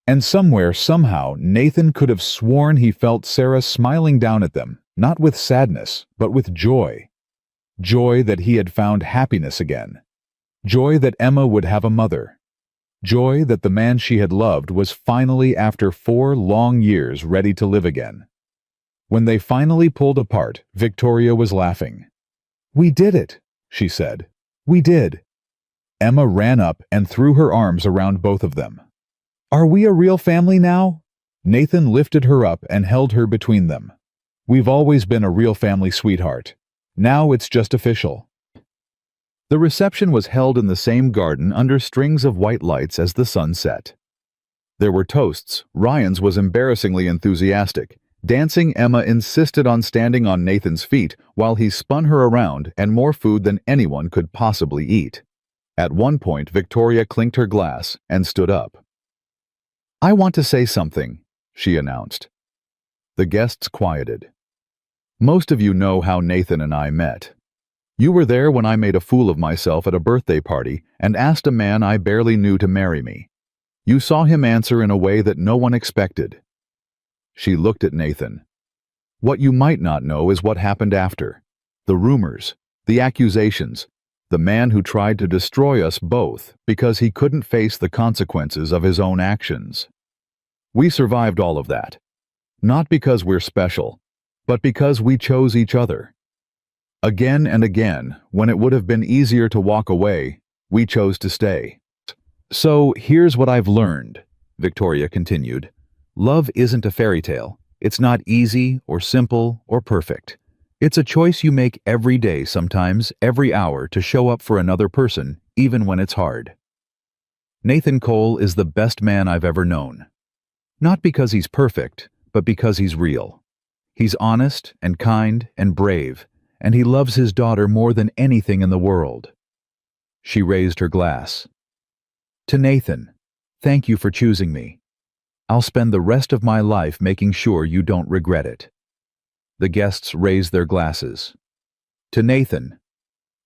And somewhere, somehow, Nathan could have sworn he felt Sarah smiling down at them, not with sadness, but with joy. Joy that he had found happiness again. Joy that Emma would have a mother. Joy that the man she had loved was finally, after 4 long years, ready to live again. When they finally pulled apart, Victoria was laughing. "We did it," she said. "We did." Emma ran up and threw her arms around both of them. "Are we a real family now?" Nathan lifted her up and held her between them. "We've always been a real family, sweetheart. Now it's just official." The reception was held in the same garden under strings of white lights as the sun set. There were toasts. Ryan's was embarrassingly enthusiastic. Dancing, Emma insisted on standing on Nathan's feet while he spun her around, and more food than anyone could possibly eat. At one point, Victoria clinked her glass and stood up. "I want to say something," she announced. The guests quieted. "Most of you know how Nathan and I met. You were there when I made a fool of myself at a birthday party and asked a man I barely knew to marry me. You saw him answer in a way that no one expected." She looked at Nathan. "What you might not know is what happened after. The rumors, the accusations, the man who tried to destroy us both because he couldn't face the consequences of his own actions. We survived all of that. Not because we're special, but because we chose each other. Again and again, when it would have been easier to walk away, we chose to stay. So here's what I've learned," Victoria continued. "Love isn't a fairy tale. It's not easy or simple or perfect. It's a choice you make every day, sometimes every hour, to show up for another person, even when it's hard. Nathan Cole is the best man I've ever known. Not because he's perfect, but because he's real. He's honest and kind and brave, and he loves his daughter more than anything in the world." She raised her glass. "To Nathan, thank you for choosing me. I'll spend the rest of my life making sure you don't regret it." The guests raised their glasses. "To Nathan."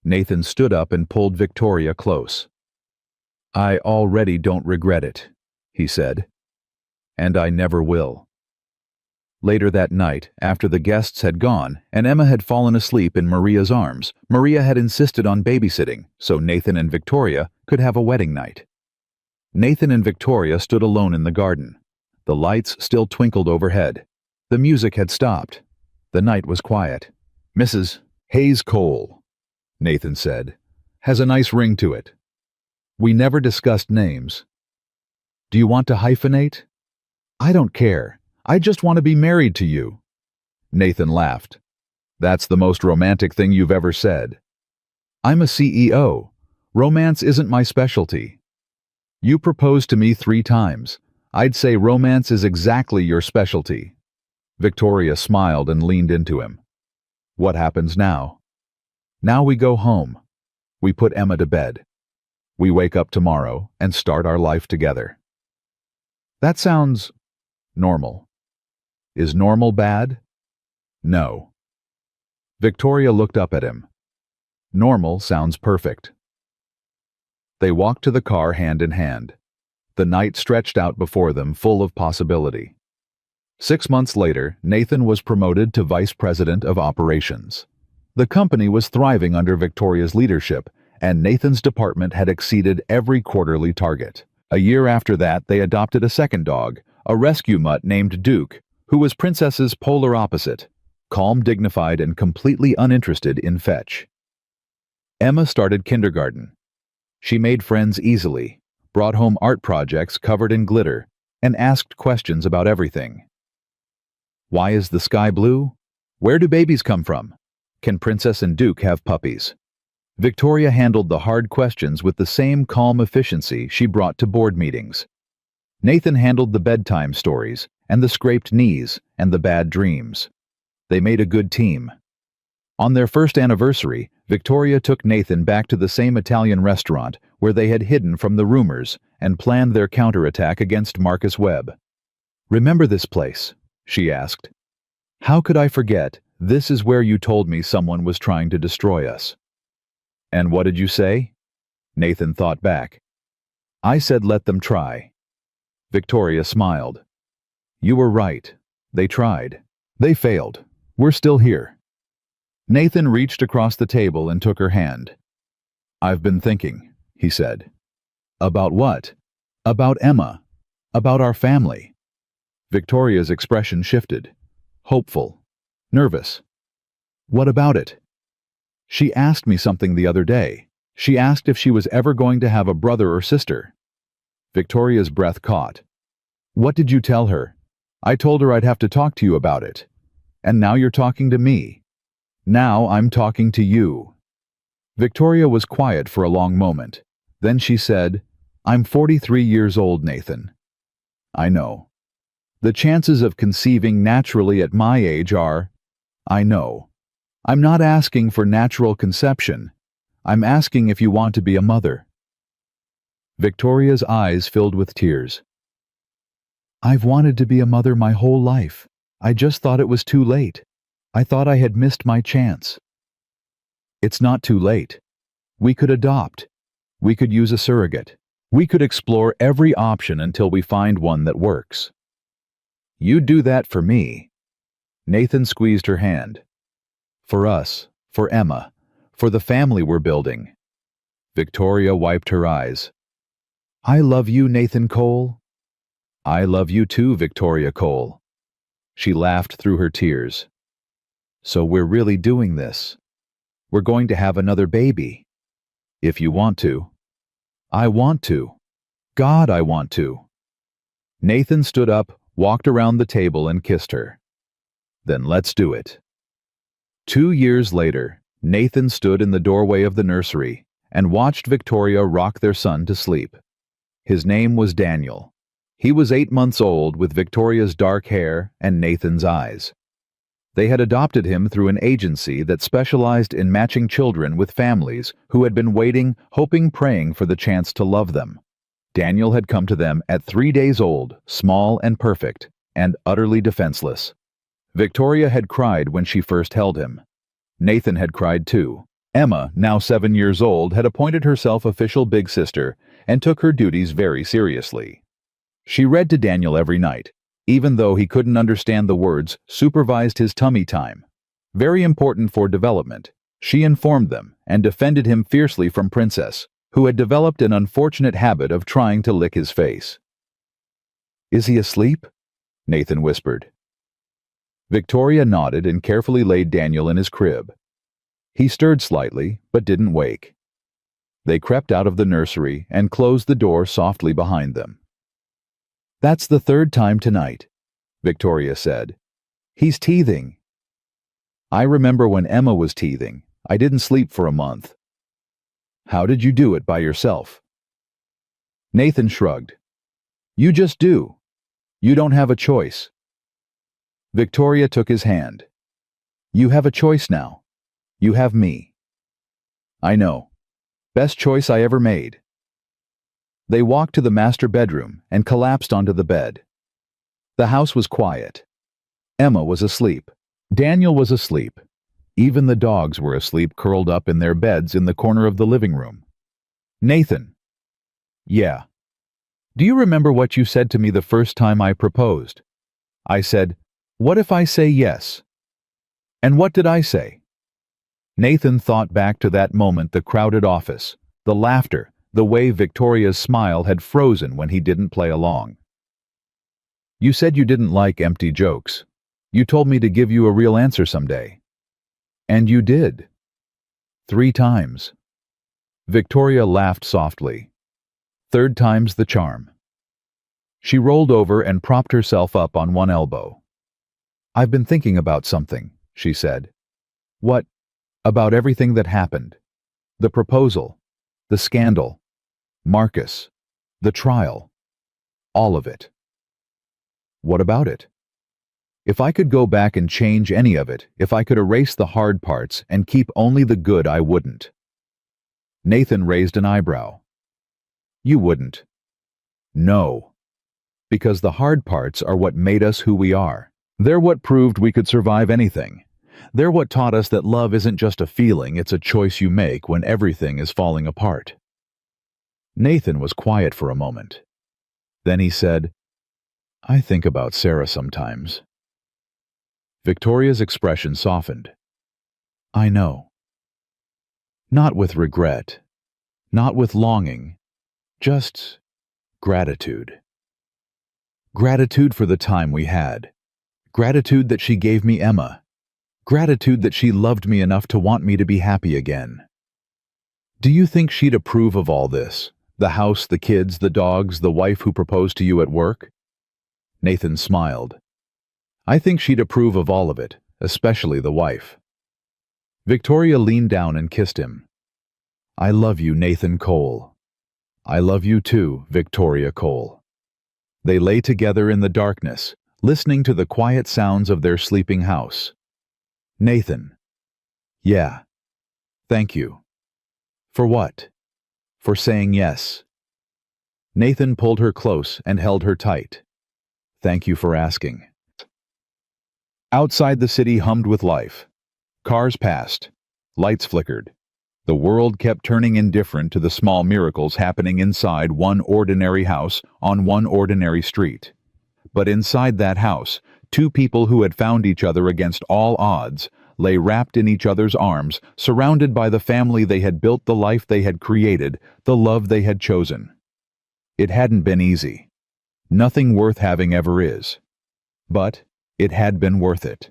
Nathan stood up and pulled Victoria close. "I already don't regret it," he said. "And I never will." Later that night, after the guests had gone and Emma had fallen asleep in Maria's arms, Maria had insisted on babysitting so Nathan and Victoria could have a wedding night. Nathan and Victoria stood alone in the garden. The lights still twinkled overhead. The music had stopped. The night was quiet. "Mrs. Hayes Cole," Nathan said, "has a nice ring to it. We never discussed names. Do you want to hyphenate?" "I don't care. I just want to be married to you." Nathan laughed. "That's the most romantic thing you've ever said." "I'm a CEO. Romance isn't my specialty." "You proposed to me 3 times. I'd say romance is exactly your specialty." Victoria smiled and leaned into him. "What happens now?" "Now we go home. We put Emma to bed. We wake up tomorrow and start our life together." "That sounds normal." "Is normal bad?" "No." Victoria looked up at him. "Normal sounds perfect." They walked to the car hand in hand. The night stretched out before them, full of possibility. 6 months later, Nathan was promoted to Vice President of Operations. The company was thriving under Victoria's leadership, and Nathan's department had exceeded every quarterly target. A year after that, they adopted a second dog, a rescue mutt named Duke, who was Princess's polar opposite, calm, dignified, and completely uninterested in fetch. Emma started kindergarten. She made friends easily, brought home art projects covered in glitter, and asked questions about everything. Why is the sky blue? Where do babies come from? Can Princess and Duke have puppies? Victoria handled the hard questions with the same calm efficiency she brought to board meetings. Nathan handled the bedtime stories, and the scraped knees, and the bad dreams. They made a good team. On their first anniversary, Victoria took Nathan back to the same Italian restaurant where they had hidden from the rumors and planned their counterattack against Marcus Webb. "Remember this place?" she asked. "How could I forget? This is where you told me someone was trying to destroy us." "And what did you say?" Nathan thought back. "I said let them try." Victoria smiled. "You were right. They tried. They failed. We're still here." Nathan reached across the table and took her hand. "I've been thinking," he said. "About what?" About Emma. About our family. Victoria's expression shifted. Hopeful. Nervous. What about it? She asked me something the other day. She asked if she was ever going to have a brother or sister. Victoria's breath caught. What did you tell her? I told her I'd have to talk to you about it. And now you're talking to me. Now I'm talking to you. Victoria was quiet for a long moment. Then she said, I'm 43 years old, Nathan. I know. The chances of conceiving naturally at my age are, I know. I'm not asking for natural conception. I'm asking if you want to be a mother. Victoria's eyes filled with tears. I've wanted to be a mother my whole life. I just thought it was too late. I thought I had missed my chance. It's not too late. We could adopt. We could use a surrogate. We could explore every option until we find one that works. You do that for me. Nathan squeezed her hand. For us, for Emma, for the family we're building. Victoria wiped her eyes. I love you, Nathan Cole. I love you too, Victoria Cole. She laughed through her tears. So we're really doing this. We're going to have another baby. If you want to. I want to. God, I want to. Nathan stood up, walked around the table and kissed her. Then let's do it. 2 years later, Nathan stood in the doorway of the nursery and watched Victoria rock their son to sleep. His name was Daniel. He was 8 months old with Victoria's dark hair and Nathan's eyes. They had adopted him through an agency that specialized in matching children with families who had been waiting, hoping, praying for the chance to love them. Daniel had come to them at 3 days old, small and perfect, and utterly defenseless. Victoria had cried when she first held him. Nathan had cried too. Emma, now 7 years old, had appointed herself official big sister and took her duties very seriously. She read to Daniel every night. Even though he couldn't understand the words, supervised his tummy time. Very important for development. She informed them and defended him fiercely from Princess, who had developed an unfortunate habit of trying to lick his face. Is he asleep? Nathan whispered. Victoria nodded and carefully laid Daniel in his crib. He stirred slightly, but didn't wake. They crept out of the nursery and closed the door softly behind them. That's the 3rd time tonight, Victoria said. He's teething. I remember when Emma was teething. I didn't sleep for a month. How did you do it by yourself? Nathan shrugged. You just do. You don't have a choice. Victoria took his hand. You have a choice now. You have me. I know. Best choice I ever made. They walked to the master bedroom and collapsed onto the bed. The house was quiet. Emma was asleep. Daniel was asleep. Even the dogs were asleep, curled up in their beds in the corner of the living room. Nathan. Yeah. Do you remember what you said to me the first time I proposed? I said, what if I say yes? And what did I say? Nathan thought back to that moment, the crowded office, the laughter, the way Victoria's smile had frozen when he didn't play along. You said you didn't like empty jokes. You told me to give you a real answer someday. And you did. 3 times. Victoria laughed softly. 3rd time's the charm. She rolled over and propped herself up on one elbow. I've been thinking about something, she said. What? About everything that happened. The proposal. The scandal. Marcus. The trial. All of it. What about it? If I could go back and change any of it, if I could erase the hard parts and keep only the good, I wouldn't. Nathan raised an eyebrow. You wouldn't. No. Because the hard parts are what made us who we are. They're what proved we could survive anything. They're what taught us that love isn't just a feeling, it's a choice you make when everything is falling apart. Nathan was quiet for a moment. Then he said, I think about Sarah sometimes. Victoria's expression softened. I know. Not with regret, not with longing, just Gratitude. Gratitude for the time we had. Gratitude that she gave me Emma. Gratitude that she loved me enough to want me to be happy again. Do you think she'd approve of all this? The house, the kids, the dogs, the wife who proposed to you at work? Nathan smiled. I think she'd approve of all of it, especially the wife. Victoria leaned down and kissed him. I love you, Nathan Cole. I love you too, Victoria Cole. They lay together in the darkness, listening to the quiet sounds of their sleeping house. Nathan. Yeah. Thank you. For what? For saying yes. Nathan pulled her close and held her tight. Thank you for asking. Outside the city hummed with life. Cars passed. Lights flickered. The world kept turning indifferent to the small miracles happening inside one ordinary house on one ordinary street. But inside that house, two people who had found each other against all odds lay wrapped in each other's arms, surrounded by the family they had built, the life they had created, the love they had chosen. It hadn't been easy. Nothing worth having ever is. But it had been worth it.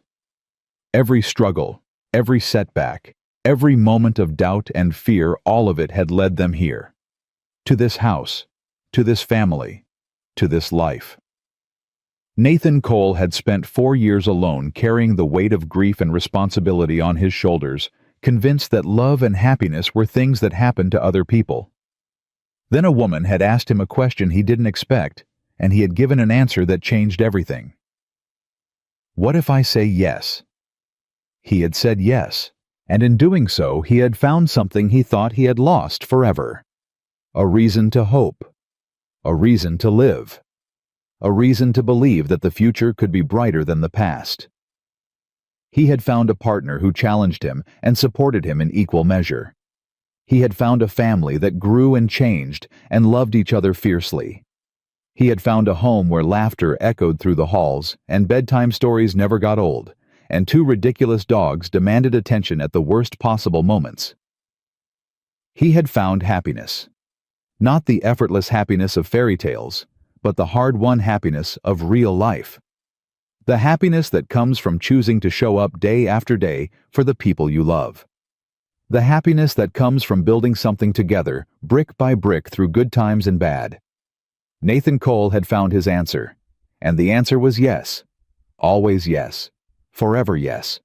Every struggle, every setback, every moment of doubt and fear, all of it had led them here. To this house, to this family, to this life. Nathan Cole had spent 4 years alone carrying the weight of grief and responsibility on his shoulders, convinced that love and happiness were things that happened to other people. Then a woman had asked him a question he didn't expect, and he had given an answer that changed everything. What if I say yes? He had said yes, and in doing so he had found something he thought he had lost forever. A reason to hope. A reason to live. A reason to believe that the future could be brighter than the past. He had found a partner who challenged him and supported him in equal measure. He had found a family that grew and changed and loved each other fiercely. He had found a home where laughter echoed through the halls and bedtime stories never got old, and 2 ridiculous dogs demanded attention at the worst possible moments. He had found happiness. Not the effortless happiness of fairy tales, but the hard-won happiness of real life. The happiness that comes from choosing to show up day after day for the people you love. The happiness that comes from building something together, brick by brick, through good times and bad. Nathan Cole had found his answer, and the answer was yes. Always yes. Forever yes.